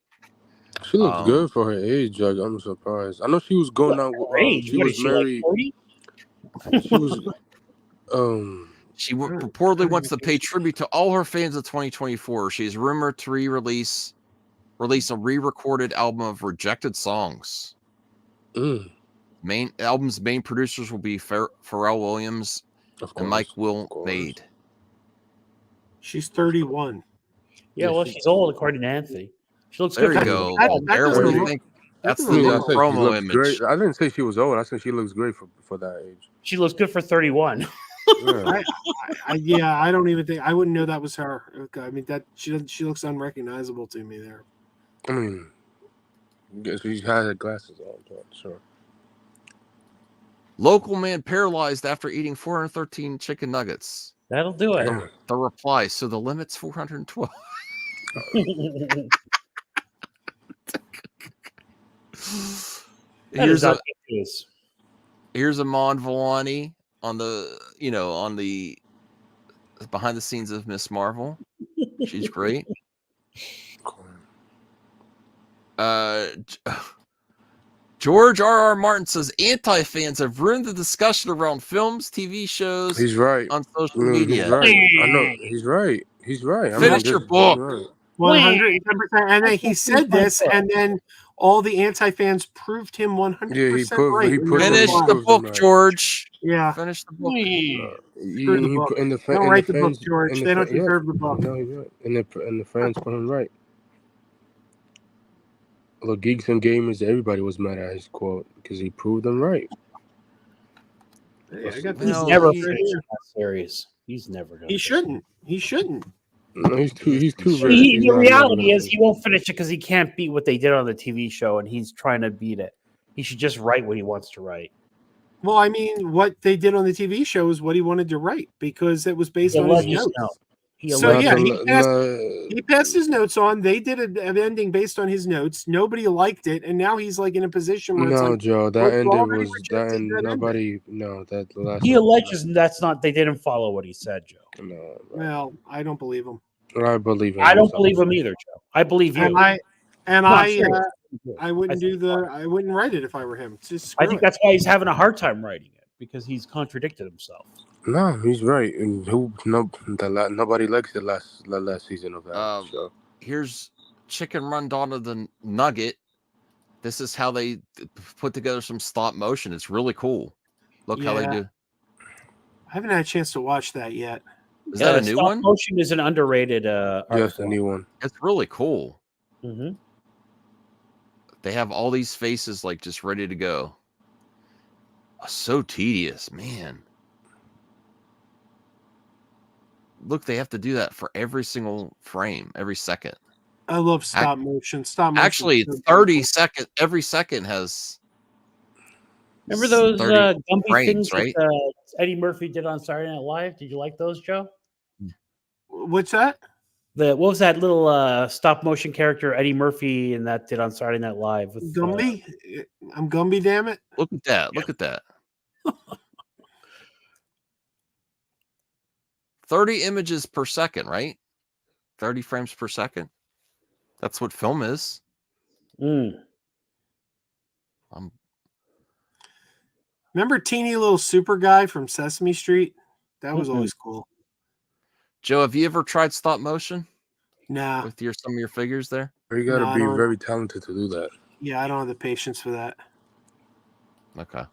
She looks good for her age. Like, I'm surprised. I know she was going out with. She was married. She was. She reportedly wants to pay tribute to all her fans of 2024. She's rumored to release a re-recorded album of rejected songs. Album's main producers will be Pharrell Williams and Mike Will Made. She's 31. Yeah, well, she's old according to Anthony. She looks There good. you for go. that What do you look- think? That's the I new said she promo looks image. great. I didn't say she was old. I said she looks great for that age. She looks good for 31. I don't even think I wouldn't know that was her. Okay, I mean that she looks unrecognizable to me there. I mean, she had her glasses on, but sure. Local man paralyzed after eating 413 chicken nuggets. That'll do it. The reply. So the limit's 412. Here's a Mon Villani on the behind the scenes of Miss Marvel. She's great. George R.R. Martin says anti-fans have ruined the discussion around films, TV shows. He's right on social He's media. right. I know he's right. He's right. Finish your book. 110%. And then he said this, and then all the anti-fans proved him 100% right. Finish the book, George. Yeah. Finish the book. Screw the book. Don't write the book, George. They don't deserve the book. No, he's right. And the fans put him right. The geeks and gamers, everybody was mad at his quote because he proved them right. Hey, I got He's this never here. finished that series. He's never going He shouldn't. He shouldn't. No, he's too rich. The reality is he won't finish it because he can't beat what they did on the TV show, and he's trying to beat it. He should just write what he wants to write. Well, I mean, what they did on the TV show is what he wanted to write because it was based on his notes. So yeah, he passed his notes on. They did an ending based on his notes. Nobody liked it, and now he's like in a position where it's No, like, Joe, that well, ending already was rejected that. that Nobody, no, that the last. He alleges that's not. They didn't follow what he said, Joe. No, well, I don't believe him. I believe him. I don't believe him either, Joe. I believe you. And No, I serious. I wouldn't write it if I were him. Just I think that's why he's having a hard time writing it because he's contradicted himself. No, he's right. And nobody likes the last season of that show. Here's Chicken Run Dawn of the Nugget. This is how they put together some stop motion. It's really cool. Look how they Yeah. do. I haven't had a chance to watch that yet. Is that a new Stop one? motion is an underrated art Yes, a form. new one. It's really cool. Mm-hmm. They have all these faces like just ready to go. Oh, so tedious, man. Look, they have to do that for every single frame, every second. I love stop motion. Stop motion. Actually, is so 30 beautiful. seconds. Every second has. Remember those 30 Gumby frames, things right? that Eddie Murphy did on Saturday Night Live? Did you like those, Joe? What's that? What was that little stop motion character Eddie Murphy and that did on Saturday Night Live? With, Gumby? I'm Gumby, damn it. Look at that. Look at that. 30 images per second, right? 30 frames per second. That's what film is. Remember Teeny Little Super Guy from Sesame Street? That was always cool. Joe, have you ever tried stop motion? Nah. With some of your figures there? You got to No, I be don't. very talented to do that. Yeah, I don't have the patience for that. Okay.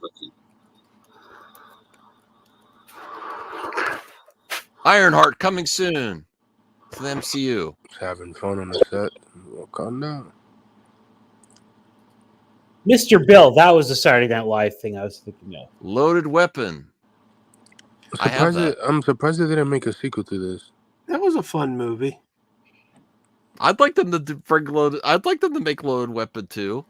Ironheart coming soon to the MCU. Just having fun on the set. Calm down. Mr. Bill, that was the Saturday Night Live thing I was thinking of. Loaded Weapon. I have that. I'm surprised they didn't make a sequel to this. That was a fun movie. I'd like them to bring Loaded. I'd like them to make Loaded Weapon too.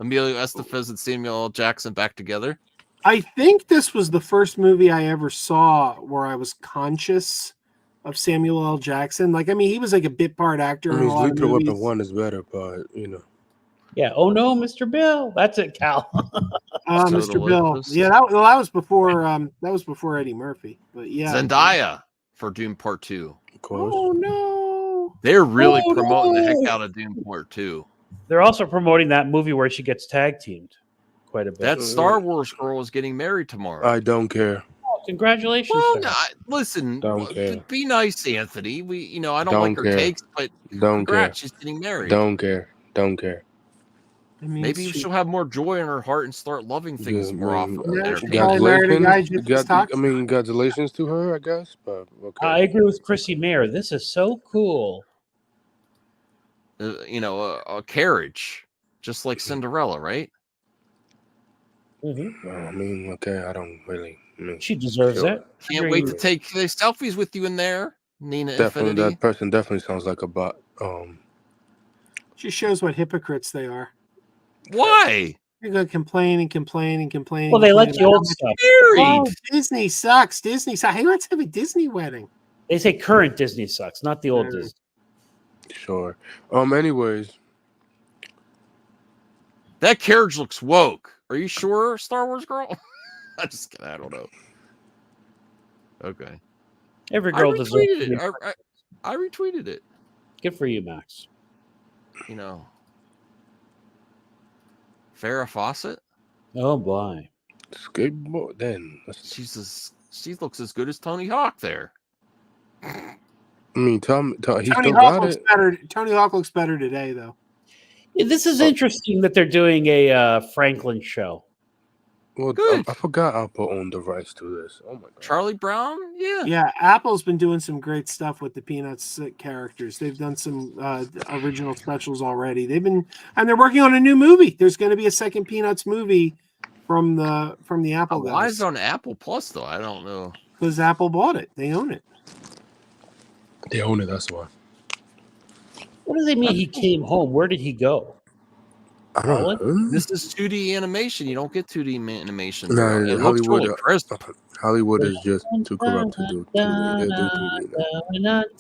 Emilio Estevez and Samuel L. Jackson back together. I think this was the first movie I ever saw where I was conscious of Samuel L. Jackson. Like, I mean, he was like a bit part actor in a lot of Lethal movies. Weapon 1 is better, but, you know. Yeah. Oh, no, Mr. Bill. That's it, Cal. Mr. Bill. Yeah, that was before Eddie Murphy. But yeah. Zendaya for Doom Part 2. Of course. Oh, no. They're really promoting the heck out of Doom Part 2. They're also promoting that movie where she gets tag teamed quite a bit. That Star Wars girl is getting married tomorrow. I don't care. Oh, congratulations. Well, sir. listen, Don't care. be nice, Anthony. I don't like her care. takes, but Don't congrats, care. she's getting married. Don't care. Don't care. I mean, Maybe she'll have more joy in her heart and start loving things more often. Congratulations to her, I guess. But okay. I agree with Chrissy Mayer. This is so cool. A carriage, just like Cinderella, right? Mm-hmm. Well, I mean, okay, I don't really. She deserves it. Can't wait to take selfies with you in there, Nina. Definitely, Infinity. that person definitely sounds like a bot. She shows what hypocrites they are. Why? You're going to complain and complain and complain. Well, they like the old stuff. Oh, Disney sucks. Disney sucks. Who wants to have a Disney wedding? They say current Disney sucks, not the old Disney. Sure. Anyways, that carriage looks woke. Are you sure, Star Wars girl? I just kidding. I don't know. Okay. Every girl I deserves retweeted it. it. I retweeted it. Good for you, Max. Farrah Fawcett. Oh boy. Skateboard. Then she looks as good as Tony Hawk there. I mean, he Tony still Hawk got looks it. better. Tony Hawk looks better today, though. Yeah, this is interesting that they're doing a Franklin show. Well, I forgot Apple owned the rights to this. Oh my god. Charlie Brown. Yeah. Yeah, Apple's been doing some great stuff with the Peanuts characters. They've done some original specials already. And they're working on a new movie. There's going to be a second Peanuts movie from the Apple guys. Why is it on Apple Plus though? I don't know. Because Apple bought it. They own it. They own it. That's why. What does it mean he came home? Where did he go? I don't know. This is 2D animation. You don't get 2D animation. No, It looks Hollywood. really crisp. Hollywood is just too corrupt to do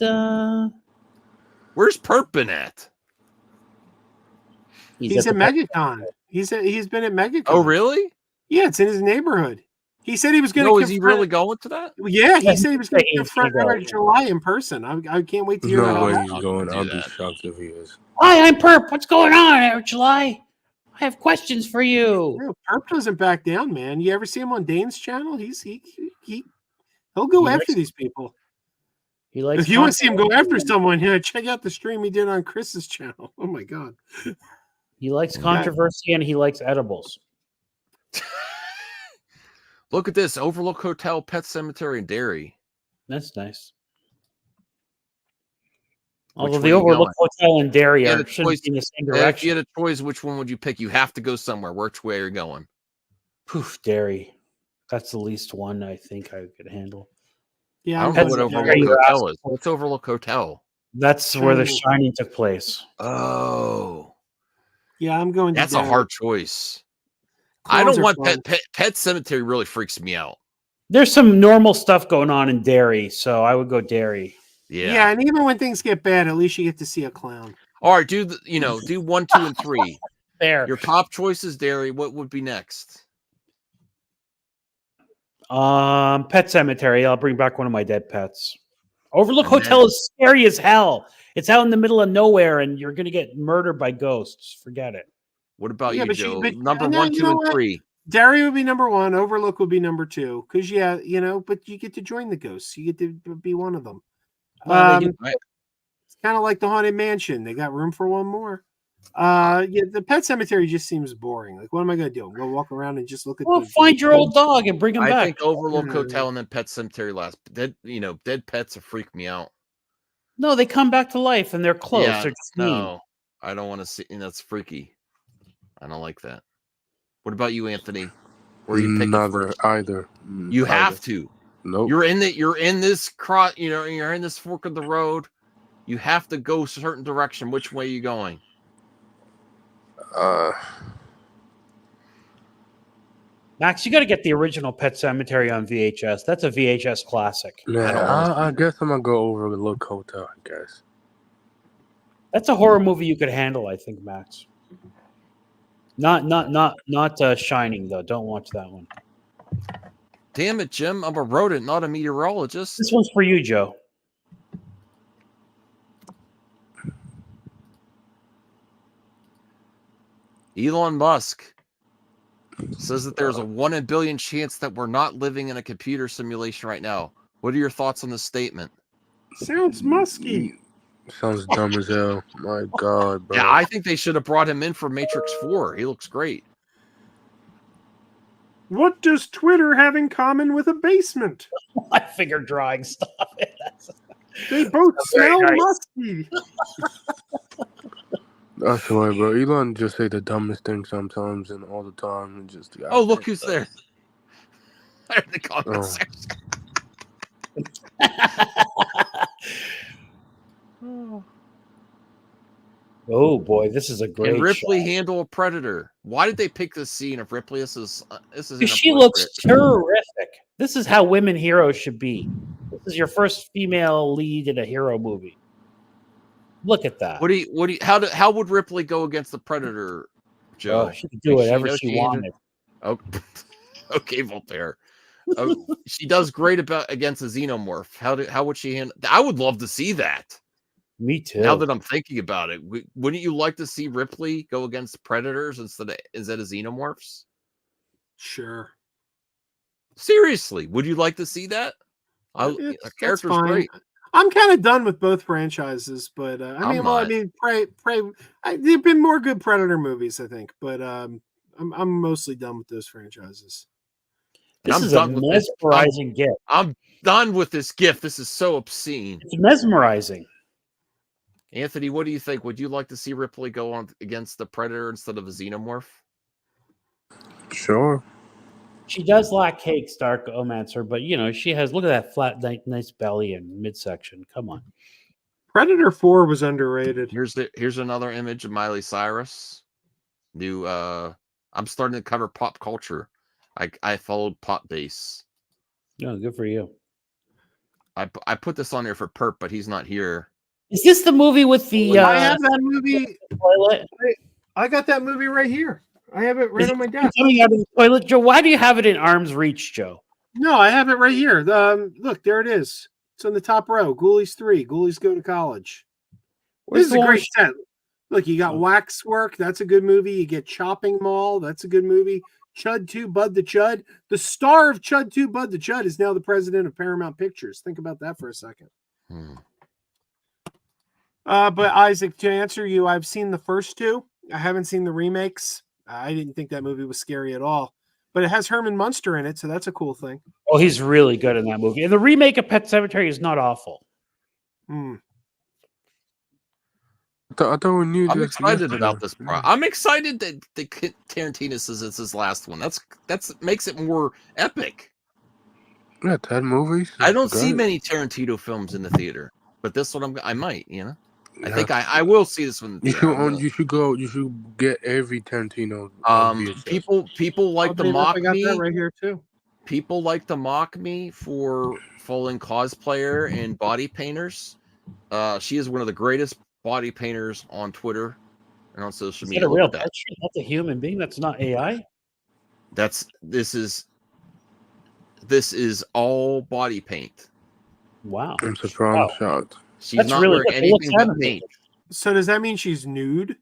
2D. Where's Perpin at? He's at MegaCon. He's been at MegaCon. Oh, really? Yeah, it's in his neighborhood. He said he was going to. No, is he really going to that? Yeah, he said he was going to confront her in July in person. I can't wait to hear No way about he's that. going. I'll be shocked if he is. Hi, I'm Perp. What's going on, Eric July? I have questions for you. No, Perp doesn't back down, man. You ever see him on Dane's channel? He'll go after these people. He likes. If you want to see him go after someone, check out the stream he did on Chris's channel. Oh my god. He likes controversy and he likes edibles. Look at this Overlook Hotel, Pet Cemetery, and Dairy. That's nice. Although the Overlook Hotel and Dairy shouldn't be in the same direction. If you had a choice, which one would you pick? You have to go somewhere. Which way are you going? Poof, Dairy. That's the least one I think I could handle. Yeah, I don't know what Overlook Hotel is. What's Overlook Hotel? That's where The Shining took place. Oh. Yeah, I'm going to That's a hard choice. I don't want Pet Cemetery really freaks me out. There's some normal stuff going on in Dairy, so I would go Dairy. Yeah, and even when things get bad, at least you get to see a clown. All right, do 1, 2, and 3. There. Your top choice is Dairy. What would be next? Pet Cemetery. I'll bring back one of my dead pets. Overlook Hotel is scary as hell. It's out in the middle of nowhere, and you're gonna get murdered by ghosts. Forget it. What about you, Joe? Number 1, 2, and 3. Dairy would be number 1. Overlook would be number 2. Because but you get to join the ghosts. You get to be one of them. It's kind of like the Haunted Mansion. They got room for one more. The Pet Cemetery just seems boring. Like, what am I gonna do? Go walk around and just look at? Well, find your old dog and bring him back. I think Overlook Hotel and then Pet Cemetery last. Dead pets have freaked me out. No, they come back to life and they're close. Yeah, they're just mean. no, I don't want to see. That's freaky. I don't like that. What about you, Anthony? Where you pick either? You have to. Nope. You're in this you're in this fork of the road. You have to go a certain direction. Which way are you going? Max, you got to get the original Pet Cemetery on VHS. That's a VHS classic. Yeah, I guess I'm gonna go Overlook Hotel. I guess that's a horror movie you could handle. I think, Max. Not Shining though. Don't watch that one. Damn it, Jim! I'm a rodent, not a meteorologist. This one's for you, Joe. Elon Musk says that there's a 1 in a billion chance that we're not living in a computer simulation right now. What are your thoughts on this statement? Sounds musky. Sounds dumb as hell. My God, bro. Yeah, I think they should have brought him in for Matrix 4. He looks great. What does Twitter have in common with a basement? My finger drawing. Stop it. They both smell musky. That's why, bro. Elon just say the dumbest thing sometimes and all the time, and just. Oh, look who's there! I heard the comment section. Oh boy, this is a great. Can Ripley handle a predator? Why did they pick this scene of Ripley? This is she looks terrific. This is how women heroes should be. This is your first female lead in a hero movie. Look at that. How would Ripley go against the predator, Joe? Oh, she could do whatever she wanted. Oh, okay, Voltaire. She does great against a xenomorph. How would she handle? I would love to see that. Me too. Now that I'm thinking about it, wouldn't you like to see Ripley go against predators instead of xenomorphs? Sure. Seriously, would you like to see that? A character's great. I'm kind of done with both franchises, but Prey. There've been more good Predator movies, I think, but I'm mostly done with those franchises. This is a mesmerizing gift. I'm done with this gift. This is so obscene. It's mesmerizing. Anthony, what do you think? Would you like to see Ripley go on against the Predator instead of a xenomorph? Sure. She does lack cake, Stark Omancer, but she has. Look at that flat, nice belly and midsection. Come on. Predator 4 was underrated. Here's another image of Miley Cyrus. New. I'm starting to cover pop culture. I followed Pop Base. Oh, good for you. I put this on there for Perp, but he's not here. Is this the movie with the? I have that movie. Toilet. I got that movie right here. I have it right on my desk. Coming out of the toilet, Joe. Why do you have it in arm's reach, Joe? No, I have it right here. Look, there it is. It's on the top row. Ghoulies 3. Ghoulies Go to College. This is a great set. Look, you got Waxwork. That's a good movie. You get Chopping Mall. That's a good movie. Chud 2, Bud the Chud. The star of Chud 2, Bud the Chud is now the president of Paramount Pictures. Think about that for a second. But Isaac, to answer you, I've seen the first two. I haven't seen the remakes. I didn't think that movie was scary at all. But it has Herman Munster in it, so that's a cool thing. Oh, he's really good in that movie. And the remake of Pet Sematary is not awful. Hmm. I thought we knew I'm this excited yesterday. about this. I'm excited that Tarantino says it's his last one. That's makes it more epic. Yeah, 10 movies. I don't see Great. many Tarantino films in the theater, but this one I might. You know, I Yeah. think I will see this one. In the You theater. should you should go. You should get every Tarantino. People like to Oddly enough, mock I got me. that right here too. People like to mock me for falling cosplayer and body painters. She is one of the greatest body painters on Twitter and on social Is that media. a Look real at that. picture? That's a human being. That's not AI. This is all body paint. Wow. It's a strong shot. She's That's not really wearing good. It looks anything but animated. paint. So does that mean she's nude?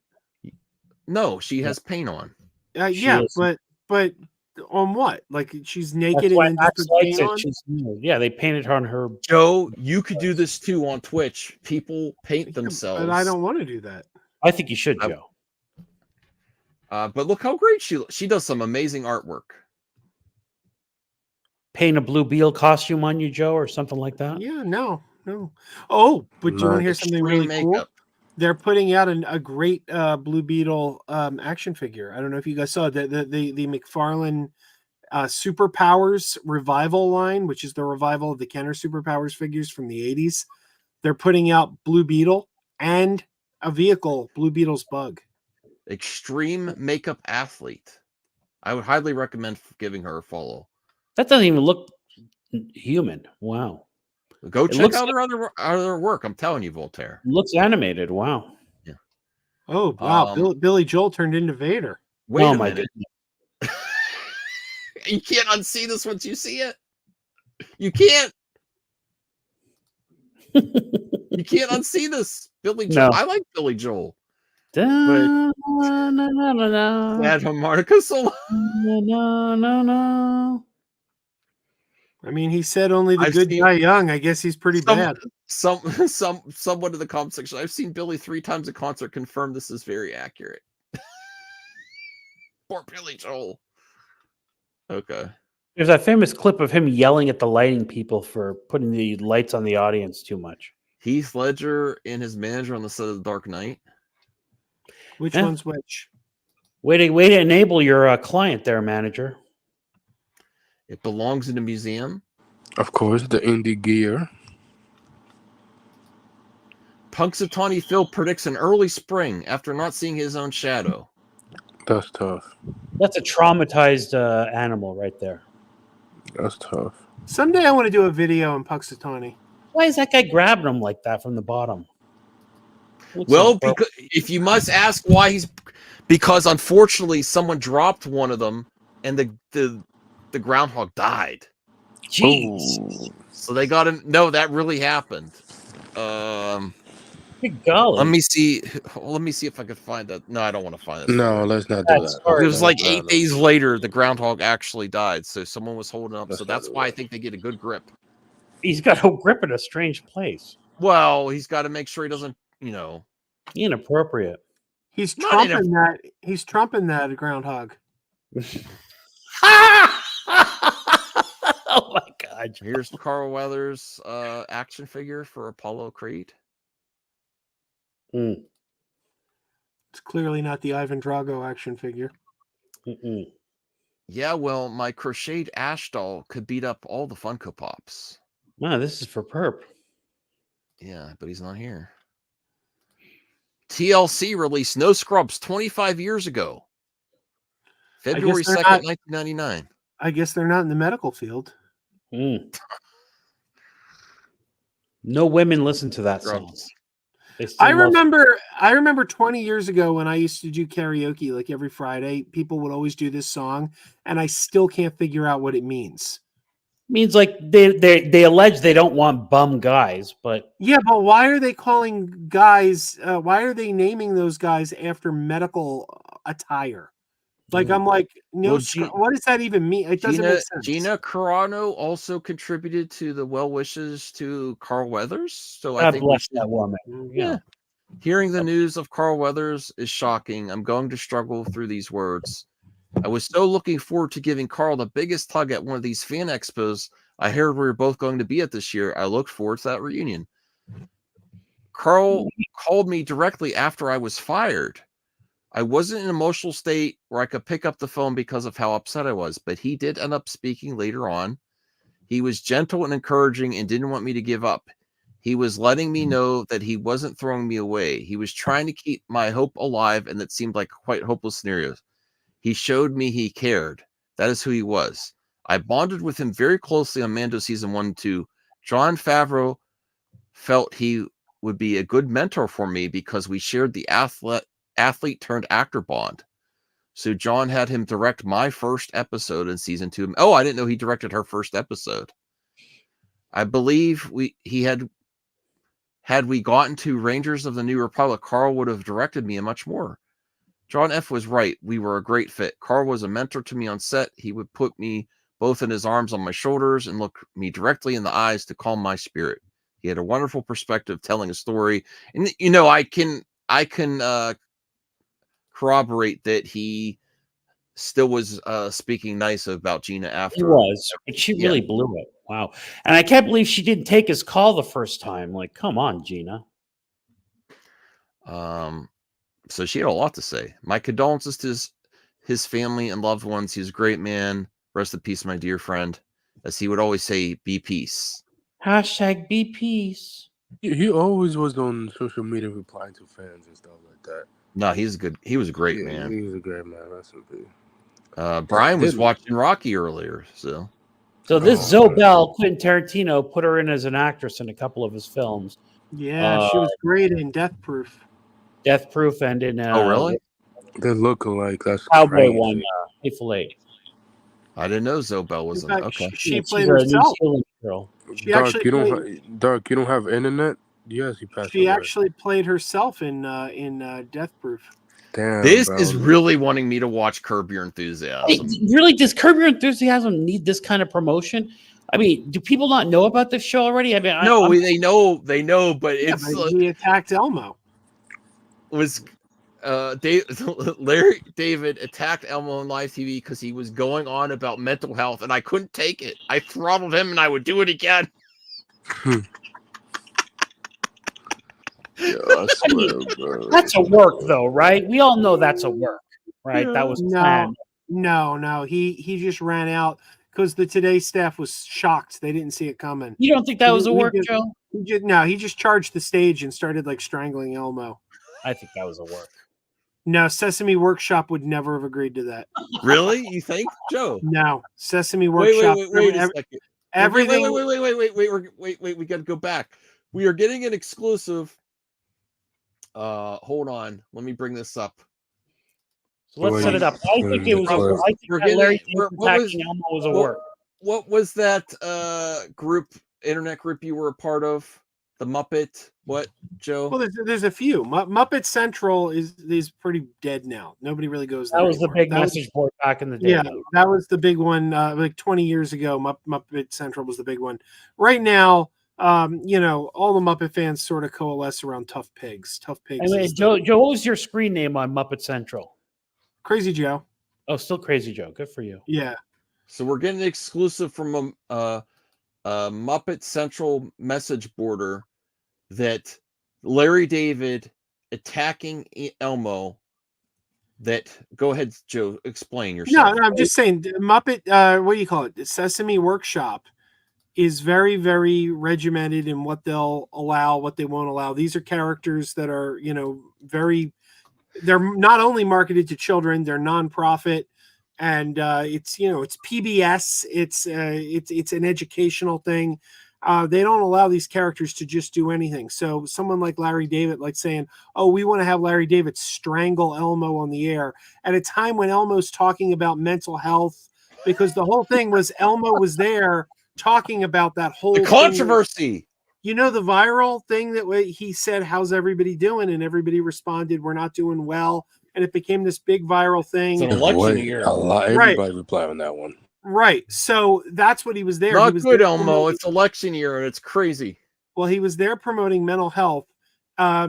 No, she has paint on. Yeah, is. but on what? Like she's naked That's and why then Max just put likes paint it. on? She's nude. Yeah, they painted her on her. Joe, you could do this too on Twitch. People paint themselves. But I don't want to do that. I think you should, Joe. But look how great she does some amazing artwork. Paint a blue beetle costume on you, Joe, or something like that. Yeah, no. Oh, but do you want to hear something really Extreme cool? makeup. They're putting out a great Blue Beetle action figure. I don't know if you guys saw the McFarlane Superpowers revival line, which is the revival of the Kenner Superpowers figures from the 80s. They're putting out Blue Beetle and a vehicle, Blue Beetle's Bug. Extreme makeup athlete. I would highly recommend giving her a follow. That doesn't even look human. Wow. Go It check looks out her other work. I'm telling you, Voltaire. Looks animated. Wow. Yeah. Oh wow, Billy Joel turned into Vader. Wait a my minute. You can't unsee this once you see it. You can't. You can't unsee this. Billy Joel. No. I like Billy Joel. That That harmonica solo. No. I mean, he said only the I've good seen- die young. I guess he's pretty bad. Someone in the comment section. I've seen Billy 3 times at concert. Confirm this is very accurate. Poor Billy Joel. Okay. There's that famous clip of him yelling at the lighting people for putting the lights on the audience too much. Heath Ledger and his manager on the set of The Dark Knight. Which Yeah. one's which? Way to enable your client there, manager. It belongs in a museum. Of course, the indie gear. Punxsutawney Phil predicts an early spring after not seeing his own shadow. That's tough. That's a traumatized animal right there. That's tough. Someday I want to do a video on Punxsutawney. Why is that guy grabbing him like that from the bottom? Looks Well, so broke. because if you must ask why because unfortunately someone dropped one of them and the groundhog died. Jeez. So they got him. No, that really happened. Good golly. Let me see if I could find that. No, I don't want to find it. No, let's not do that. It was like No, 8 no. days later, the groundhog actually died. So someone was holding up. Let's So not that's do why I that. think they get a good grip. He's got a grip in a strange place. Well, he's got to make sure he doesn't, Inappropriate. He's Not trumping that. He's trumping that groundhog. Oh my God. Here's Carl Weathers' action figure for Apollo Creed. Mm. It's clearly not the Ivan Drago action figure. Mm-mm. Yeah, well, my crocheted Ash doll could beat up all the Funko Pops. No, this is for perp. Yeah, but he's not here. TLC released No Scrubs 25 years ago. February 2nd, 1999. I guess they're not in the medical field. Mm. No women listen to that song. Scrubs. They still I love- remember 20 years ago when I used to do karaoke like every Friday, people would always do this song, and I still can't figure out what it means. means like they allege they don't want bum guys, but Yeah, but why are they calling guys? Why are they naming those guys after medical attire? Like I'm like, no, Well, what does that even mean? It doesn't make sense. Gina Carano also contributed to the well wishes to Carl Weathers. So I God think bless that woman. Yeah. Hearing the news of Carl Weathers is shocking. I'm going to struggle through these words. I was so looking forward to giving Carl the biggest hug at one of these fan expos I heard we were both going to be at this year. I looked forward to that reunion. Carl called me directly after I was fired. I wasn't in an emotional state where I could pick up the phone because of how upset I was, but he did end up speaking later on. He was gentle and encouraging and didn't want me to give up. He was letting me know that he wasn't throwing me away. He was trying to keep my hope alive, and that seemed like quite hopeless scenarios. He showed me he cared. That is who he was. I bonded with him very closely on Mando season 1 and 2. Jon Favreau felt he would be a good mentor for me because we shared the athlete turned actor bond. So John had him direct my first episode in season 2. Oh, I didn't know he directed her first episode. I believe had we gotten to Rangers of the New Republic, Carl would have directed me and much more. John F. was right. We were a great fit. Carl was a mentor to me on set. He would put me both in his arms on my shoulders and look me directly in the eyes to calm my spirit. He had a wonderful perspective telling a story. And, you know, I can corroborate that he still was speaking nice about Gina after. He was, but she really blew it. Wow. And I can't believe she didn't take his call the first time. Like, come on, Gina. So she had a lot to say. My condolences to his family and loved ones. He was a great man. Rest in peace, my dear friend. As he would always say, be peace. Hashtag be peace. He always was on social media replying to fans and stuff like that. No, he was a great man. He was a great man. That's a big. Brian was watching Rocky earlier, so this Zobel, Quentin Tarantino put her in as an actress in a couple of his films. Yeah, she was great in Death Proof. Death Proof and in oh really? They look alike. That's Cowboy crazy. one, Hateful Eight. I didn't know Zobel was in it. Okay. She played herself. Girl. She Dark, actually you played, don't Dark, you don't have internet? Yes, he passed she away. actually played herself in Death Proof. Damn, This bro. is really wanting me to watch Curb Your Enthusiasm. Really, does Curb Your Enthusiasm need this kind of promotion? I mean, do people not know about this show already? I mean, they know, but it's but he attacked Elmo. Was Larry David attacked Elmo on live TV because he was going on about mental health, and I couldn't take it. I throttled him, and I would do it again. Yeah, I swear, bro. That's a work, though, right? We all know that's a work, right? That was planned. No. He just ran out because the Today staff was shocked. They didn't see it coming. You don't think that was a work, Joe? He just charged the stage and started like strangling Elmo. I think that was a work. No, Sesame Workshop would never have agreed to that. Really? You think, Joe? No, Sesame Workshop. Wait a second. Everything. Wait. We got to go back. We are getting an exclusive. Hold on. Let me bring this up. So let's set it up. I think it was a work. I think that Larry attacking Elmo was a work. What was that internet group you were a part of? The Muppet? What, Joe? Well, there's a few. Muppet Central is pretty dead now. Nobody really goes there. That was anymore. the big message board back in the day. Yeah, that was the big one. Like 20 years ago, Muppet Central was the big one. Right now, all the Muppet fans sort of coalesce around Tough Pigs. Tough Pigs. Anyway, Joe, what was your screen name on Muppet Central? Crazy Joe. Oh, still Crazy Joe. Good for you. Yeah. So we're getting an exclusive from Muppet Central message boarder that Larry David attacking Elmo. Go ahead, Joe. Explain yourself. No, I'm just saying Muppet. What do you call it? The Sesame Workshop is very, very regimented in what they'll allow, what they won't allow. These are characters that are, they're not only marketed to children, they're nonprofit, and it's PBS. It's an educational thing. They don't allow these characters to just do anything. So someone like Larry David, like saying, "Oh, we want to have Larry David strangle Elmo on the air," at a time when Elmo's talking about mental health, because the whole thing was Elmo was there talking about that whole controversy. The viral thing that he said, "How's everybody doing?" And everybody responded, "We're not doing well." and it became this big viral thing. It's an election Wait, year. a lot. Right. Everybody replied on that one. Right. So that's what he was there. He Not was good, there Elmo. promoting- It's election year and it's crazy. Well, he was there promoting mental health.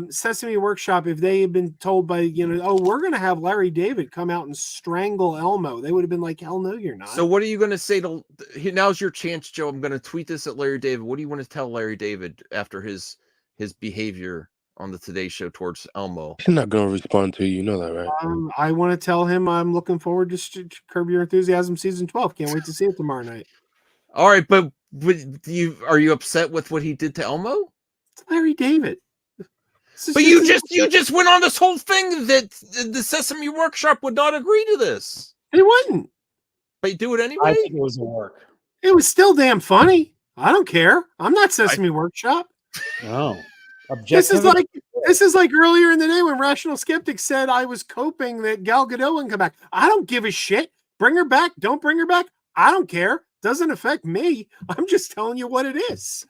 Sesame Workshop, if they had been told by, oh, we're going to have Larry David come out and strangle Elmo, they would have been like, hell no, you're not. So what are you going to say to? Now's your chance, Joe. I'm going to tweet this at Larry David. What do you want to tell Larry David after his behavior on the Today Show towards Elmo? He's not gonna respond to you. You know that, right? I want to tell him I'm looking forward to Curb Your Enthusiasm season 12. Can't wait to see it tomorrow night. All right, but are you upset with what he did to Elmo? It's Larry David. But you just went on this whole thing that the Sesame Workshop would not agree to this. They wouldn't. But you do it anyway. I think it was a work. It was still damn funny. I don't care. I'm not Sesame Workshop. No. This is like earlier in the day when Rational Skeptic said I was coping that Gal Gadot wouldn't come back. I don't give a shit. Bring her back. Don't bring her back. I don't care. Doesn't affect me. I'm just telling you what it is.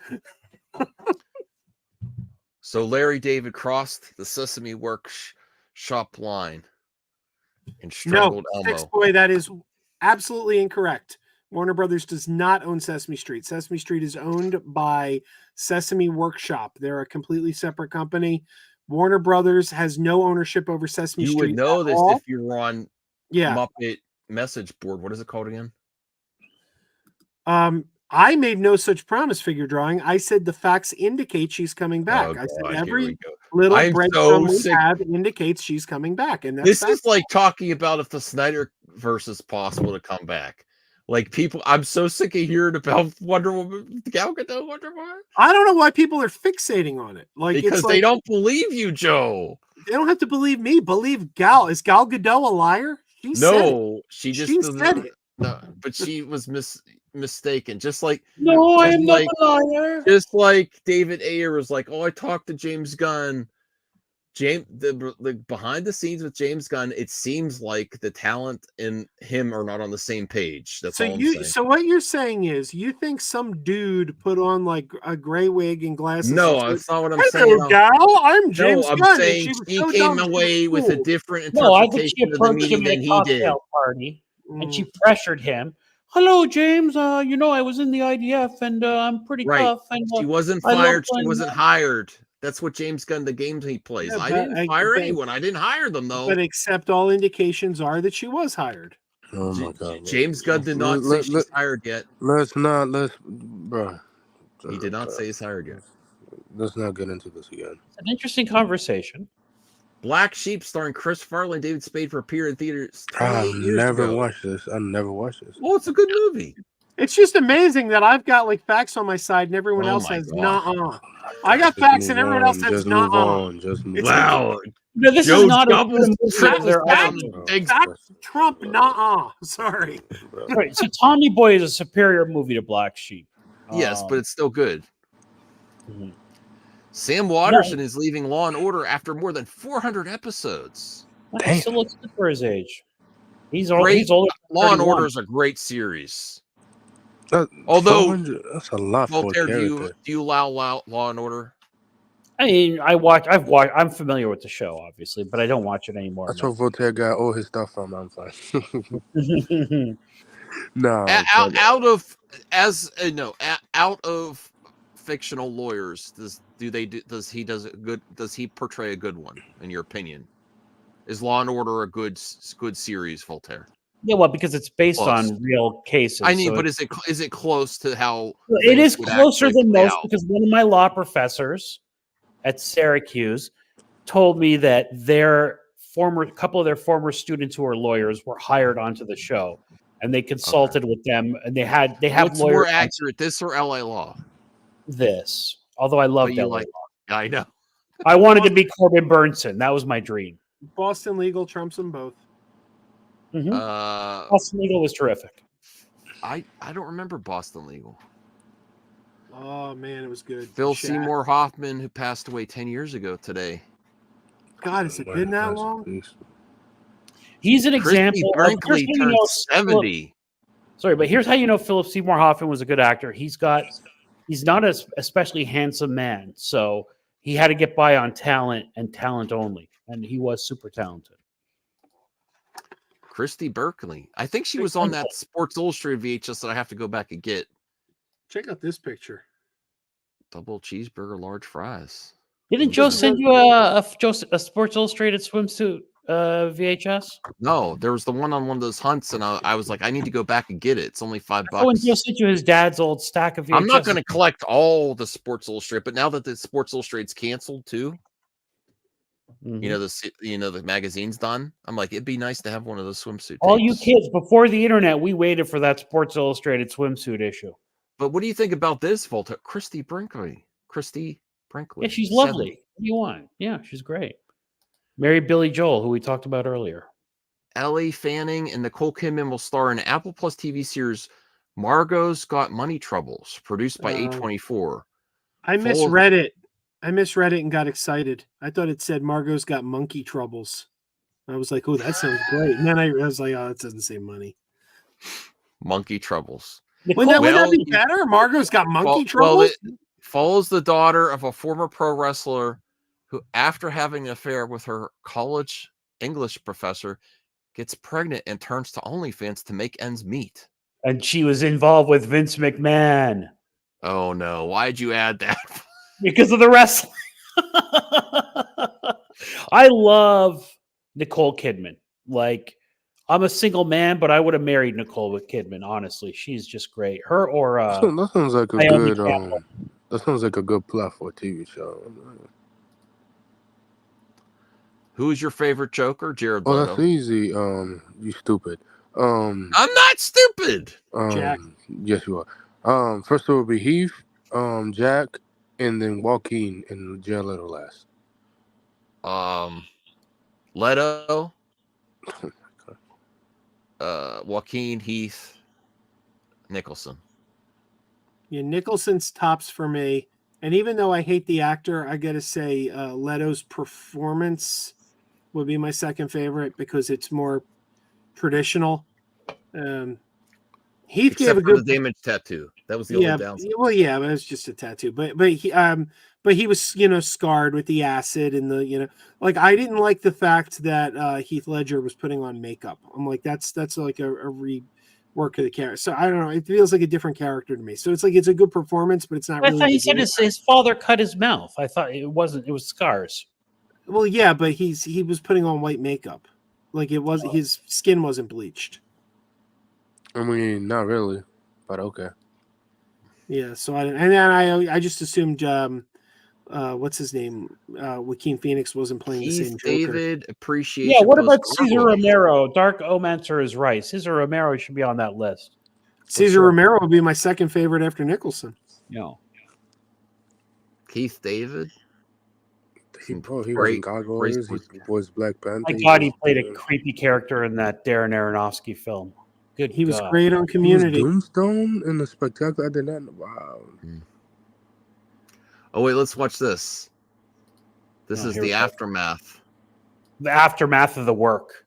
So Larry David crossed the Sesame Workshop line and strangled Elmo. Six Boy, that is absolutely incorrect. Warner Brothers does not own Sesame Street. Sesame Street is owned by Sesame Workshop. They're a completely separate company. Warner Brothers has no ownership over Sesame Street. You would know this if you were on Muppet message board. What is it called again? I made no such promise figure drawing. I said the facts indicate she's coming back. Oh, I said God, every little breadcrumb we have indicates she's coming back. And this is like talking about if the Snyderverse is possible to come back. Like people, I'm so sick of hearing about Wonder Woman, Gal Gadot, Wonder Woman. I don't know why people are fixating on it. Like because they don't believe you, Joe. They don't have to believe me. Believe Gal. Is Gal Gadot a liar? She just said it. No, but she was mistaken. Just like no, just I'm not a liar. Just like David Ayer was like, oh, I talked to James Gunn. The behind the scenes with James Gunn, it seems like the talent and him are not on the same page. That's all I'm saying. So what you're saying is you think some dude put on like a gray wig and glasses? No, that's not what I'm saying. Hello, Gal. I'm James I'm Gunn. saying She he came away with a different interpretation No, I think she of the approached him meeting at than a he did. cocktail party, and she pressured him. Hello, James. I was in the IDF, and I'm pretty tough. And she wasn't fired. She wasn't hired. That's what James Gunn, the games he plays. Yeah, I didn't fire anyone. I didn't hire them, though. But except all indications are that she was hired. Oh my God! James Gunn did not say she's hired yet. Bro. He did not say he's hired yet. Let's not get into this again. It's an interesting conversation. Black Sheep, starring Chris Farley and David Spade, for appeared in theaters. I never watched this. I never watched this. Well, it's a good movie. It's just amazing that I've got like facts on my side and everyone else has nah. I got facts and everyone else has nah. Wow. No, this is not a good Trump nah. Sorry. Right, so Tommy Boy is a superior movie to Black Sheep. Yes, but it's still good. Sam Waterston is leaving Law and Order after more than 400 episodes. He still looks good for his age. He's Great. older. Law and Order is a great series. Although that's a lot for Voltaire, a character. do you allow Law and Order? I mean, I'm familiar with the show, obviously, but I don't watch it anymore. That's where Voltaire got all his stuff from. I'm fine. No, out of fictional lawyers, does he portray a good one in your opinion? Is Law and Order a good series, Voltaire? Yeah, well, because it's based on real cases. I mean, but is it close to how it is closer than most? out? Because one of my law professors at Syracuse told me that couple of their former students who are lawyers were hired onto the show, and they consulted with them, and they have What's lawyers. more accurate, this or LA Law? This, although I loved LA Law. I know. I wanted to be Corbin Burnson. That was my dream. Boston Legal trumps them both. Boston Legal was terrific. I don't remember Boston Legal. Oh man, it was good. Phil Shaq. Seymour Hoffman, who passed away 10 years ago today. God, has it been that long? He's an example. Brinkley turned 70. Sorry, but here's how you know Philip Seymour Hoffman was a good actor. He's not an especially handsome man, so he had to get by on talent and talent only, and he was super talented. Christy Berkeley. I think she was on that Sports Illustrated VHS that I have to go back and get. Check out this picture. Double cheeseburger, large fries. Didn't Joe send you a Sports Illustrated swimsuit VHS? No, there was the one on one of those hunts, and I was like, I need to go back and get it. It's only $5. Oh, and Joe sent you his dad's old stack of VHS. I'm not going to collect all the Sports Illustrated, but now that the Sports Illustrated's canceled too, you know the magazine's done. I'm like, it'd be nice to have one of those swimsuit. All tapes. you kids, before the internet, we waited for that Sports Illustrated swimsuit issue. But what do you think about this, Volta? Christy Brinkley. Yeah, she's lovely. What do you want? Yeah, she's great. Married Billy Joel, who we talked about earlier. Ellie Fanning and Nicole Kidman will star in Apple Plus TV series Margot's Got Money Troubles, produced by A24. I misread it. I misread it and got excited. I thought it said Margot's Got Monkey Troubles. I was like, oh, that sounds great. And then I was like, oh, that doesn't say money. Monkey Troubles. Wouldn't that be better? Margot's Got Monkey Troubles? Well, it follows the daughter of a former pro wrestler who, after having an affair with her college English professor, gets pregnant and turns to OnlyFans to make ends meet. And she was involved with Vince McMahon. Oh, no. Why'd you add that? Because of the wrestling. I love Nicole Kidman. Like, I'm a single man, but I would have married Nicole Kidman, honestly. She's just great. Her or that sounds like a Naomi good Campbell. that sounds like a good plot for a TV show. Who's your favorite Joker? Jared Oh, Leto. that's easy. You stupid. I'm not stupid. Jack. Yes, you are. First it would be Heath, Jack, and then Joaquin and Jared Leto last. Leto, Joaquin, Heath, Nicholson. Yeah, Nicholson's tops for me. And even though I hate the actor, I got to say Leto's performance would be my second favorite because it's more traditional. Heath Except gave a for good the damage tattoo. That was the only downside. Well, yeah, but it was just a tattoo. But he was, scarred with the acid and the, like I didn't like the fact that Heath Ledger was putting on makeup. I'm like, that's like a rework of the character. So I don't know. It feels like a different character to me. So it's like it's a good performance, but it's not. I really thought he said his father cut his mouth. I thought it wasn't. It was scars. Well, yeah, but he was putting on white makeup, like it was his skin wasn't bleached. I mean, not really, but okay. Yeah, so I just assumed what's his name, Joaquin Phoenix wasn't playing the same Joker. David appreciation. Yeah, what about Cesar Romero? Dark Omancer is right. Cesar Romero should be on that list. Cesar Romero would be my second favorite after Nicholson. No, Keith David. He was in Gargoyles. He was Black Panther. my God, he played a creepy character in that Darren Aronofsky film. Good. He was great on Community. He was Doomstone in the Spectacular. I did not know. Wow. Oh wait, let's watch this. This is here the we go. aftermath. The aftermath of the work.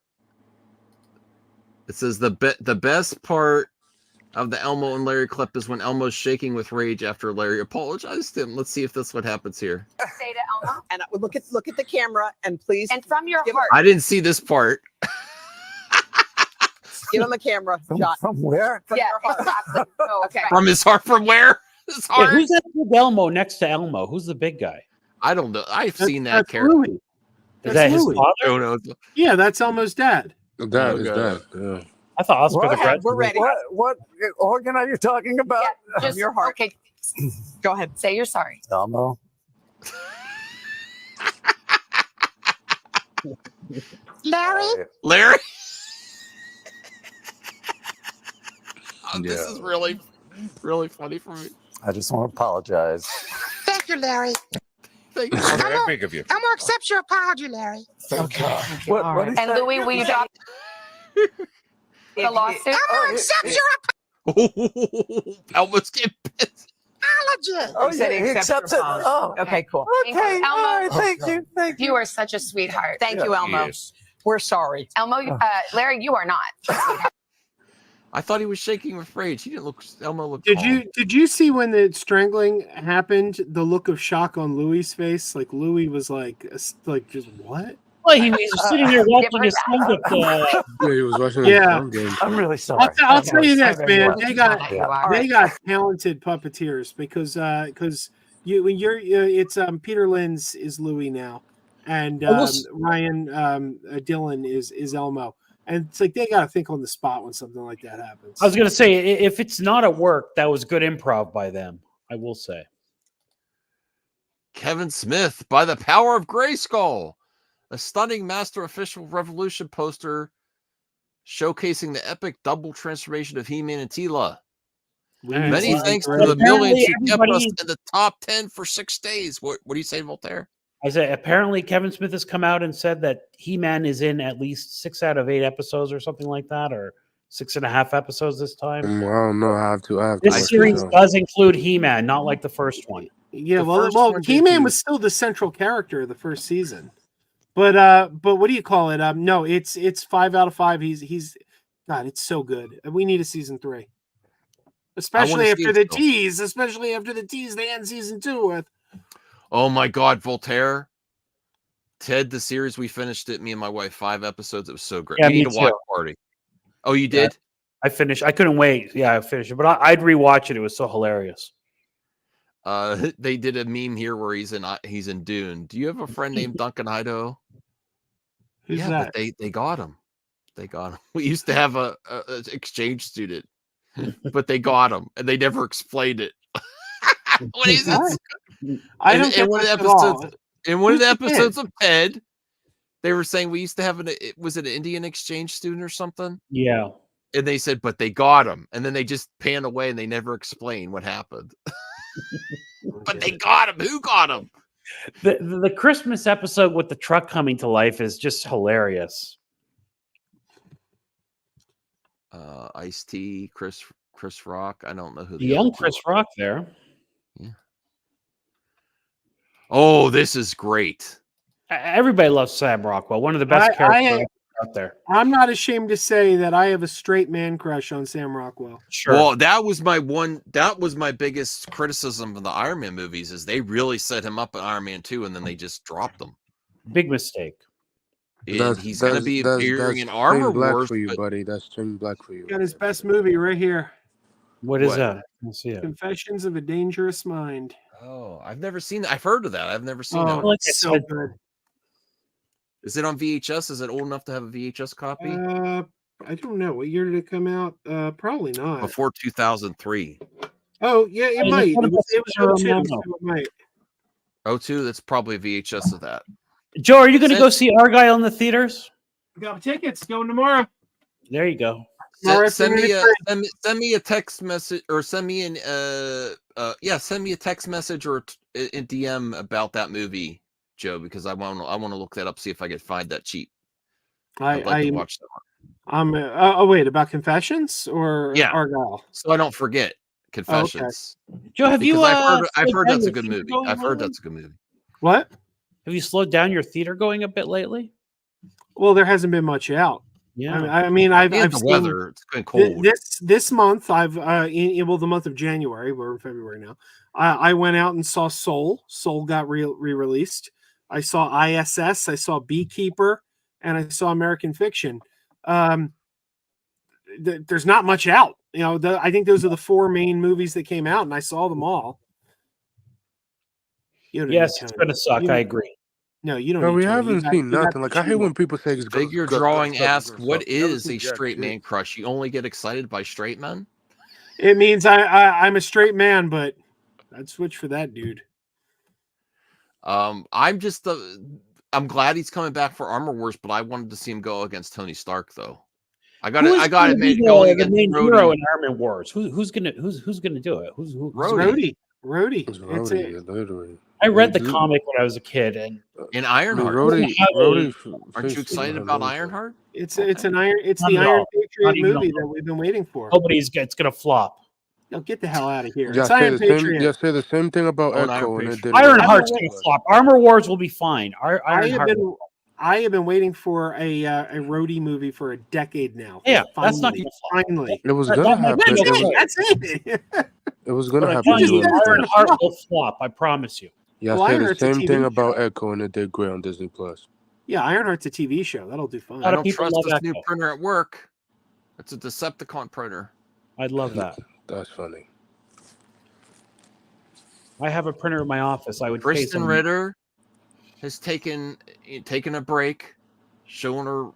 It says the best part of the Elmo and Larry clip is when Elmo's shaking with rage after Larry apologized to him. Let's see if this what happens here. Say to Elmo, and look at the camera, and please, and from your heart, I didn't see this part. give him a camera shot. From where? From your heart. Exactly. Okay. From his heart. From where? His Hey, heart. who's that big Elmo next to Elmo? Who's the big guy? I don't know. I've seen that That's character. Louis. Is That's that his Louis. father? Oh no. Yeah, that's Elmo's dad. That is that. Yeah. I thought Oscar the What? Grouch. We're ready. What organ are you talking about? Yeah, just Your heart. Okay. Go ahead. Say you're sorry. Elmo. Larry. Larry. This is really, really funny for me. I just want to apologize. Thank you, Larry. Thank you. Elmo, big of you. Elmo accepts your apology, Larry. Okay. What is And that? Louis, will you drop the lawsuit? Elmo accepts your Elmo's getting pissed. apology. Oh, yeah, he accepts it. Oh, Okay, cool. okay. Elmo, All right, thank you. Thank you. you are such a sweetheart. Thank you, Elmo. Yes. We're sorry. Elmo, Larry, you are not. I thought he was shaking with rage. He didn't look. Elmo looked. Did you see when the strangling happened? The look of shock on Louis' face, like Louis was like just what? Well, he's sitting there watching his son get Yeah, he was watching the Yeah. drum game. I'm really sorry. I'll tell you this, man. They got Yeah. talented puppeteers because it's Peter Linz is Louis now, and Ryan Dillon is Elmo, and it's like they got to think on the spot when something like that happens. I was going to say, if it's not at work, that was good improv by them. I will say. Kevin Smith, by the power of Grayskull, a stunning Master Official Revolution poster showcasing the epic double transformation of He-Man and Teela. Many thanks to the millions who kept us in the top 10 for 6 days. What do you say, Voltaire? I say apparently Kevin Smith has come out and said that He-Man is in at least 6 out of 8 episodes or something like that, or 6.5 episodes this time. I don't know. I have to. This series does include He-Man, not like the first one. Yeah, well, He-Man was still the central character of the first season, but what do you call it? No, it's 5 out of 5. He's God, it's so good. We need a season 3, especially after the tease. Especially after the tease they end season 2 with. Oh my God, Voltaire, Ted, the series we finished it. Me and my wife, 5 episodes. It was so great. Yeah, we need me a watch too. party. Oh, you did? I finished. I couldn't wait. Yeah, I finished it, but I'd rewatch it. It was so hilarious. They did a meme here where he's in Dune. Do you have a friend named Duncan Idaho? Who's yeah, that? But they got him. They got him. We used to have a exchange student, but they got him, and they never explained it. What is it? I don't get one of the this at all. episodes. In one of the Who's the kid? episodes of Ted, they were saying we used to have was it an Indian exchange student or something? Yeah. And they said, but they got him, and then they just pan away and they never explain what happened. But they got him. Who got him? The Christmas episode with the truck coming to life is just hilarious. Ice-T, Chris Rock. I don't know who The young Chris Rock there. Yeah. Oh, this is great. Everybody loves Sam Rockwell. One of the best characters out there. I'm not ashamed to say that I have a straight man crush on Sam Rockwell. Sure. Well, that was my biggest criticism of the Iron Man movies is they really set him up in Iron Man 2 and then they just dropped him. Big mistake. And he's going to be appearing in Armor Black Wars for you, buddy. That's String Black for you. Got his best movie right here. What is that? Let's see it. Confessions of a Dangerous Mind. Oh, I've never seen that. I've heard of that. I've never seen Oh, that. like it's I so said, good. Is it on VHS? Is it old enough to have a VHS copy? I don't know. What year did it come out? Probably not. Before 2003. Oh, yeah, it Hey, might. what It was about 02, Sarah so it might. 02? That's probably a VHS of that. Joe, are you going to go see Argyle in the theaters? Got tickets going tomorrow. There you go. Send me a text message or send me a text message or a DM about that movie, Joe, because I want to look that up, see if I can find that cheap. I'd like to watch that one. Oh wait, about Confessions or Argyle? So I don't forget Confessions. Oh, okay. Joe, have you? I've heard that's a good slowed down movie. your I've heard theater that's a good movie. What? Have you slowed down your theater going a bit lately? Well, there hasn't been much out. Yeah. I mean, I've And the seen weather. It's been cold. This month. I've the month of January. We're in February now. I went out and saw Soul. Soul got re-released. I saw ISS. I saw Beekeeper, and I saw American Fiction. There's not much out. You know, I think those are the 4 main movies that came out, and I saw them all. Yes, it's going to suck. I agree. No, you don't. No, we need to. haven't seen nothing. Like I hate when people say it's Figure good Drawing stuff, asks, good what stuff. Never is seen a jack straight shit. man crush? You only get excited by straight men? It means I'm a straight man, but I'd switch for that dude. I'm glad he's coming back for Armor Wars, but I wanted to see him go against Tony Stark, though. I got to admit, going against the main Rhodey. hero in Armor Wars. Who's gonna do it? Who's Rhodey. It's Rhodey, literally. I read the comic when I was a kid, and Ironheart. Rhodey, Aren't you excited about Ironheart? It's the Iron Not Patriot even movie that we've been waiting for. it's gonna flop. No, get the hell out of here. Yeah, It's Iron Patriot. say the same thing about Oh, Echo, and it didn't. Ironheart's gonna flop. Armor Wars will be fine. I have been waiting for a Rhodey movie for a decade now. Yeah, finally, that's not gonna flop. finally. It was gonna happen. That's it. It was gonna But I happen. tell you, Ironheart will flop. I promise you. Yeah, Well, say the Ironheart's a same TV thing show. about Echo, and it did great on Disney Plus. Yeah, Ironheart's a TV show. That'll do fine. I don't trust this new printer at work. It's a Decepticon printer. I'd love that. That's funny. I have a printer in my office. I would pay Kristen some. Ritter has taken a break, showing her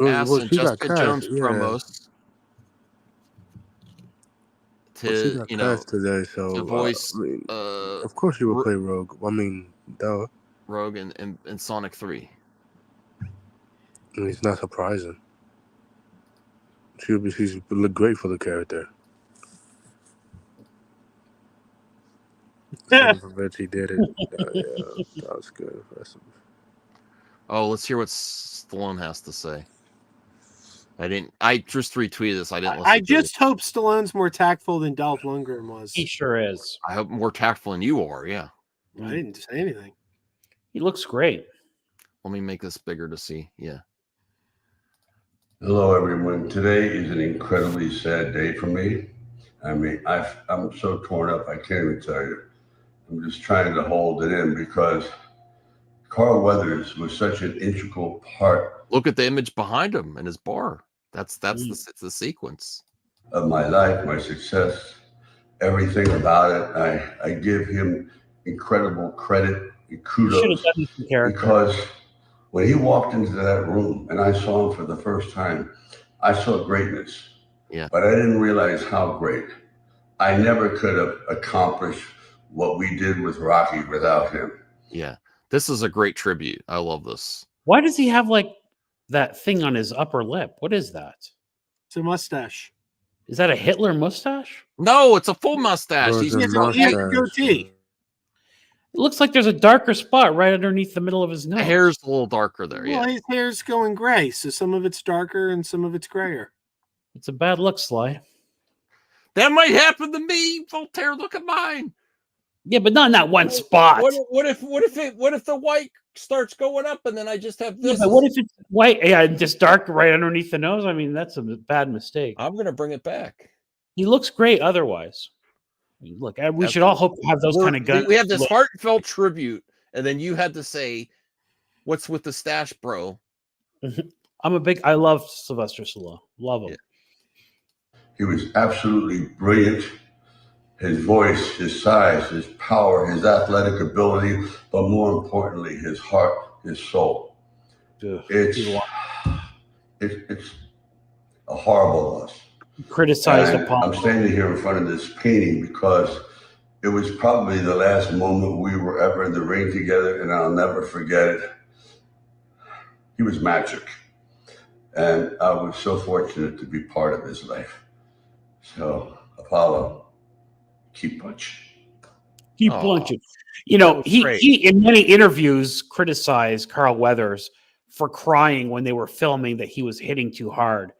ass in she got Jessica cast, Jones yeah. promos She to got cast today, so to voice I mean, of course you would play Rogue. I mean, duh. Rogue and Sonic 3. I mean, it's not surprising. She's look great for the character. I bet she did it. Yeah, that was good. Oh, let's hear what Stallone has to say. I just retweeted this. I didn't listen I to just hope Stallone's more tactful than Dolph Lundgren was. He sure is. I hope more tactful than you are, yeah. I didn't say anything. He looks great. Let me make this bigger to see. Yeah. Hello, everyone. Today is an incredibly sad day for me. I mean, I'm so torn up, I can't even tell you. I'm just trying to hold it in because Carl Weathers was such an integral part. Look at the image behind him in his bar. That's the sequence Of my life, my success, everything about it. I give him incredible credit and kudos because when he walked into that room and I saw him for the first time, I saw greatness. Yeah. But I didn't realize how great. I never could have accomplished what we did with Rocky without him. Yeah. This is a great tribute. I love this. Why does he have like that thing on his upper lip? What is that? It's a mustache. Is that a Hitler mustache? No, it's a full mustache. Bro, He's it's a mustache. goatee. It looks like there's a darker spot right underneath the middle of his nose. The hair's a little darker there. Well, Yeah. his hair's going gray, so some of it's darker and some of it's grayer. It's a bad look, Sly. That might happen to me, Voltaire. Look at mine. Yeah, but not in that one spot. What if the white starts going up and then I just have Yeah, this? but what if it's white? Yeah, and just dark right underneath the nose. I mean, that's a bad mistake. I'm gonna bring it back. He looks great otherwise. Look, we should all hope to have those kind of guns. We have this heartfelt tribute, and then you had to say, "What's with the stash, bro?" I love Sylvester Stallone. Love him. He was absolutely brilliant. His voice, his size, his power, his athletic ability, but more importantly, his heart, his soul. It's a horrible loss. Criticized And Apollo. I'm standing here in front of this painting because it was probably the last moment we were ever in the ring together, and I'll never forget it. He was magic. And I was so fortunate to be part of his life. So, Apollo, keep punching. Keep punching. You know, he in many interviews criticized Carl Weathers for crying when they were filming that he was hitting too hard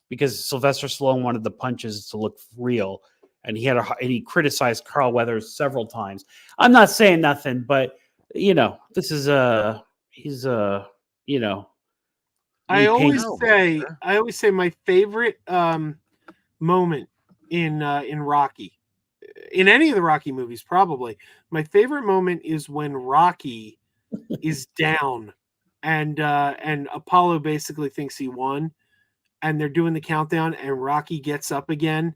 because Sylvester Stallone wanted the punches to look real, and he criticized Carl Weathers several times. I'm not saying nothing, but you know, this is you know. I always say my favorite moment in Rocky, in any of the Rocky movies, probably my favorite moment is when Rocky is down and Apollo basically thinks he won, and they're doing the countdown, and Rocky gets up again,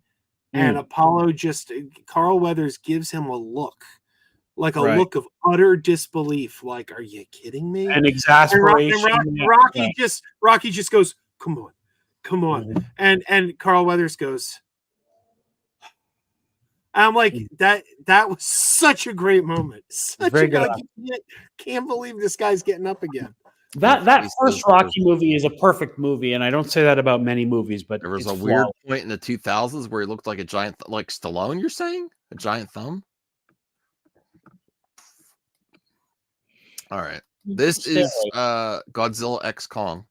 and Apollo Carl Weathers gives him a look. Like a look of utter disbelief, like, "Are you kidding me?" And exasperation. And Rocky just goes, "Come on," and Carl Weathers goes. I'm like, that was such a great moment. Can't believe this guy's getting up again. That first Rocky movie is a perfect movie, and I don't say that about many movies, but There was a weird point in the 2000s where he looked like a giant, like Stallone. You're saying a giant thumb? All right. This is Godzilla X Kong.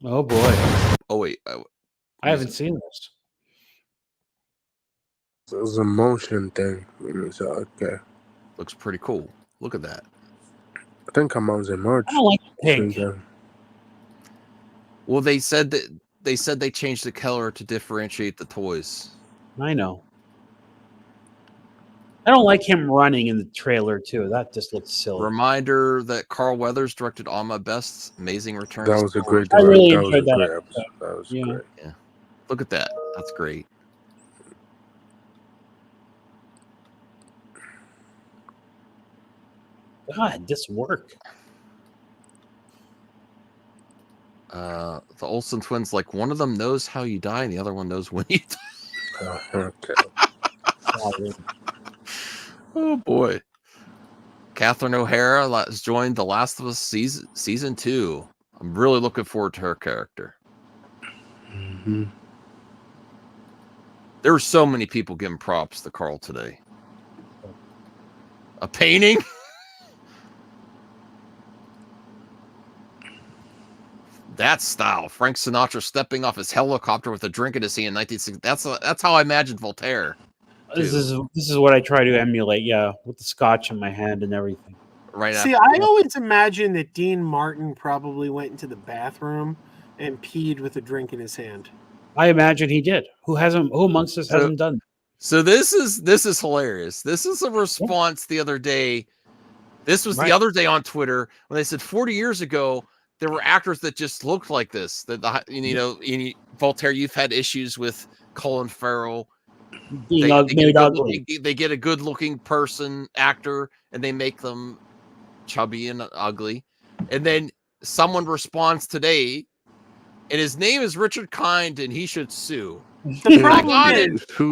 Oh boy. Oh wait. I haven't seen this. So it was a motion thing. So, okay. Looks pretty cool. Look at that. I think I'm in March. I don't like pink. Well, they said they changed the color to differentiate the toys. I know. I don't like him running in the trailer too. That just looks silly. Reminder that Carl Weathers directed All My Best's Amazing Returns. That was a great. I really That was a enjoyed that great episode. episode. That was Yeah. great. Yeah. Look at that. That's great. God, this work. The Olsen twins, like one of them knows how you die and the other one knows when you die. Okay. Oh boy. Catherine O'Hara has joined The Last of Us season 2. I'm really looking forward to her character. Mm-hmm. There were so many people giving props to Carl today. A painting? That style. Frank Sinatra stepping off his helicopter with a drink in his hand in 1960. That's how I imagine Voltaire. This is what I try to emulate, yeah, with the scotch in my hand and everything. Right. See, I always imagine that Dean Martin probably went into the bathroom and peed with a drink in his hand. I imagine he did. Who amongst us hasn't done that? So this is hilarious. This is a response the other day. This was the other day on Twitter when they said 40 years ago there were actors that just looked like this. That Voltaire, you've had issues with Colin Farrell. They get a good-looking actor, and they make them chubby and ugly. And then someone responds today, and his name is Richard Kind, and he should sue. I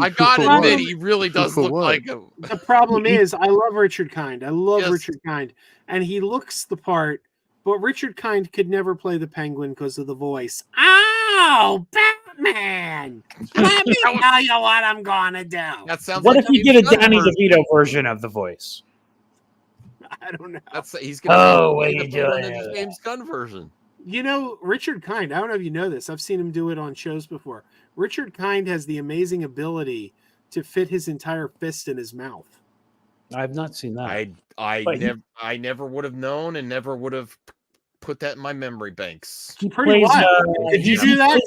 got to admit, he really does look like him. The problem is, I love Richard Kind. I love Richard Kind, and he looks the part. But Richard Kind could never play the Penguin because of the voice. Oh, Batman! Let me tell you what I'm gonna do. That sounds. What like if you get a Danny DeVito version of the voice? I don't know. He's gonna. What are you doing? The James Gunn version. You know, Richard Kind. I don't know if you know this. I've seen him do it on shows before. Richard Kind has the amazing ability to fit his entire fist in his mouth. I've not seen that. I never would have known and never would have put that in my memory banks. Pretty wild. Did you do that?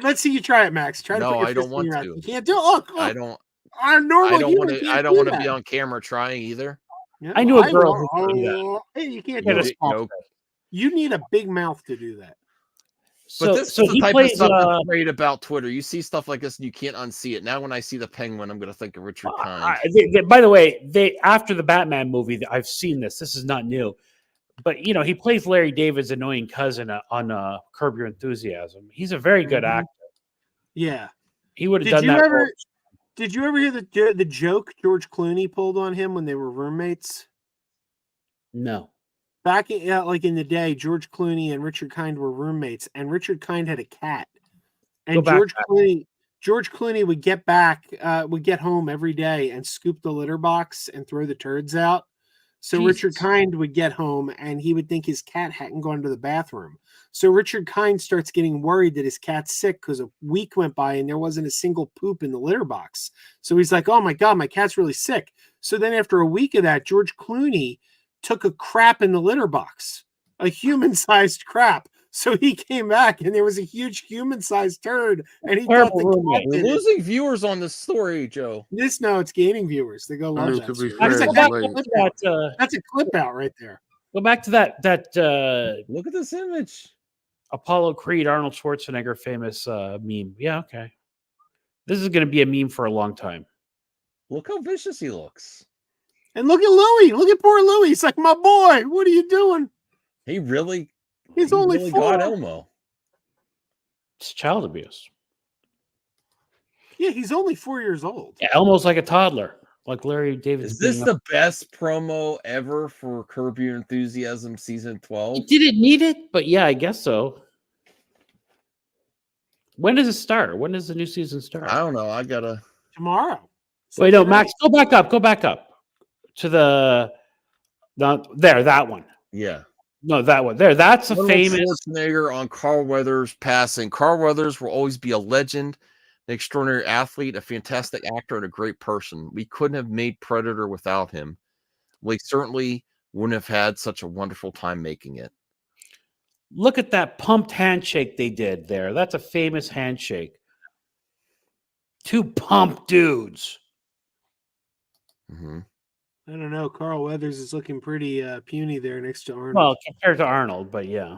Let's see you try it, Max. Try to put your I don't want to. You can't do it. Look. I don't. I don't want to be on camera trying either. Yeah, I knew a girl who did that. Hey, you can't do it. You need a big mouth to do that. But this is the type of stuff that's great about Twitter. You see stuff like this and you can't unsee it. Now when I see the Penguin, I'm going to think of Richard Kind. By the way, after the Batman movie, I've seen this. This is not new. But, he plays Larry David's annoying cousin on Curb Your Enthusiasm. He's a very good actor. Yeah. He would have done that. Did you ever hear the joke George Clooney pulled on him when they were roommates? No. Back in the day, George Clooney and Richard Kind were roommates, and Richard Kind had a cat. And George Clooney would get home every day and scoop the litter box and throw the turds out. So Jesus. Richard Kind would get home and he would think his cat hadn't gone to the bathroom. So Richard Kind starts getting worried that his cat's sick because a week went by and there wasn't a single poop in the litter box. So he's like, oh my God, my cat's really sick. So then after a week of that, George Clooney took a crap in the litter box, a human-sized crap. So he came back and there was a huge human-sized turd. And he thought we're losing viewers on this story, Joe. No, it's gaining viewers. They go love that. That's a clip out right there. Go back to that. Look at this image. Apollo Creed, Arnold Schwarzenegger, famous meme. Yeah, okay. This is going to be a meme for a long time. Look how vicious he looks. And look at Louis. Look at poor Louis. He's like, my boy, what are you doing? He's only 4. got Elmo. It's child abuse. Yeah, he's only 4 years old. Yeah, Elmo's like a toddler, like Larry David. Is this the best promo ever for Curb Your Enthusiasm season 12? It didn't need it, but yeah, I guess so. When does it start? When does the new season start? I don't know. I gotta tomorrow. Wait, no, Max, go back up to that one. Yeah. No, that one there. That's a famous Schwarzenegger on Carl Weathers passing. Carl Weathers will always be a legend, an extraordinary athlete, a fantastic actor, and a great person. We couldn't have made Predator without him. We certainly wouldn't have had such a wonderful time making it. Look at that pumped handshake they did there. That's a famous handshake. Two pumped dudes. Mm-hmm. I don't know. Carl Weathers is looking pretty puny there next to Arnold. Well, compared to Arnold, but yeah.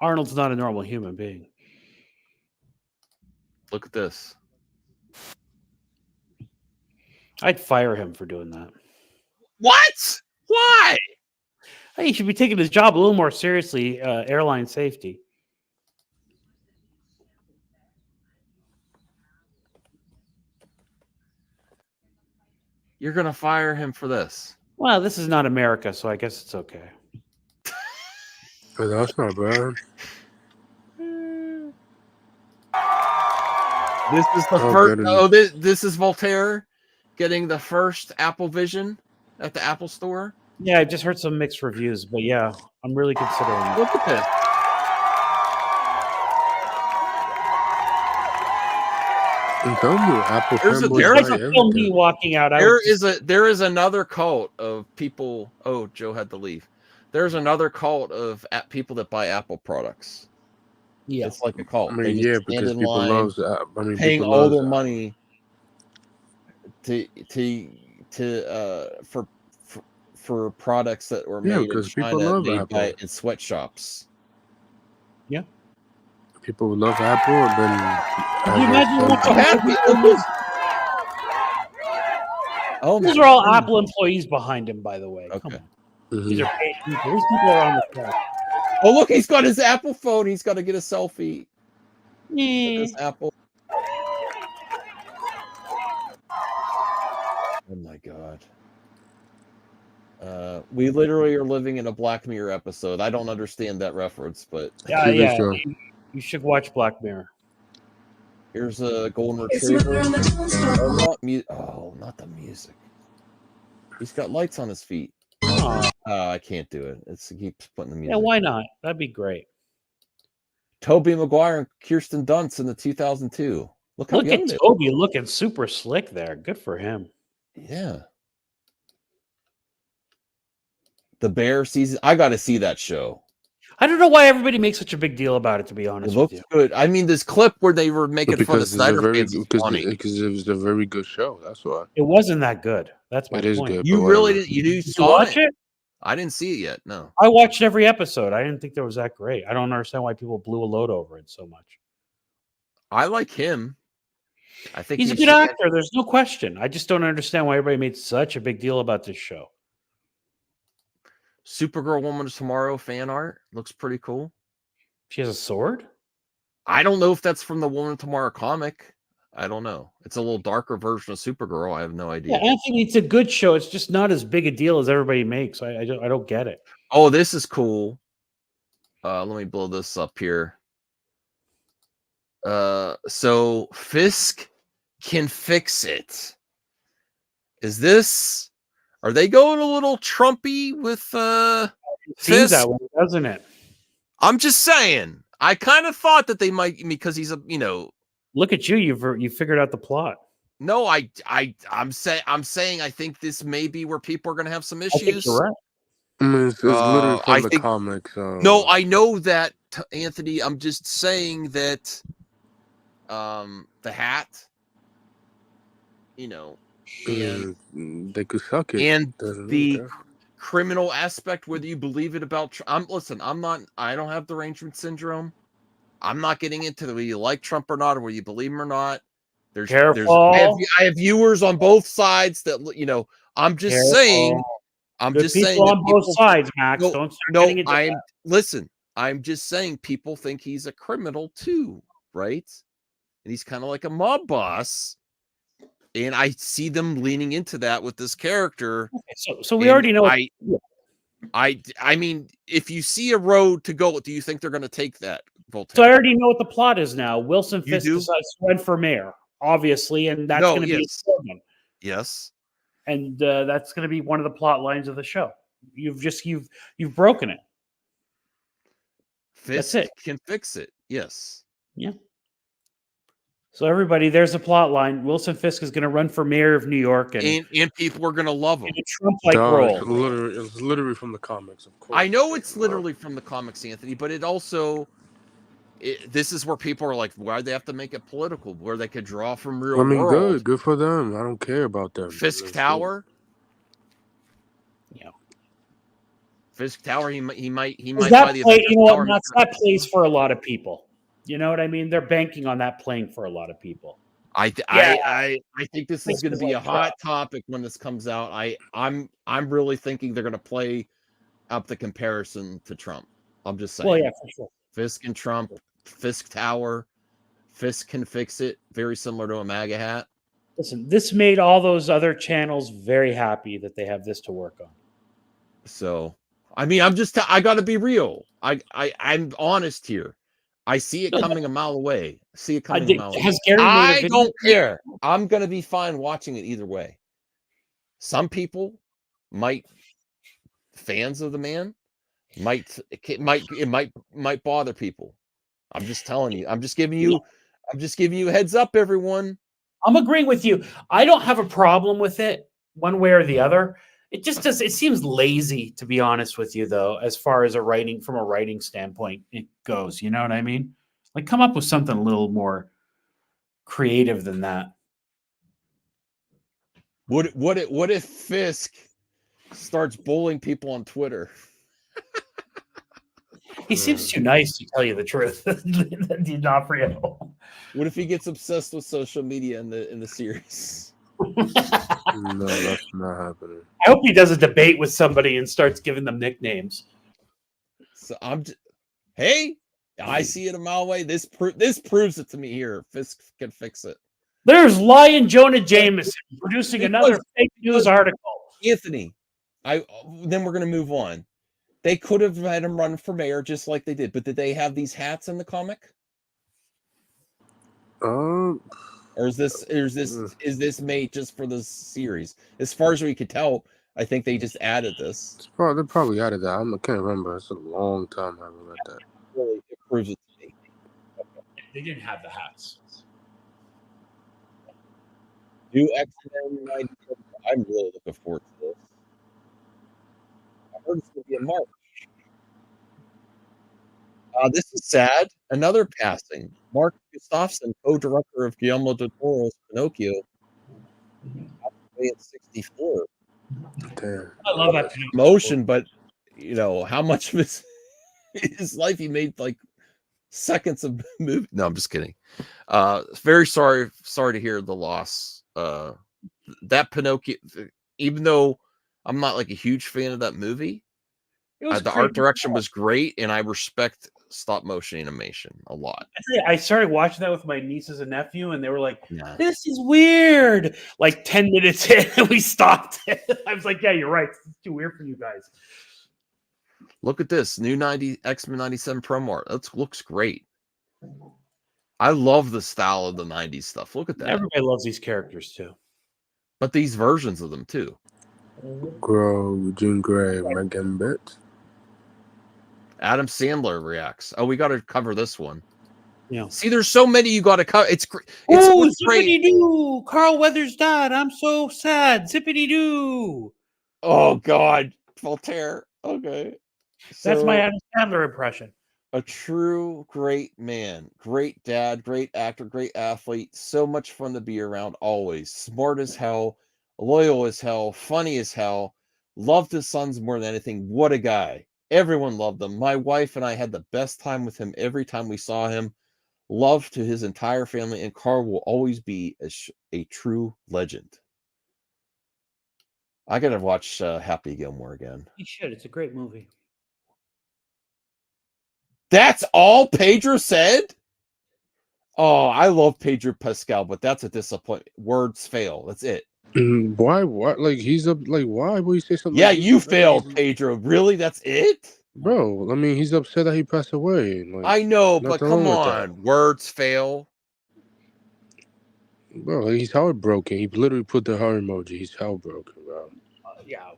Arnold's not a normal human being. Look at this. I'd fire him for doing that. What? Why? Hey, he should be taking his job a little more seriously. Airline safety. You're gonna fire him for this? Well, this is not America, so I guess it's okay. But that's not bad. This is the first. Oh, this is Voltaire getting the first Apple Vision at the Apple Store. Yeah, I just heard some mixed reviews, but yeah, I'm really considering it. Look at this. I'm telling you, Apple me walking out. There is another cult of people. Oh, Joe had to leave. There's another cult of people that buy Apple products. Yeah, it's like a cult. I mean, They just yeah, stand because in people line, love that. I mean, paying people all love their that. money for products that were Yeah, made in because people China, love made Apple. by in sweatshops. Yeah. People love Apple, and then Can you imagine what happy? Oh, these are all Apple employees behind him, by the way. Come on. Mm-hmm. These are paid people. These people are on the track. Oh, look, he's got his Apple phone. He's got to get a selfie. Yeah. With his Apple. Oh my God. We literally are living in a Black Mirror episode. I don't understand that reference, but Yeah. You should watch Black Mirror. Here's a golden retriever. Oh, not the music. He's got lights on his feet. I can't do it. It keeps putting the music. Yeah, why not? That'd be great. Tobey Maguire and Kirsten Dunst in the 2002. Look Look young at they are. Toby looking super slick there. Good for him. Yeah. The Bear season. I got to see that show. I don't know why everybody makes such a big deal about it, to be It honest looks with you. good. I mean, this clip where they were making fun of Snyder fans is funny. Because it was a very good show. That's why. It wasn't that good. That's my It is point. good. You but really whatever. did? You Did you saw watch it? I didn't see it yet. No. I watched every episode. I didn't think that was that great. I don't understand why people blew a load over it so much. I like him. I think He's a good actor. There's no question. I just don't understand why everybody made such a big deal about this show. Supergirl Woman of Tomorrow fan art looks pretty cool. She has a sword? I don't know if that's from the Woman of Tomorrow comic. I don't know. It's a little darker version of Supergirl. I have no idea. Yeah, Anthony, it's a good show. It's just not as big a deal as everybody makes. I don't get it. Oh, this is cool. Let me blow this up here. So Fisk can fix it. Are they going a little Trumpy with It seems Fisk? that way, doesn't it? I'm just saying. I kind of thought that they might, because he's a, Look at you. You figured out the plot. No, I'm saying I think this may be where people are going to have some I think issues. you're right. I mean, it's literally from I the think- comics. So. No, I know that, Anthony. I'm just saying that the hat, and they could suck it. and Doesn't the matter. criminal aspect, whether you believe it about I don't have derangement syndrome. I'm not getting into whether you like Trump or not, or whether you believe him or not. Careful. I have viewers on both sides that I'm just Careful. saying. I'm Good just people saying on both sides, Max. Don't start getting into that. Listen. I'm just saying people think he's a criminal too, right? And he's kind of like a mob boss. And I see them leaning into that with this character. Okay, so we already know. I mean, if you see a road to go, do you think they're going to take that, Voltaire? So I already know what the plot is now. Wilson You Fisk do? decides to run for mayor, obviously, and that's No, going to be yes. his slogan. Yes. And that's going to be one of the plot lines of the show. You've broken it. Fisk That's it. can fix it. Yes. Yeah. So everybody, there's a plot line. Wilson Fisk is going to run for mayor of New York, and people are going to love him. in a Trump-like No, role. It's literally from the comics, of course. I know it's literally from the comics, Anthony, but it also this is where people are like, why do they have to make it political? Where they could draw from real I mean, world. good for them. I don't care about them. Fisk Tower. Yeah. Fisk Tower. He might That buy the play, Avengers you know what, Tower. Nuts, that plays for a lot of people. You know what I mean? They're banking on that playing for a lot of people. I think this is going to be a hot topic when this comes out. I'm really thinking they're going to play up the comparison to Trump. I'm just saying. Well, yeah, for sure. Fisk and Trump, Fisk Tower, Fisk can fix it. Very similar to a MAGA hat. Listen, this made all those other channels very happy that they have this to work on. So, I mean, I got to be real. I'm honest here. I see it coming a mile away. Has Gary made a I video? don't care. I'm going to be fine watching it either way. Some people fans of the man might bother people. I'm just telling you. I'm just giving you a heads up, everyone. I'm agreeing with you. I don't have a problem with it one way or the other. It just does. It seems lazy, to be honest with you, though, as far as from a writing standpoint it goes. You know what I mean? Like, come up with something a little more creative than that. What if Fisk starts bullying people on Twitter? He seems too nice, to tell you the truth. D'Onofrio. What if he gets obsessed with social media in the series? No, that's not happening. I hope he does a debate with somebody and starts giving them nicknames. So hey, I see it a mile away. This proves it to me here. Fisk can fix it. There's Lion Jonah Jameson producing another fake news article. Anthony, then we're gonna move on. They could have had him run for mayor just like they did, but did they have these hats in the comic? Or is this made just for the series? As far as we could tell, I think they just added this. They probably added that. I can't remember. It's a long time I haven't read that. Really, it proves it to me. They didn't have the hats. New X-Men. I'm really looking forward to this. I heard it's going to be in March. This is sad. Another passing. Mark Gustafson, co-director of Guillermo del Toro's Pinocchio, passed away at 64. Damn. I love that Motion, but how much of his life he made like seconds of movie. No, I'm just kidding. Very sorry to hear the loss. That Pinocchio, even though I'm not like a huge fan of that movie, the art direction was great, and I respect stop motion animation a lot. I started watching that with my nieces and nephew, and they were like, "This is weird." Like 10 minutes in, and we stopped it. I was like, "Yeah, you're right. It's too weird for you guys." Look at this new X-Men 97 promo art. That looks great. I love the style of the 90s stuff. Look at that. Everybody loves these characters too. But these versions of them too. Grow, Jean Grey, Megan Bit. Adam Sandler reacts. Oh, we got to cover this one. Yeah. See, there's so many you got to cover. It's great. Zippity doo! Carl Weathers died. I'm so sad. Zippity doo! Oh God, Voltaire. Okay, that's my Adam Sandler impression. A true great man, great dad, great actor, great athlete. So much fun to be around. Always smart as hell, loyal as hell, funny as hell. Loved his sons more than anything. What a guy. Everyone loved him. My wife and I had the best time with him every time we saw him. Love to his entire family, and Carl will always be a true legend. I gotta watch Happy Gilmore again. You should. It's a great movie. That's all Pedro said? Oh, I love Pedro Pascal, but that's a disappointment. Words fail. That's it. Why? What? Like he's up. Like why would you say something? Yeah, like you failed, Pedro. Really? That's it, bro. I mean, he's upset that he passed away. Like, I know, but come on. Words fail, bro. He's heartbroken. He literally put the heart emoji. He's heartbroken, bro. Yeah.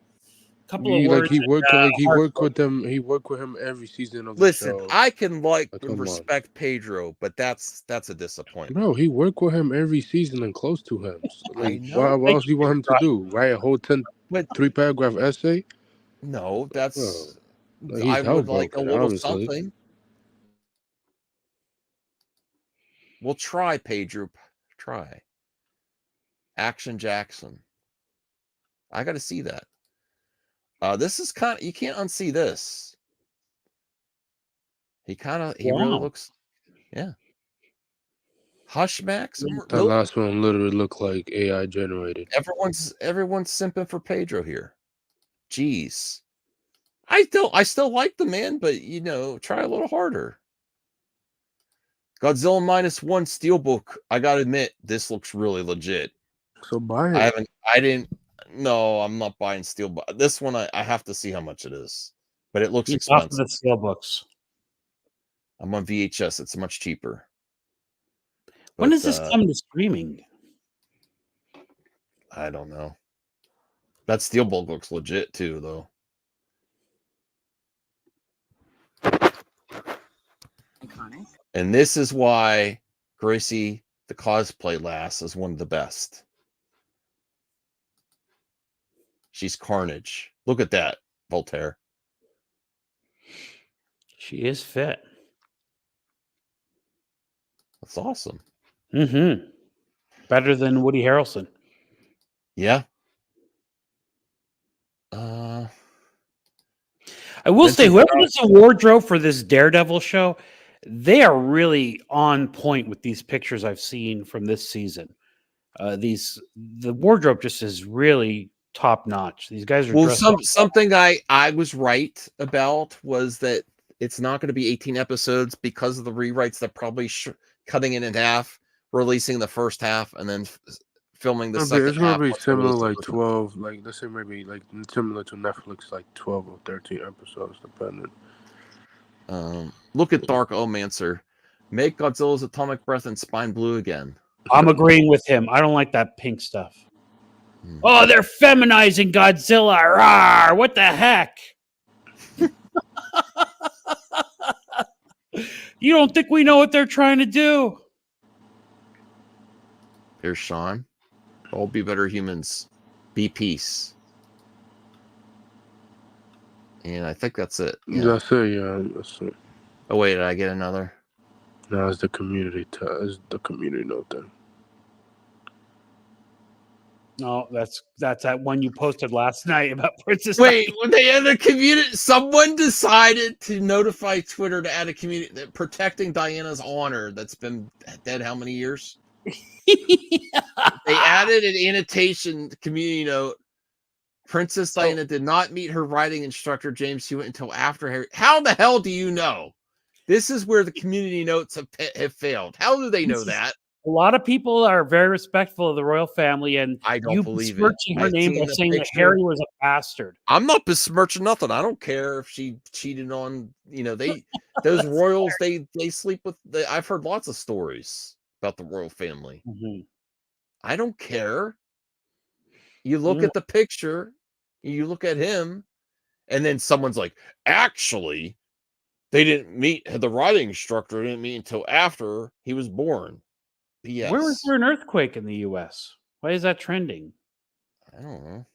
Couple of words. He worked with them. He worked with him every season of the show. Listen, I can and respect Pedro, but that's a disappointment. Bro, he worked with him every season and close to him. So, like, what else do you want him to do? Write a whole 3-paragraph essay? No, that's. Bro, I would like a little something. We'll try, Pedro. Try. Action Jackson. I got to see that. This is kind of, you can't unsee this. He really looks, yeah. Hush Max. That last one literally looked like AI generated. Everyone's simping for Pedro here. Jeez. I still like the man, but try a little harder. Godzilla -1 Steelbook. I gotta admit, this looks really legit. So buy it. No, I'm not buying Steelbook. This one I have to see how much it is. But it looks It's off expensive. of the Steelbooks. I'm on VHS, it's much cheaper. When does this come to streaming? I don't know. That Steelbook looks legit too, though. Iconic. And this is why Gracie, the cosplay lass, is one of the best. She's Carnage. Look at that, Voltaire. She is fit. That's awesome. Mm-hmm. Better than Woody Harrelson. Yeah. I will say, whoever does the wardrobe for this Daredevil show, they are really on point with these pictures I've seen from this season. The wardrobe just is really top notch. These guys are dressed up. Something I was right about was that it's not going to be 18 episodes because of the rewrites. They're probably cutting it in half, releasing the first half, and then filming the second half. It's going to be similar, like 12, like let's say maybe like similar to Netflix, like 12 or 13 episodes, depending. Look at Dark Omancer. Make Godzilla's atomic breath and spine blue again. I'm agreeing with him. I don't like that pink stuff. Oh, they're feminizing Godzilla. Rawr, what the heck? You don't think we know what they're trying to do? Here's Sean. All be better humans. Be peace. And I think that's it. Yeah. That's it, yeah. That's it. Oh, wait, did I get another? No, it's the community. It's the community note then. No, that's that one you posted last night about Princess. Wait, when they had a community, someone decided to notify Twitter to add a community that protecting Diana's honor that's been dead how many years? They added an annotation community note. Princess Diana did not meet her riding instructor James Hewitt until after Harry. How the hell do you know? This is where the community notes have failed. How do they know that? A lot of people are very respectful of the royal family, and I don't believe it. besmirching her name by saying that Harry was a bastard. I'm not besmirching nothing. I don't care if she cheated on, those royals, they sleep with, I've heard lots of stories about the royal family. Mm-hmm. I don't care. You look at the picture, you look at him, and then someone's like, actually, they didn't meet, the riding instructor didn't meet until after he was born. P.S. Where was there an earthquake in the U.S.? Why is that trending? I don't know.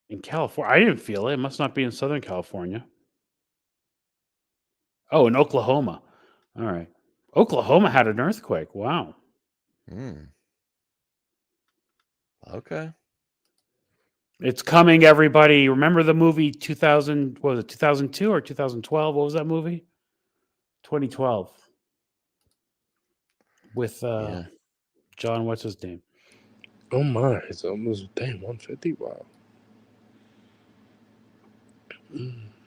In California, I didn't feel it. It must not be in Southern California. Oh, in Oklahoma. All right. Oklahoma had an earthquake. Wow. Okay. It's coming, everybody. Remember the movie 2000, what was it, 2002 or 2012? What was that movie? 2012. With John, what's his name? Oh my, it's almost 150. Wow.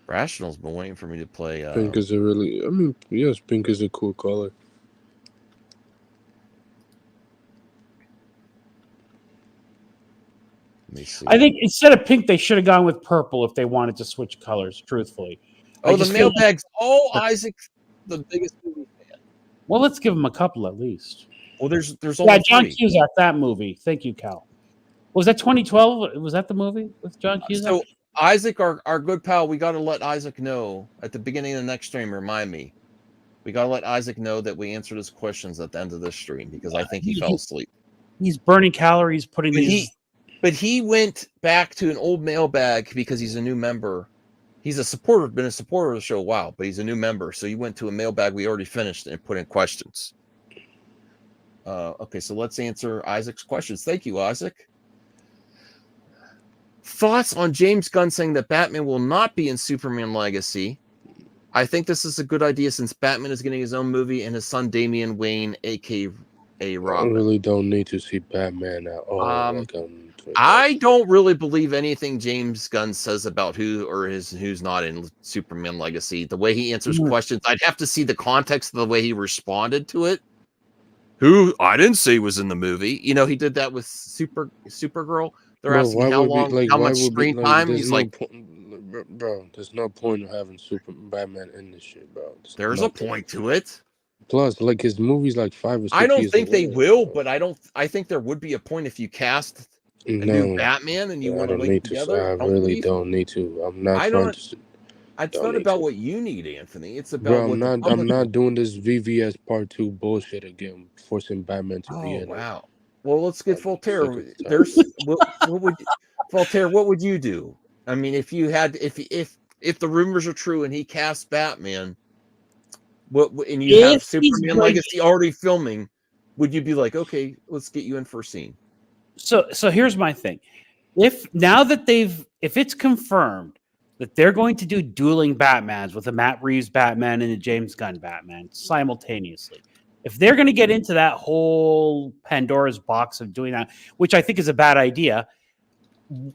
Rational's been waiting for me to play. Pink is a really, yes, pink is a cool color. Let me see. I think instead of pink, they should have gone with purple if they wanted to switch colors, truthfully. Oh, the mailbags. Isaac, the biggest movie fan. Well, let's give him a couple at least. Well, there's only John three. Cusack, that movie. Thank you, Cal. Was that 2012? Was that the movie with John Cusack? So Isaac, our good pal, we got to let Isaac know at the beginning of the next stream. Remind me. We got to let Isaac know that we answered his questions at the end of this stream because I think he fell asleep. He's burning calories, putting these. But he went back to an old mailbag because he's a new member He's a supporter, been a supporter of the show a while, but he's a new member. So he went to a mailbag we already finished and put in questions. Okay, so let's answer Isaac's questions. Thank you, Isaac. Thoughts on James Gunn saying that Batman will not be in Superman Legacy? I think this is a good idea since Batman is getting his own movie and his son Damian Wayne, aka I Robin. really don't need to see Batman at all. I don't really believe anything James Gunn says about who's not in Superman Legacy. The way he answers questions, I'd have to see the context of the way he responded to it. Who I didn't say was in the movie. You know, he did that with Supergirl. They're asking how much screen time. He's like, bro, there's no point in having Batman in this shit, bro. There's a point to it. Plus, like his movies, like 5 or 6 I don't years think they away, will, bro. but I think there would be a point if you cast a new Batman and you want to link together. I really don't need to. I'm not trying to. It's not about what you need, Anthony. It's about Bro, I'm not doing this VVS Part 2 bullshit again, forcing Batman to be in it. Wow. Well, let's get Voltaire. There's what would Voltaire? What would you do? I mean, if you had, if the rumors are true and he casts Batman, and you have Superman Legacy already filming, would you be like, okay, let's get you in for a scene? So here's my thing. If it's confirmed that they're going to do dueling Batmans with a Matt Reeves Batman and a James Gunn Batman simultaneously, if they're going to get into that whole Pandora's box of doing that, which I think is a bad idea,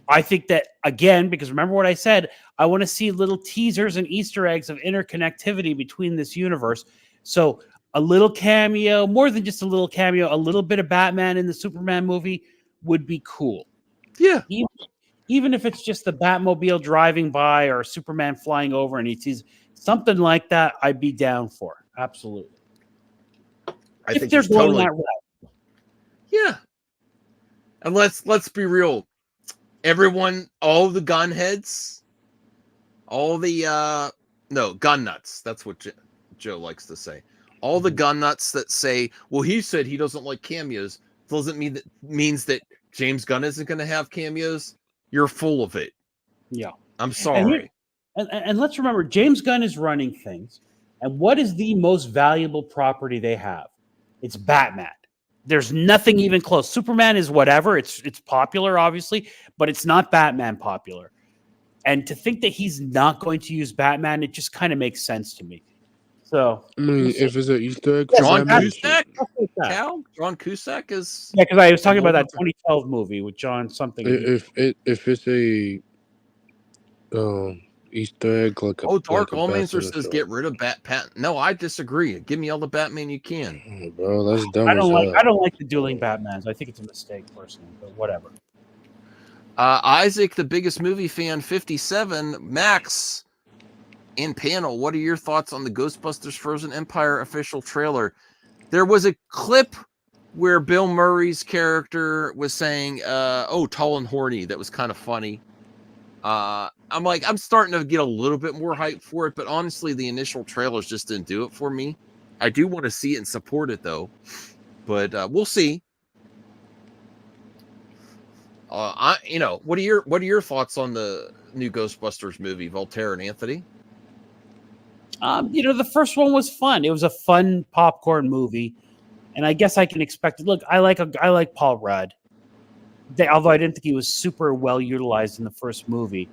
I think that, again, because remember what I said, I want to see little teasers and Easter eggs of interconnectivity between this universe. So a little cameo, more than just a little cameo, a little bit of Batman in the Superman movie would be cool. Yeah. Even if it's just the Batmobile driving by or Superman flying over and he sees something like that, I'd be down for. Absolutely. I think they're going that route. Yeah. And let's be real. Everyone, all the gun heads, all the gun nuts. That's what Joe likes to say. All the gun nuts that say, well, he said he doesn't like cameos, doesn't means that James Gunn isn't going to have cameos. You're full of it. Yeah. I'm sorry. And let's remember, James Gunn is running things. And what is the most valuable property they have? It's Batman. There's nothing even close. Superman is whatever. It's popular, obviously, but it's not Batman popular. And to think that he's not going to use Batman, it just kind of makes sense to me. So, I mean, if it's an Easter egg, John Cusack is because I was talking about that 2012 movie with John something. If it's a Easter egg, like a Dark like a Allmancer Batman says show. get rid of Batman. No, I disagree. Give me all the Batman you can. Bro, that's dumb. I don't like the dueling Batmans. I think it's a mistake personally, but whatever. Isaac, the biggest movie fan, 57. Max in panel. What are your thoughts on the Ghostbusters Frozen Empire official trailer? There was a clip where Bill Murray's character was saying, tall and horny. That was kind of funny. I'm starting to get a little bit more hype for it, but honestly, the initial trailers just didn't do it for me. I do want to see it and support it though, but we'll see. What are your thoughts on the new Ghostbusters movie, Voltaire and Anthony? The first one was fun. It was a fun popcorn movie, and I guess I can expect it. Look, I like Paul Rudd. Although I didn't think he was super well utilized in the first movie,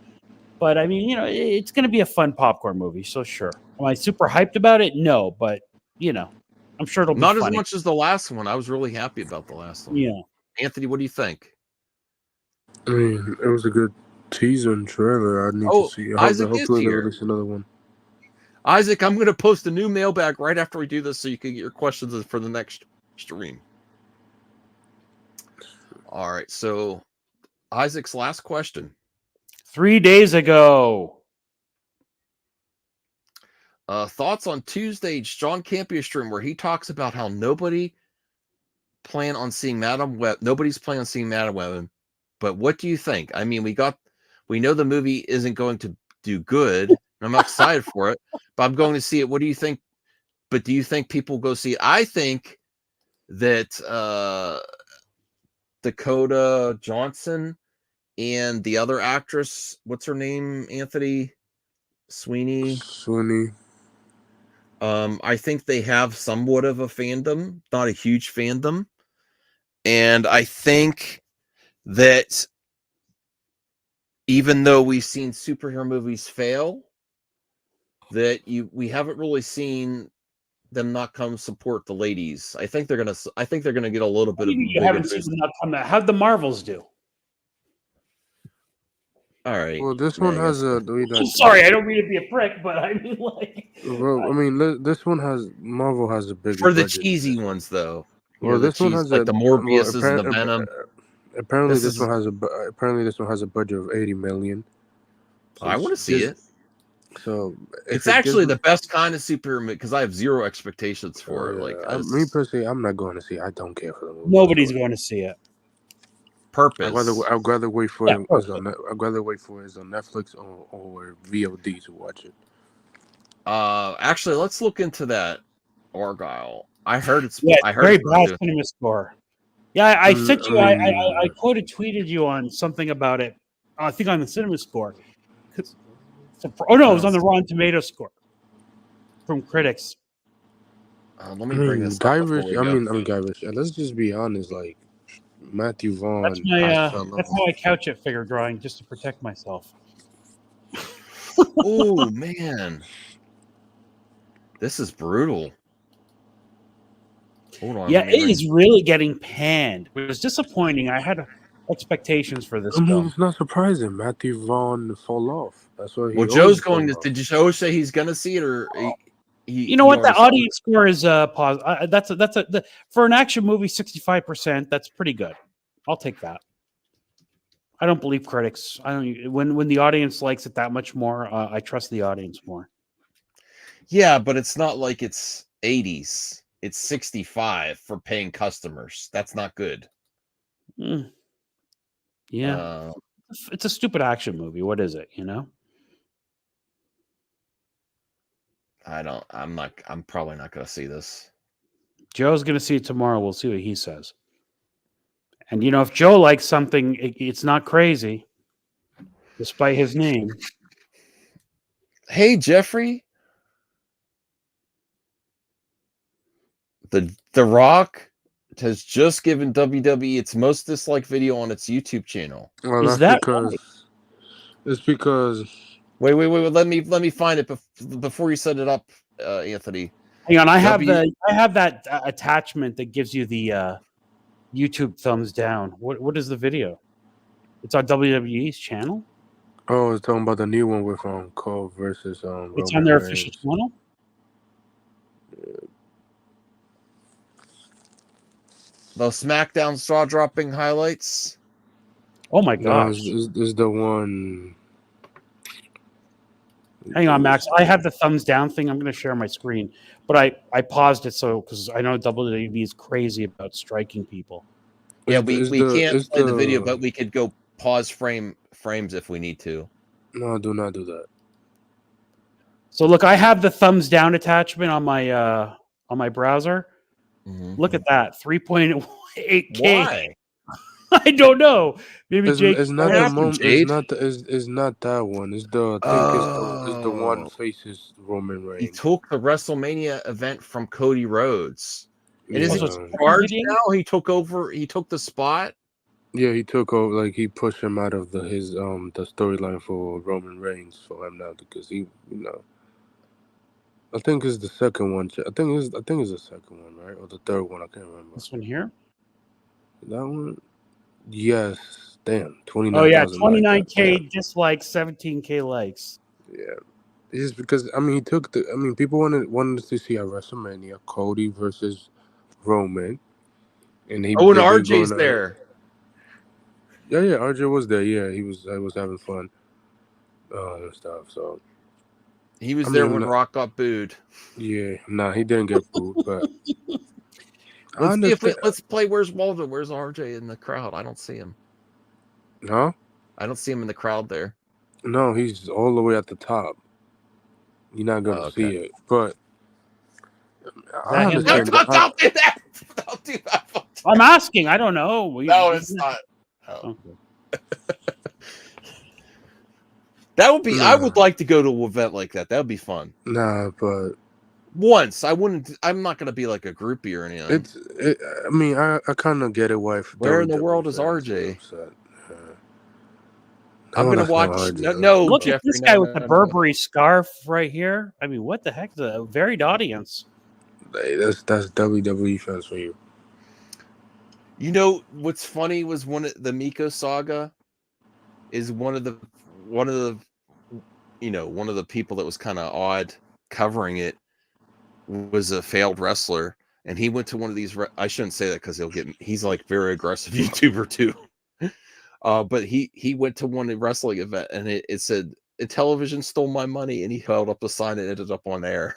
but I mean, it's going to be a fun popcorn movie. So sure, am I super hyped about it? No, but I'm sure it'll be not funny. as much as the last one. I was really happy about the last one. Yeah, Anthony, what do you think? I mean, it was a good teaser and trailer. I need to see. Isaac is Hopefully, they here. release another one. Isaac, I'm going to post a new mailbag right after we do this, so you can get your questions for the next stream. All right, so Isaac's last question. 3 days ago. Thoughts on Tuesday's John Campea stream where he talks about how nobody's planning on seeing Madam Web, but what do you think? I mean, we know the movie isn't going to do good. And I'm not excited for it, but I'm going to see it. What do you think? But do you think people go see it? I think that Dakota Johnson and the other actress, what's her name, Anthony? Sweeney. Sweeney. I think they have somewhat of a fandom, not a huge fandom. And I think that even though we've seen superhero movies fail, that we haven't really seen them not come support the ladies. I think they're gonna get a little bit of. You haven't seen them not come out. How'd the Marvels do? All right. Well, this one has a. I'm sorry, I don't mean to be a prick, but I mean like. Well, I mean, this one has Marvel has a bigger For the budget. cheesy ones, though. Well, this one has like the Morbiuses and the Venom. Apparently, this one has a budget of 80 million. So I want to see it. So it's actually the best kind of superhero movie because I have zero expectations for it. Like me personally, I'm not going to see it. I don't care for the movie. Nobody's going to see it. Purpose. I'd rather wait for it. I'd rather wait for it on Netflix or VOD to watch it. Actually, let's look into that. Argyle. I heard it's. Yeah, I heard very it's bad cinema score. Yeah, I sent you. I tweeted you on something about it. I think on the cinema score. Oh no, it was on the Rotten Tomato score from critics. Let me bring this. Guy Ritchie. Guy Ritchie. Let's just be honest. Like Matthew Vaughn. That's my couch it figure drawing just to protect myself. Oh man, this is brutal. Hold on. Yeah, it is really getting panned. It was disappointing. I had expectations for this film. It's not surprising. Matthew Vaughn fall off. That's why. Well, Joe's going to. Did Joe say he's going to see it, or you know what? The audience score is positive. That's for an action movie, 65%. That's pretty good. I'll take that. I don't believe critics. I don't. When the audience likes it that much more, I trust the audience more. Yeah, but it's not like it's 80s. It's 65 for paying customers. That's not good. Yeah, it's a stupid action movie. What is it? You know. I'm probably not going to see this. Joe's going to see it tomorrow. We'll see what he says. And you know, if Joe likes something, it's not crazy, despite his name. Hey, Jeffrey. The Rock has just given WWE its most disliked video on its YouTube channel. Well, is that because right? It's because wait. Let me find it before you set it up, Anthony. Hang on, I have that attachment that gives you the YouTube thumbs down. What is the video? It's on WWE's channel. Oh, it's talking about the new one with Cole versus It's Roman on their Reigns. official channel. The SmackDown straw dropping highlights. Oh my No, gosh! it's the one. Hang on, Max. I have the thumbs down thing. I'm going to share my screen, but I paused it because I know WWE is crazy about striking people. Yeah, we can't play the video, but we could go pause frames if we need to. No, do not do that. So look, I have the thumbs down attachment on my browser. Mm-hmm. Look at that, 3.8K. Why? I don't know. Maybe Jake. It's not the moment. It's not that one. It's the. I think it's the one faces Roman Reigns. He took the WrestleMania event from Cody Rhodes. And is Yeah. he charged now? He took over. He took the spot. Yeah, he took over. Like he pushed him out of the storyline for Roman Reigns for him now because he, I think it's the second one. I think it's the second one, right, or the third one. I can't remember. This one here. That one. Yes. Damn. 29. Oh yeah, 29K dislikes, 17K likes. Yeah. It's just because he took the. People wanted to see a WrestleMania Cody versus Roman, and he. Oh, and RJ's there. Yeah, RJ was there. Yeah, I was having fun, and stuff. So he was there when Rock got booed. Yeah, nah, he didn't get booed, but let's play. Where's Waldo? Where's RJ in the crowd? I don't see him. Huh? I don't see him in the crowd there. No, he's all the way at the top. You're not gonna see it, but I understand. Don't do that. Don't do that. I'm asking. I don't know. No, it's not. Oh. Okay. That would be. I Nah. would like to go to an event like that. That would be fun. Nah, but Once I wouldn't. I'm not going to be like a groupie or anything. I mean, I kind of get it why. Where in the WWE world is fans get RJ? upset. I'm No, going to that's not watch. RJ. No, Look Jeffrey, at this no, guy no, with the no, no. Burberry scarf right here. I mean, what the heck? The varied audience. Hey, that's WWE fans for you. You know what's funny was the Miko saga is one of the one of the people that was kind of odd covering it was a failed wrestler, and he went to one of these. I shouldn't say that because he's like very aggressive YouTuber too. But he went to one wrestling event and it said television stole my money, and he held up the sign and ended up on air.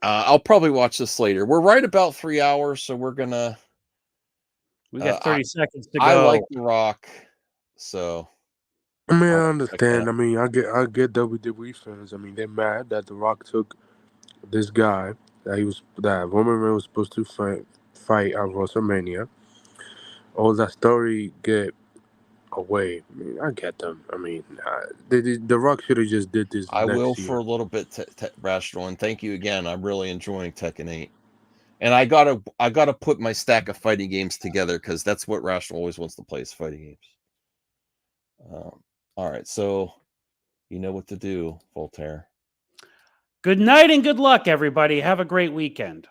I'll probably watch this later. We're right about 3 hours, so we're gonna. We got 30 seconds to go. I like The Rock, so. I mean, I understand. I mean, I get WWE fans. I mean, they're mad that The Rock took this guy that Roman Reigns was supposed to fight at WrestleMania. All that story get away. I mean, I get them. I mean, The Rock should have just did this. I next will year. for a little bit, Rational, and thank you again. I'm really enjoying Tekken 8, and I gotta put my stack of fighting games together because that's what Rational always wants to play is fighting games. All right, so you know what to do, Voltaire. Good night and good luck, everybody. Have a great weekend.